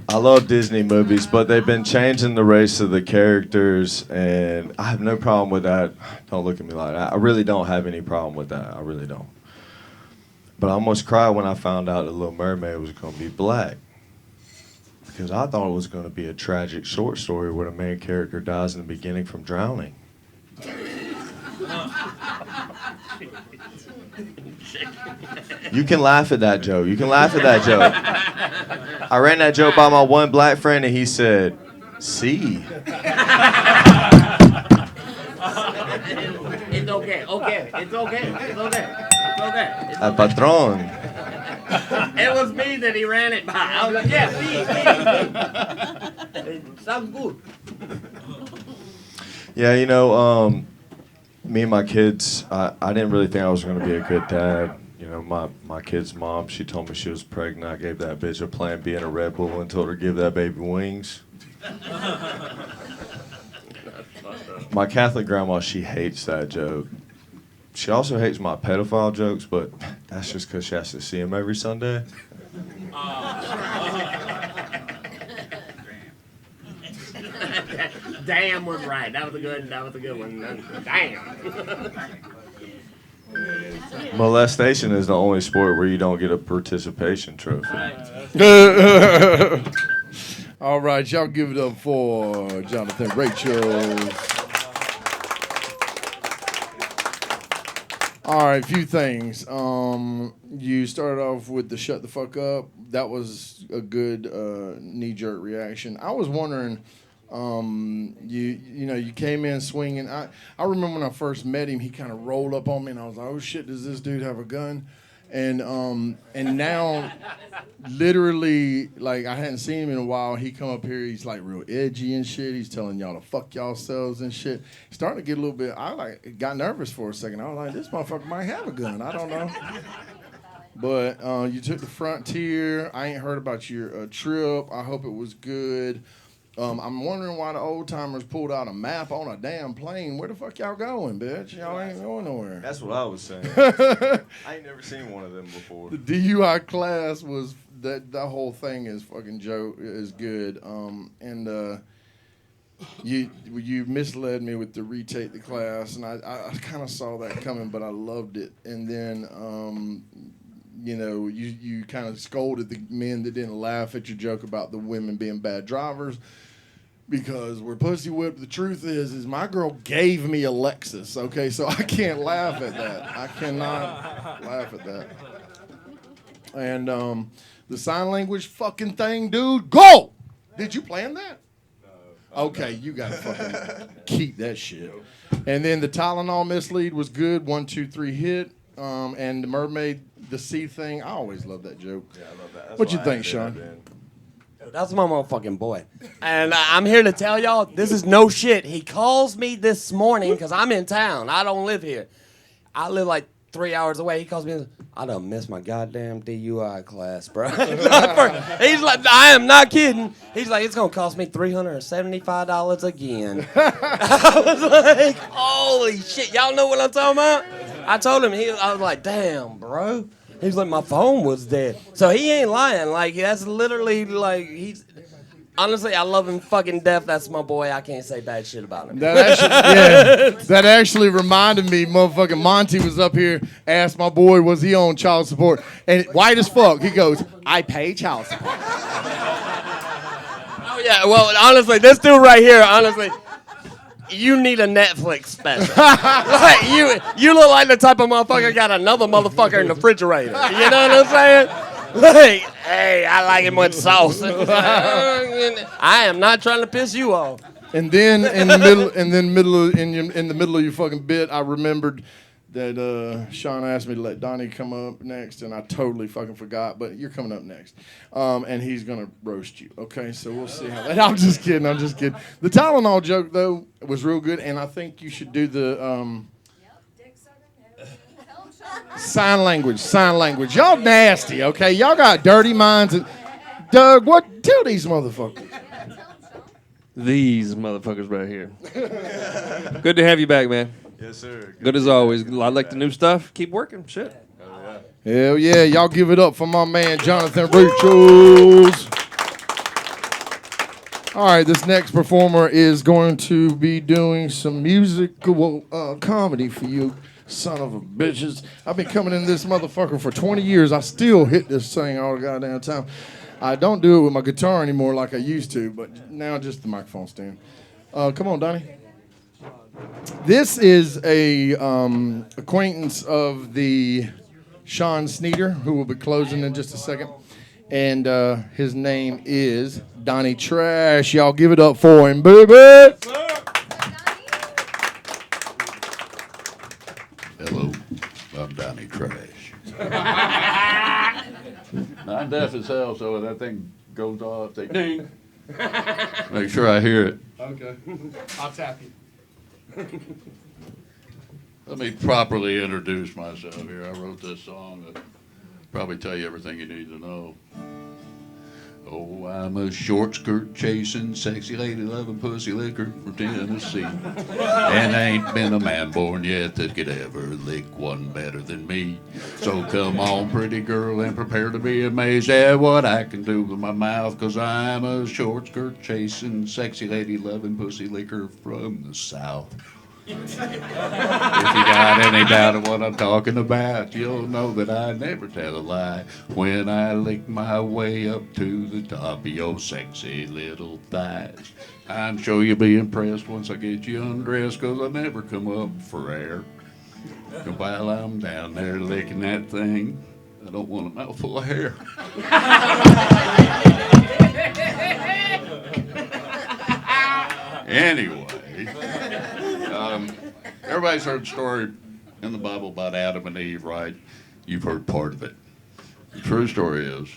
I love Disney movies, but they've been changing the race of the characters, and I have no problem with that. Don't look at me like that. I really don't have any problem with that. I really don't. But I almost cried when I found out that Little Mermaid was going to be black. Because I thought it was going to be a tragic short story where the main character dies in the beginning from drowning. You can laugh at that joke. I ran that joke by my one black friend and he said, "See." It's okay. El patron. It was me that he ran it by. I was like, yeah, me. Sounds good. Yeah, me and my kids, I didn't really think I was going to be a good dad. My kid's mom, she told me she was pregnant. I gave that bitch a Plan B and a Red Bull and told her to give that baby wings. My Catholic grandma, she hates that joke. She also hates my pedophile jokes, but that's just because she has to see him every Sunday. damn was right. That was a good one. Damn. Molestation is the only sport where you don't get a participation trophy. All right, y'all give it up for Jonathan Rachel. All right, a few things. You started off with the shut the fuck up. That was a good knee-jerk reaction. I was wondering, you came in swinging. I remember when I first met him, he kind of rolled up on me, and I was like, oh shit, does this dude have a gun? And now, literally, like I hadn't seen him in a while. He come up here, he's like real edgy and shit. He's telling y'all to fuck yourselves and shit. Starting to get a little bit. I got nervous for a second. I was like, this motherfucker might have a gun. I don't know. But you took the Frontier. I ain't heard about your trip. I hope it was good. I'm wondering why the old timers pulled out a map on a damn plane. Where the fuck y'all going, bitch? Y'all ain't going nowhere. That's what I was saying. I ain't never seen one of them before. The DUI class was that whole thing is fucking is good. You misled me with the retake the class, and I kind of saw that coming, but I loved it. And then you kind of scolded the men that didn't laugh at your joke about the women being bad drivers. Because we're pussy whipped, the truth is my girl gave me a Lexus, okay? So I can't laugh at that. I cannot laugh at that. And the sign language fucking thing, dude, go! Did you plan that? No. Okay, you gotta fucking keep that shit. And then the Tylenol mislead was good, 1, 2, 3 hit. And the mermaid, the sea thing, I always love that joke. Yeah, I love that. That's what you think, Sean? That's my motherfucking boy. And I'm here to tell y'all, this is no shit. He calls me this morning because I'm in town. I don't live here. I live like 3 hours away. He calls me, I done missed my goddamn DUI class, bro. He's like, I am not kidding. He's like, it's going to cost me $375 again. I was like, holy shit. Y'all know what I'm talking about? I told him, I was like, damn, bro. He was like, my phone was dead. So he ain't lying. Like, that's literally, like, honestly, I love him fucking death. That's my boy. I can't say bad shit about him. That actually reminded me, motherfucking Monty was up here, asked my boy, was he on child support? And white as fuck, he goes, I pay child support. Oh, yeah. Well, honestly, this dude right here, honestly, you need a Netflix special. Like, you look like the type of motherfucker got another motherfucker in the refrigerator. You know what I'm saying? Like, hey, I like him with sauce. I am not trying to piss you off. And then in the middle of your fucking bit, I remembered that Shawn asked me to let Donnie come up next, and I totally fucking forgot. But you're coming up next, and he's gonna roast you. Okay, so we'll see how that. I'm just kidding. The Tylenol joke though was real good, and I think you should do the sign language. Y'all nasty. Okay, y'all got dirty minds. And Doug, what? Tell these motherfuckers. These motherfuckers right here. Good to have you back, man. Yes, sir. Good as always. I like the new stuff. Keep working. Shit. Hell yeah. Y'all give it up for my man, Jonathan Rachels. All right, this next performer is going to be doing some musical comedy for you, son of a bitches. I've been coming in this motherfucker for 20 years. I still hit this thing all the goddamn time. I don't do it with my guitar anymore like I used to, but now just the microphone stand. Come on, Donnie. This is a acquaintance of the Shawn Sneeder, who will be closing in just a second. And his name is Donnie Trash. Y'all give it up for him, baby. Hello, I'm Donnie Trash. I'm deaf as hell, so when that thing goes off, say ding. Make sure I hear it. Okay. I'll tap you. Let me properly introduce myself here. I wrote this song that probably tell you everything you need to know. Oh, I'm a short skirt chasing, sexy lady loving pussy liquor from Tennessee. And ain't been a man born yet that could ever lick one better than me. So come on, pretty girl, and prepare to be amazed at what I can do with my mouth, 'cause I'm a short skirt chasing, sexy lady loving pussy liquor from the South. If you got any doubt of what I'm talking about, you'll know that I never tell a lie when I lick my way up to the top of your sexy little thighs. I'm sure you'll be impressed once I get you undressed, 'cause I never come up for air. And while I'm down there licking that thing, I don't want a mouthful of hair. Anyway, everybody's heard the story in the Bible about Adam and Eve, right? You've heard part of it. The true story is,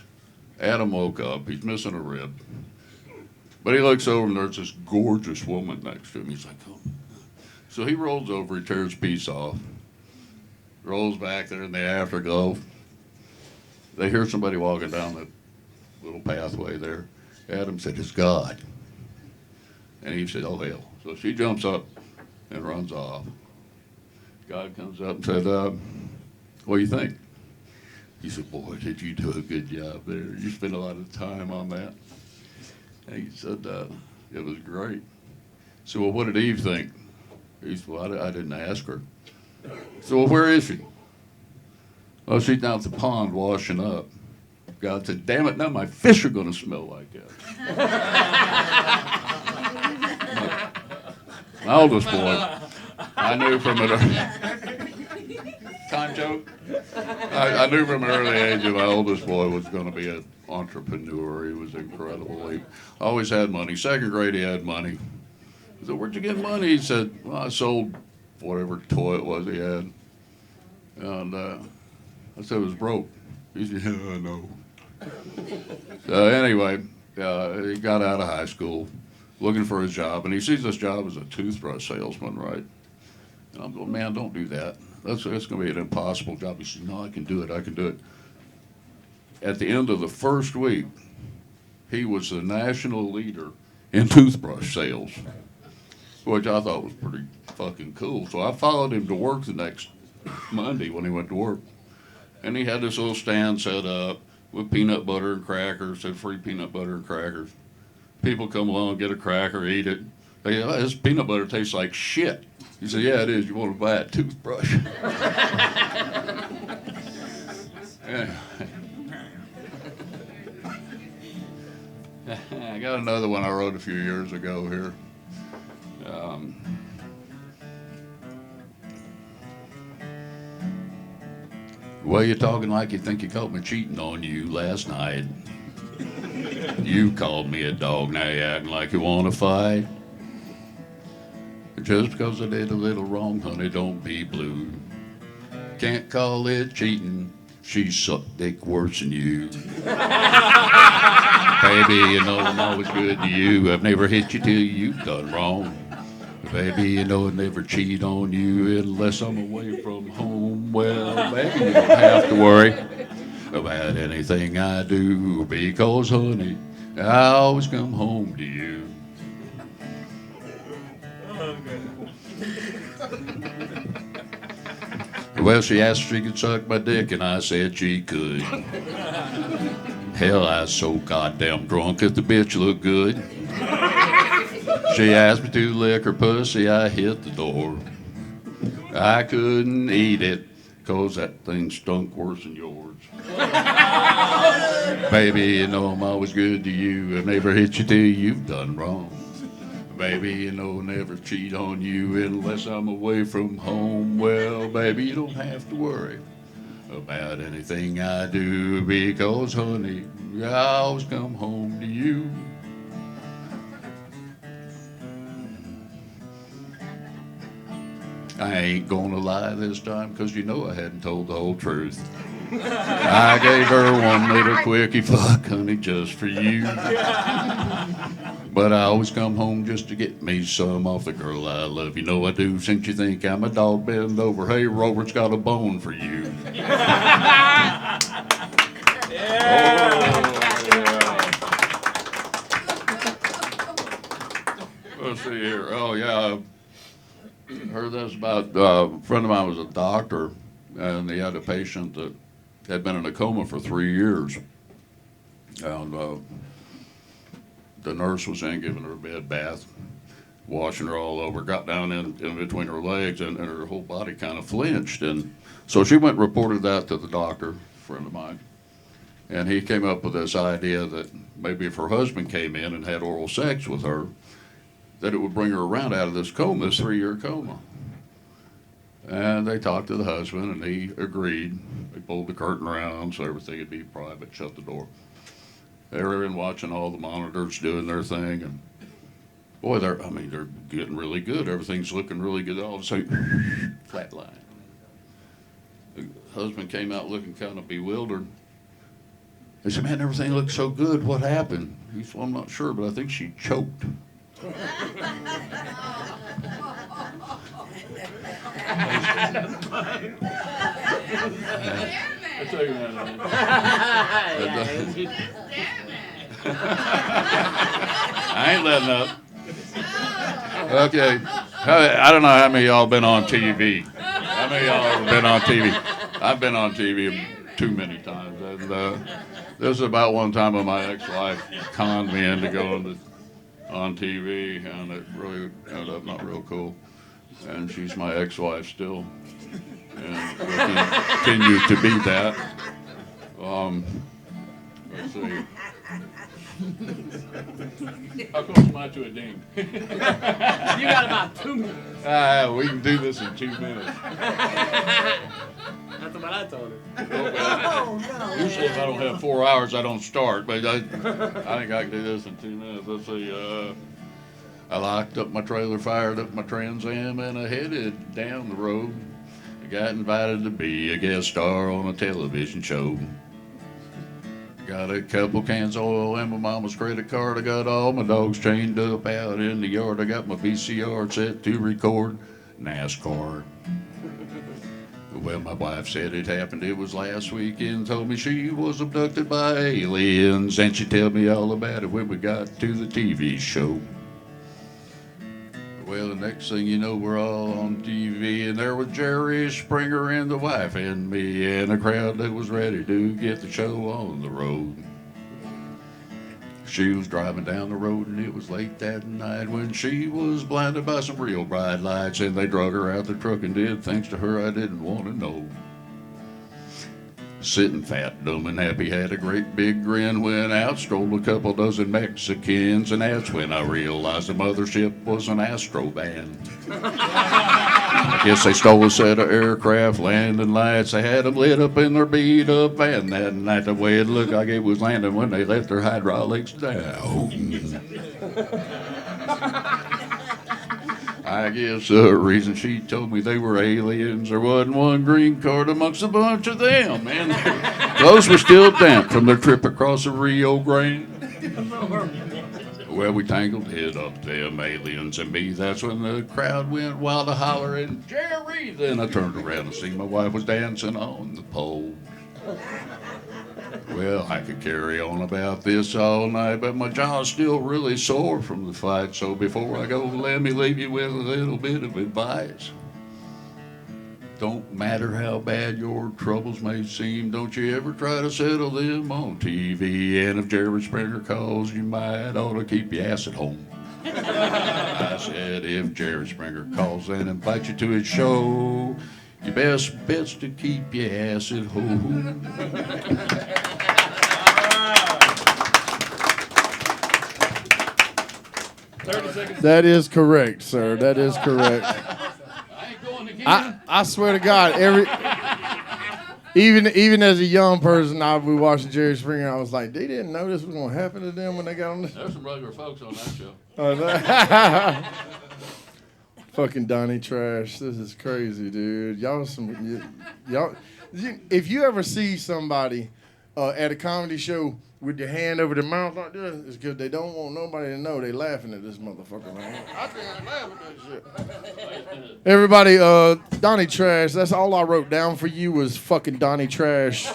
Adam woke up, he's missing a rib. But he looks over and there's this gorgeous woman next to him. He's like, oh. So he rolls over, he tears a piece off, rolls back there in the afterglow. They hear somebody walking down that little pathway there. Adam said, it's God. And Eve said, oh hell. So she jumps up and runs off. God comes up and said, what do you think? He said, boy, did you do a good job there. You spent a lot of time on that. And he said, it was great. So, well, what did Eve think? He said, well, I didn't ask her. So, well, where is she? Well, she's down at the pond washing up. God said, damn it, now my fish are going to smell like that. My oldest boy, I knew from an time joke. I knew from an early age that my oldest boy was going to be an entrepreneur. He was incredible. He always had money. Second grade, he had money. I said, where'd you get money? He said, well, I sold whatever toy it was he had. And I said, it was broke. He said, yeah, I know. So anyway, he got out of high school, looking for his job, and he sees this job as a toothbrush salesman, right? And I'm going, man, don't do that. That's going to be an impossible job. He said, no, I can do it. I can do it. At the end of the first week, he was the national leader in toothbrush sales, which I thought was pretty fucking cool. So I followed him to work the next Monday when he went to work. And he had this little stand set up with peanut butter and crackers, said free peanut butter and crackers. People come along, get a cracker, eat it. They go, oh, this peanut butter tastes like shit. He said, yeah, it is. You want to buy a toothbrush? I got another one I wrote a few years ago here. Well, you're talking like you think you caught me cheating on you last night. You called me a dog, now you're acting like you want to fight. Just because I did a little wrong, honey, don't be blue. Can't call it cheating, she sucked dick worse than you. Baby, you know I'm always good to you. I've never hit you till you've done wrong. Baby, you know I'd never cheat on you unless I'm away from home. Well, baby, you don't have to worry about anything I do, because, honey, I always come home to you. Well, she asked if she could suck my dick, and I said she could. Hell, I was so goddamn drunk that the bitch looked good. She asked me to lick her pussy, I hit the door. I couldn't eat it, 'cause that thing stunk worse than yours. Baby, you know I'm always good to you. I've never hit you till you've done wrong. Baby, you know I'll never cheat on you unless I'm away from home. Well, baby, you don't have to worry about anything I do, because, honey, I always come home to you. I ain't gonna lie this time, because you know I hadn't told the whole truth. I gave her one little quickie fuck, honey, just for you. But I always come home just to get me some off the girl I love. You know I do, since you think I'm a dog, bend over. Hey, Robert's got a bone for you. Let's see here. Oh, yeah. I heard this about a friend of mine was a doctor, and he had a patient that had been in a coma for 3 years. And the nurse was in giving her a bed bath, washing her all over, got down in between her legs, and her whole body kind of flinched. And so she went and reported that to the doctor, a friend of mine. And he came up with this idea that maybe if her husband came in and had oral sex with her, that it would bring her around out of this coma, this 3-year coma. And they talked to the husband, and he agreed. They pulled the curtain around so everything would be private, shut the door. They were in watching all the monitors doing their thing, and boy, they're getting really good. Everything's looking really good. All of a sudden, flat line. The husband came out looking kind of bewildered. They said, "Man, everything looks so good. What happened?" He said, "Well, I'm not sure, but I think she choked." I'll tell you that. I ain't letting up. Okay. I don't know how many of y'all been on TV. How many of y'all have been on TV? I've been on TV too many times. And this is about one time when my ex-wife conned me into going on TV, and it really ended up not real cool. And she's my ex-wife still, and will continue to be that. Let's see. How close am I to a ding? You got about 2 minutes. We can do this in 2 minutes. That's what I told her. Oh, no. Usually if I don't have 4 hours, I don't start, but I think I can do this in 2 minutes. Let's see. I locked up my trailer, fired up my Trans Am, and I headed down the road. I got invited to be a guest star on a television show. Got a couple cans of oil and my mama's credit card. I got all my dogs chained up out in the yard. I got my VCR set to record NASCAR. Well, my wife said it happened. It was last weekend. Told me she was abducted by aliens, and she told me all about it when we got to the TV show. Well, the next thing you know, we're all on TV, and there was Jerry Springer and the wife and me, and a crowd that was ready to get the show on the road. She was driving down the road, and it was late that night when she was blinded by some real bright lights, and they drug her out the truck and did things to her I didn't want to know. Sitting fat, dumb, and happy, had a great big grin when out strolled a couple dozen Mexicans, and that's when I realized the mothership was an Astro van. I guess they stole a set of aircraft landing lights. They had them lit up in their beat-up van that night. The way it looked like it was landing when they let their hydraulics down. I guess the reason she told me they were aliens, there wasn't one green card amongst a bunch of them, man. Their clothes were still damp from their trip across the Rio Grande. Well, we tangled head up them aliens and me. That's when the crowd went wild to hollering, "Jerry!" Then I turned around and see my wife was dancing on the pole. Well, I could carry on about this all night, but my jaw's still really sore from the fight. So before I go, let me leave you with a little bit of advice. Don't matter how bad your troubles may seem, don't you ever try to settle them on TV. And if Jerry Springer calls, you might ought to keep your ass at home. I said, if Jerry Springer calls and invites you to his show, your best bet's to keep your ass at home. That is correct, sir. That is correct. I swear to God, even as a young person, I was watching Jerry Springer. I was like, they didn't know this was gonna happen to them when they got on this. There's some regular folks on that show. Fucking Donnie Trash. This is crazy, dude. Y'all. If you ever see somebody at a comedy show with your hand over their mouth like this, it's because they don't want nobody to know they laughing at this motherfucker, man. I think I laugh at that shit. Everybody, Donnie Trash, that's all I wrote down for you was fucking Donnie Trash.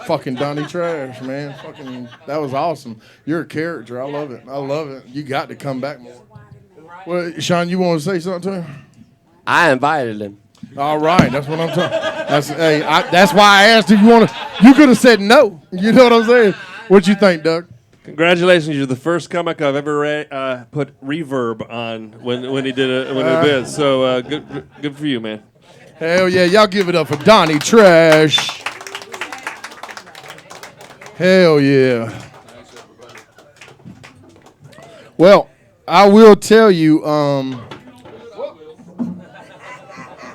Fucking Donnie Trash, man. Fucking, that was awesome. You're a character. I love it. I love it. You got to come back more. Well, Shawn, you want to say something to him? I invited him. All right, that's what I'm talking. That's why I asked if you want to. You could have said no. You know what I'm saying? What you think, Doug? Congratulations! You're the first comic I've ever put reverb on when he did a bit. So good for you, man. Hell yeah, y'all give it up for Donnie Trash. Hell yeah. Well, I will tell you,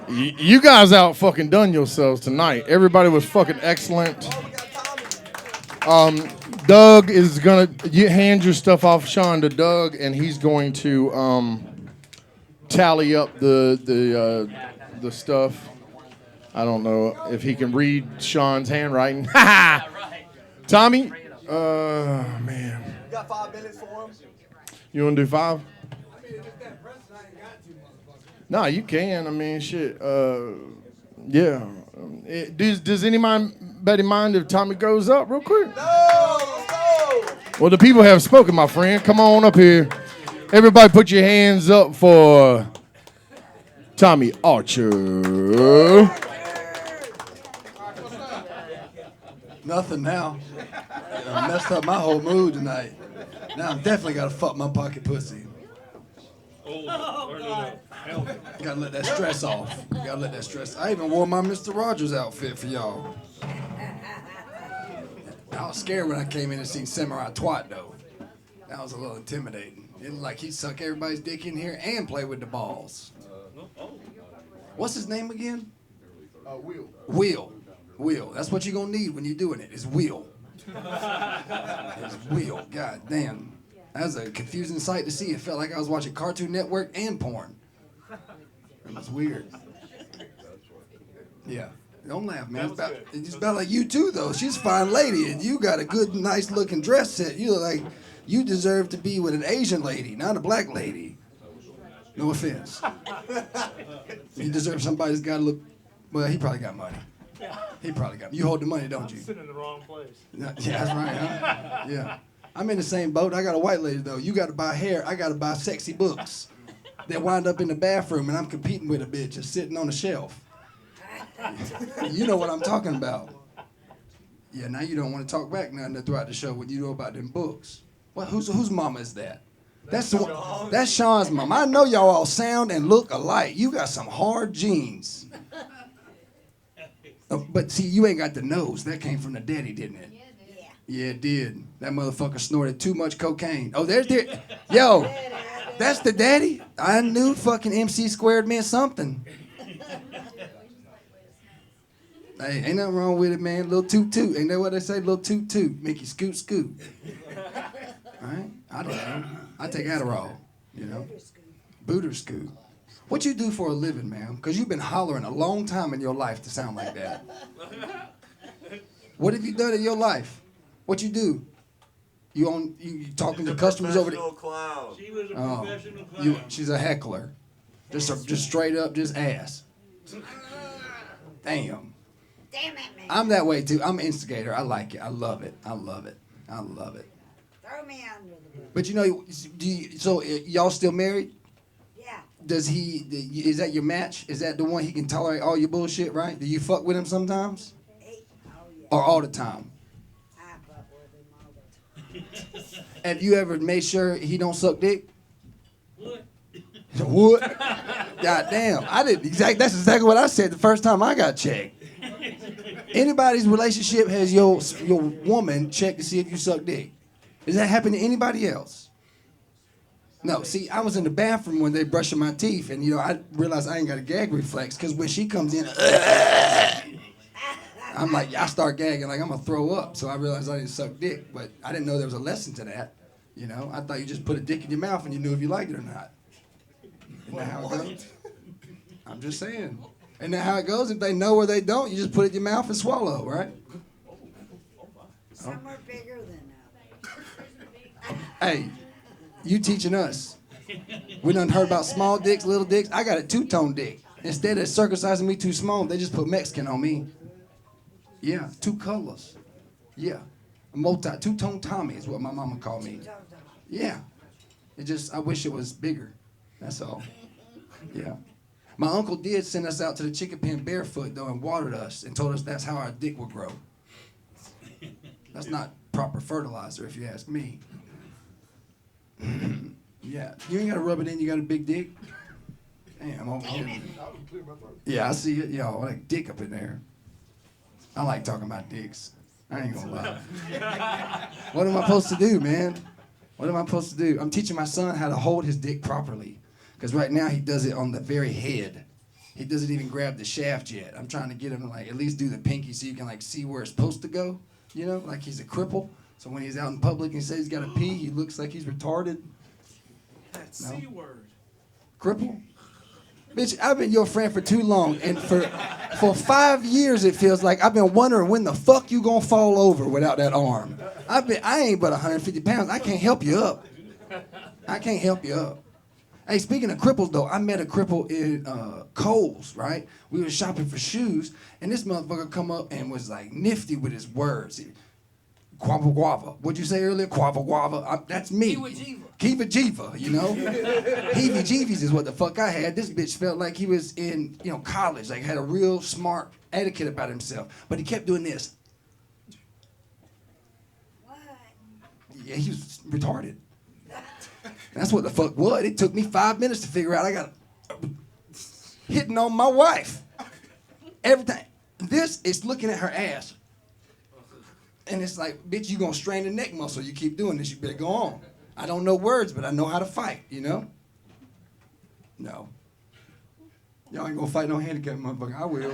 you guys out fucking done yourselves tonight. Everybody was fucking excellent. Doug is gonna hand your stuff off, Shawn, to Doug, and he's going to tally up the stuff. I don't know if he can read Shawn's handwriting. Tommy, man. You got 5 minutes for him? You want to do 5? No, you can. I mean, shit. Yeah. Does anybody mind if Tommy goes up real quick? No. Well, the people have spoken, my friend. Come on up here. Everybody put your hands up for Tommy Archer. Nothing now. I messed up my whole mood tonight. Now I'm definitely gotta fuck my pocket pussy. Gotta let that stress off. Gotta let that stress. I even wore my Mr. Rogers outfit for y'all. I was scared when I came in and seen Samurai Twat though. That was a little intimidating. It looked like he'd suck everybody's dick in here and play with the balls. What's his name again? Will. That's what you're gonna need when you're doing it. Is Will. It's Will. God damn. That was a confusing sight to see. It felt like I was watching Cartoon Network and porn. It was weird. Yeah. Don't laugh, man. It's about like you too, though. She's a fine lady, and you got a good, nice looking dress set. You look like you deserve to be with an Asian lady, not a black lady. No offense. You deserve somebody that's got to look. Well, he probably got money. He probably got. You hold the money, don't you? Sitting in the wrong place. Yeah, that's right, huh? Yeah. I'm in the same boat. I got a white lady, though. You got to buy hair. I got to buy sexy books. They wind up in the bathroom, and I'm competing with a bitch just sitting on the shelf. You know what I'm talking about. Yeah, now you don't want to talk back nothing throughout the show when you know about them books. Well, whose mama is that? That's the one. That's Shawn's mom. I know y'all all sound and look alike. You got some hard genes. But see, you ain't got the nose. That came from the daddy, didn't it? Yeah, it did. That motherfucker snorted too much cocaine. Oh, there's the... Yo, that's the daddy? I knew fucking MC squared meant something. Hey, ain't nothing wrong with it, man. Little toot-toot. Ain't that what they say? Little toot-toot. Make you scoot-scoot. All right? I don't know. I take Adderall, you know? Booter scoot. What you do for a living, ma'am? Because you've been hollering a long time in your life to sound like that. What have you done in your life? What you do? You talking to customers over there? Clown. She was a professional clown. She's a heckler. Just straight up, just ass. Damn. Damn it, man. I'm that way too. I'm an instigator. I like it. I love it. I love it. I love it. Throw me under the bus. But you know, so y'all still married? Yeah. Does he? Is that your match? Is that the one he can tolerate all your bullshit? Right? Do you fuck with him sometimes? Or all the time? I fuck with him all the time. Have you ever made sure he don't suck dick? What? What? God damn! I didn't exactly. That's exactly what I said the first time I got checked. Anybody's relationship has your woman check to see if you suck dick. Does that happen to anybody else? No. See, I was in the bathroom when they brushing my teeth, and I realized I ain't got a gag reflex because when she comes in, I'm like, I start gagging like I'm gonna throw up. So I realized I didn't suck dick, but I didn't know there was a lesson to that. I thought you just put a dick in your mouth and you knew if you liked it or not. Isn't that how it goes? I'm just saying. Isn't that how it goes? If they know or they don't, you just put it in your mouth and swallow, right? Some are bigger than others. Hey, you teaching us. We done heard about small dicks, little dicks. I got a two-tone dick. Instead of circumcising me too small, they just put Mexican on me. Yeah, 2 colors. Yeah. Two-tone Tommy is what my mama called me. Yeah. I wish it was bigger. That's all. Yeah. My uncle did send us out to the chicken pen barefoot, though, and watered us and told us that's how our dick would grow. That's not proper fertilizer, if you ask me. Yeah. You ain't got to rub it in. You got a big dick. Damn, over here. Yeah, I see it. Yo, like dick up in there. I like talking about dicks. I ain't gonna lie. What am I supposed to do, man? What am I supposed to do? I'm teaching my son how to hold his dick properly. Because right now he does it on the very head. He doesn't even grab the shaft yet. I'm trying to get him to like at least do the pinky so you can like see where it's supposed to go. You know, like he's a cripple. So when he's out in public and he says he's got to pee, he looks like he's retarded. That No. C word. Cripple? Bitch, I've been your friend for too long, and for 5 years it feels like I've been wondering when the fuck you gonna fall over without that arm. I ain't but 150 pounds. I can't help you up. I can't help you up. Hey, speaking of cripples though, I met a cripple in Kohl's, right? We were shopping for shoes, and this motherfucker come up and was like nifty with his words. Quava guava. What'd you say earlier? Quava guava. That's me. Kiva Jiva, you know? Heebie jeebies is what the fuck I had. This bitch felt like he was in, college, like had a real smart etiquette about himself. But he kept doing this. What? Yeah, he was retarded. That's what the fuck was. It took me 5 minutes to figure out I got hitting on my wife. Every time. This is looking at her ass. And it's like, bitch, you gonna strain the neck muscle. You keep doing this, you better go on. I don't know words, but I know how to fight, you know? No. Y'all ain't gonna fight no handicapped motherfucker. I will.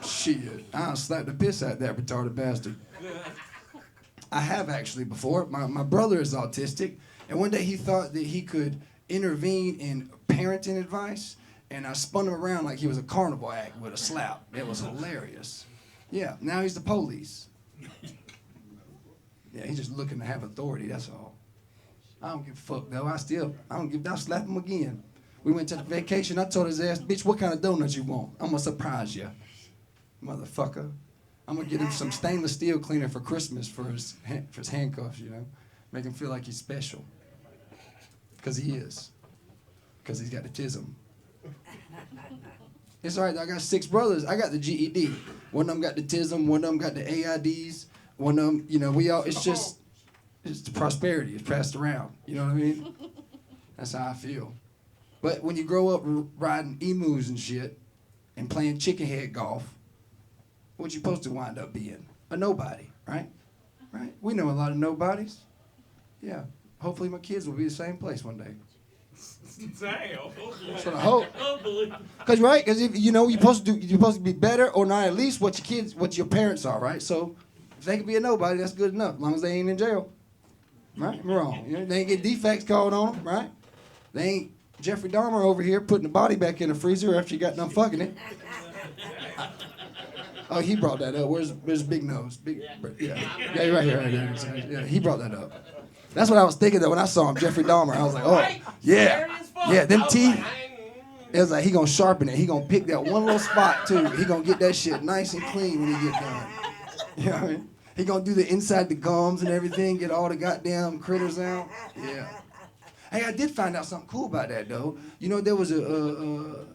Shit. I'll slap the piss out that retarded bastard. I have actually before. My brother is autistic, and one day he thought that he could intervene in parenting advice, and I spun him around like he was a carnival act with a slap. It was hilarious. Yeah, now he's the police. Yeah, he's just looking to have authority, that's all. I don't give a fuck, though. I'll slap him again. We went to the vacation. I told his ass, bitch, what kind of donuts you want? I'm going to surprise you, motherfucker. I'm going to get him some stainless steel cleaner for Christmas for his handcuffs, you know? Make him feel like he's special. Because he is. Because he's got autism. It's all right, I got 6 brothers. I got the GED. One of them got the autism. One of them got the AIDs. One of them, it's the prosperity. It's passed around. You know what I mean? That's how I feel. But when you grow up riding emus and shit and playing chicken head golf, what you supposed to wind up being? A nobody, right? Right? We know a lot of nobodies. Yeah. Hopefully my kids will be the same place one day. Damn. That's what I hope. Cause right, cause if you're supposed to be better or not at least what your parents are, right? So if they can be a nobody, that's good enough, as long as they ain't in jail. Right? I'm wrong. They ain't get defects called on them, right? They ain't Jeffrey Dahmer over here putting the body back in the freezer after you got done fucking it. Oh, he brought that up. Where's Big Nose? Yeah, right here. Yeah, he brought that up. That's what I was thinking though when I saw him, Jeffrey Dahmer. I was like, oh, yeah, them teeth. It was like he gonna sharpen it. He gonna pick that one little spot too. He gonna get that shit nice and clean when he get done. You know what I mean? He gonna do the inside the gums and everything, get all the goddamn critters out. Yeah. Hey, I did find out something cool about that though. There was a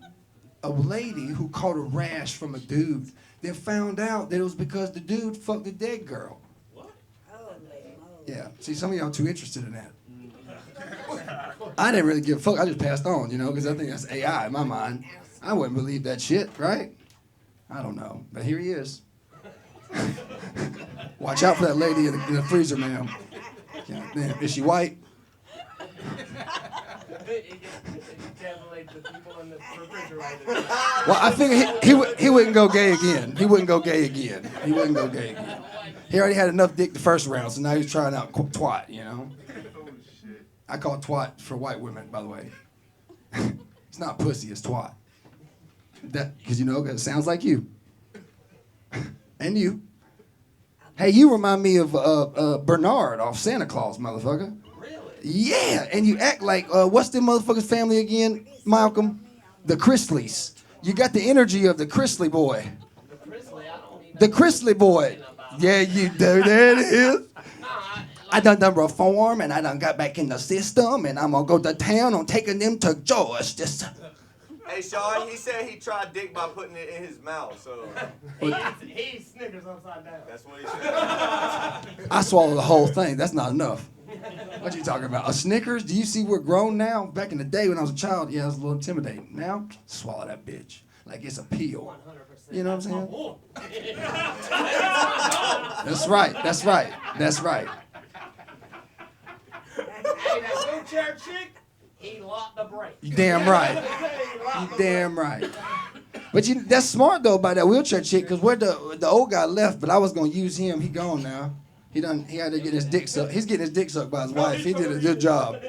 lady who caught a rash from a dude. Then found out that it was because the dude fucked a dead girl. Yeah, see, some of y'all too interested in that. I didn't really give a fuck. I just passed on, because I think that's AI in my mind. I wouldn't believe that shit, right? I don't know, but here he is. Watch out for that lady in the freezer, ma'am. Damn, is she white? Well, I figure he wouldn't go gay again. He wouldn't go gay again. He already had enough dick the first round, so now he's trying out twat, I call it twat for white women, by the way. It's not pussy, it's twat. Because it sounds like you. And you. Hey, you remind me of Bernard off Santa Claus, motherfucker. Really? Yeah, and you act like, what's the motherfucker's family again, Malcolm? The Chrisleys. You got the energy of the Chrisley boy. The Chrisley boy. Yeah, you do. There it is. I done reform and I done got back in the system and I'm gonna go to town on taking them to Joust. Hey, Shawn, he said he tried dick by putting it in his mouth, so. He Snickers upside down. That's what he said. I swallowed the whole thing. That's not enough. What you talking about? A Snickers? Do you see we're grown now? Back in the day when I was a child, yeah, it was a little intimidating. Now, swallow that bitch like it's a peel. You know what I'm saying? That's right. That's right. That's right. Hey, that wheelchair chick, he locked the brake. You damn right. You damn right. But that's smart though about that wheelchair chick, cause where the old guy left, but I was gonna use him. He gone now. He had to get his dick sucked. He's getting his dick sucked by his wife. He did a good job.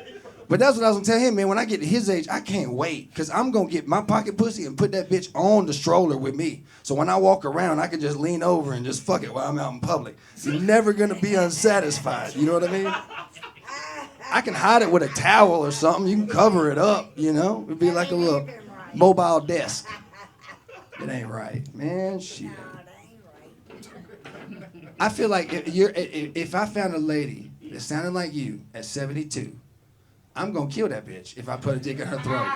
But that's what I was gonna tell him, man. When I get to his age, I can't wait, cause I'm gonna get my pocket pussy and put that bitch on the stroller with me. So when I walk around, I can just lean over and just fuck it while I'm out in public. You're never gonna be unsatisfied. You know what I mean? I can hide it with a towel or something. You can cover it up, you know? It'd be like a little mobile desk. It ain't right, man. Shit. I feel like if I found a lady that sounded like you at 72, I'm gonna kill that bitch if I put a dick in her throat.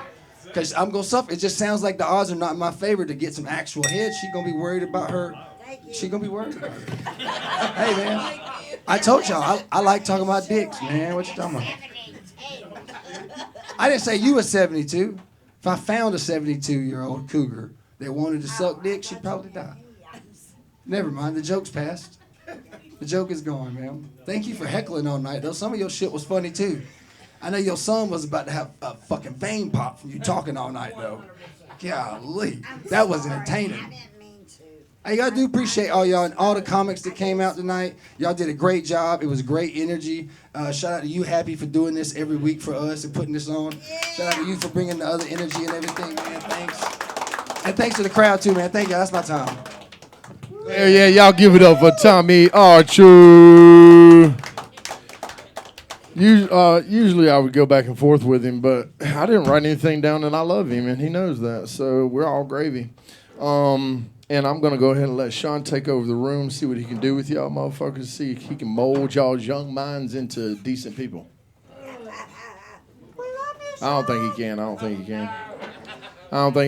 Cause I'm gonna suffer. It just sounds like the odds are not in my favor to get some actual head. She gonna be worried about her. She gonna be worried about her. Hey man, I told y'all I like talking about dicks, man. What you talking about? I didn't say you were 72. If I found a 72-year-old cougar that wanted to suck dick, she'd probably die. Never mind, the joke's past. The joke is gone, man. Thank you for heckling all night, though. Some of your shit was funny, too. I know your son was about to have a fucking vein pop from you talking all night, though. Golly, that was entertaining. Hey, I do appreciate all y'all and all the comics that came out tonight. Y'all did a great job. It was great energy. Shout out to you, Happy, for doing this every week for us and putting this on. Shout out to you for bringing the other energy and everything, man. Thanks. And thanks to the crowd, too, man. Thank you. That's my time. Yeah, y'all give it up for Tommy Archer. Usually I would go back and forth with him, but I didn't write anything down, and I love him, and he knows that. So we're all gravy. And I'm going to go ahead and let Shawn take over the room, see what he can do with y'all motherfuckers, see if he can mold y'all's young minds into decent people. I don't think he can. I don't think he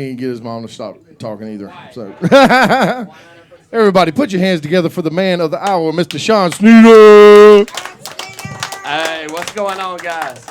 can get his mom to stop talking either. So, everybody, put your hands together for the man of the hour, Mr. Shawn Sneeder. Hey, what's going on, guys?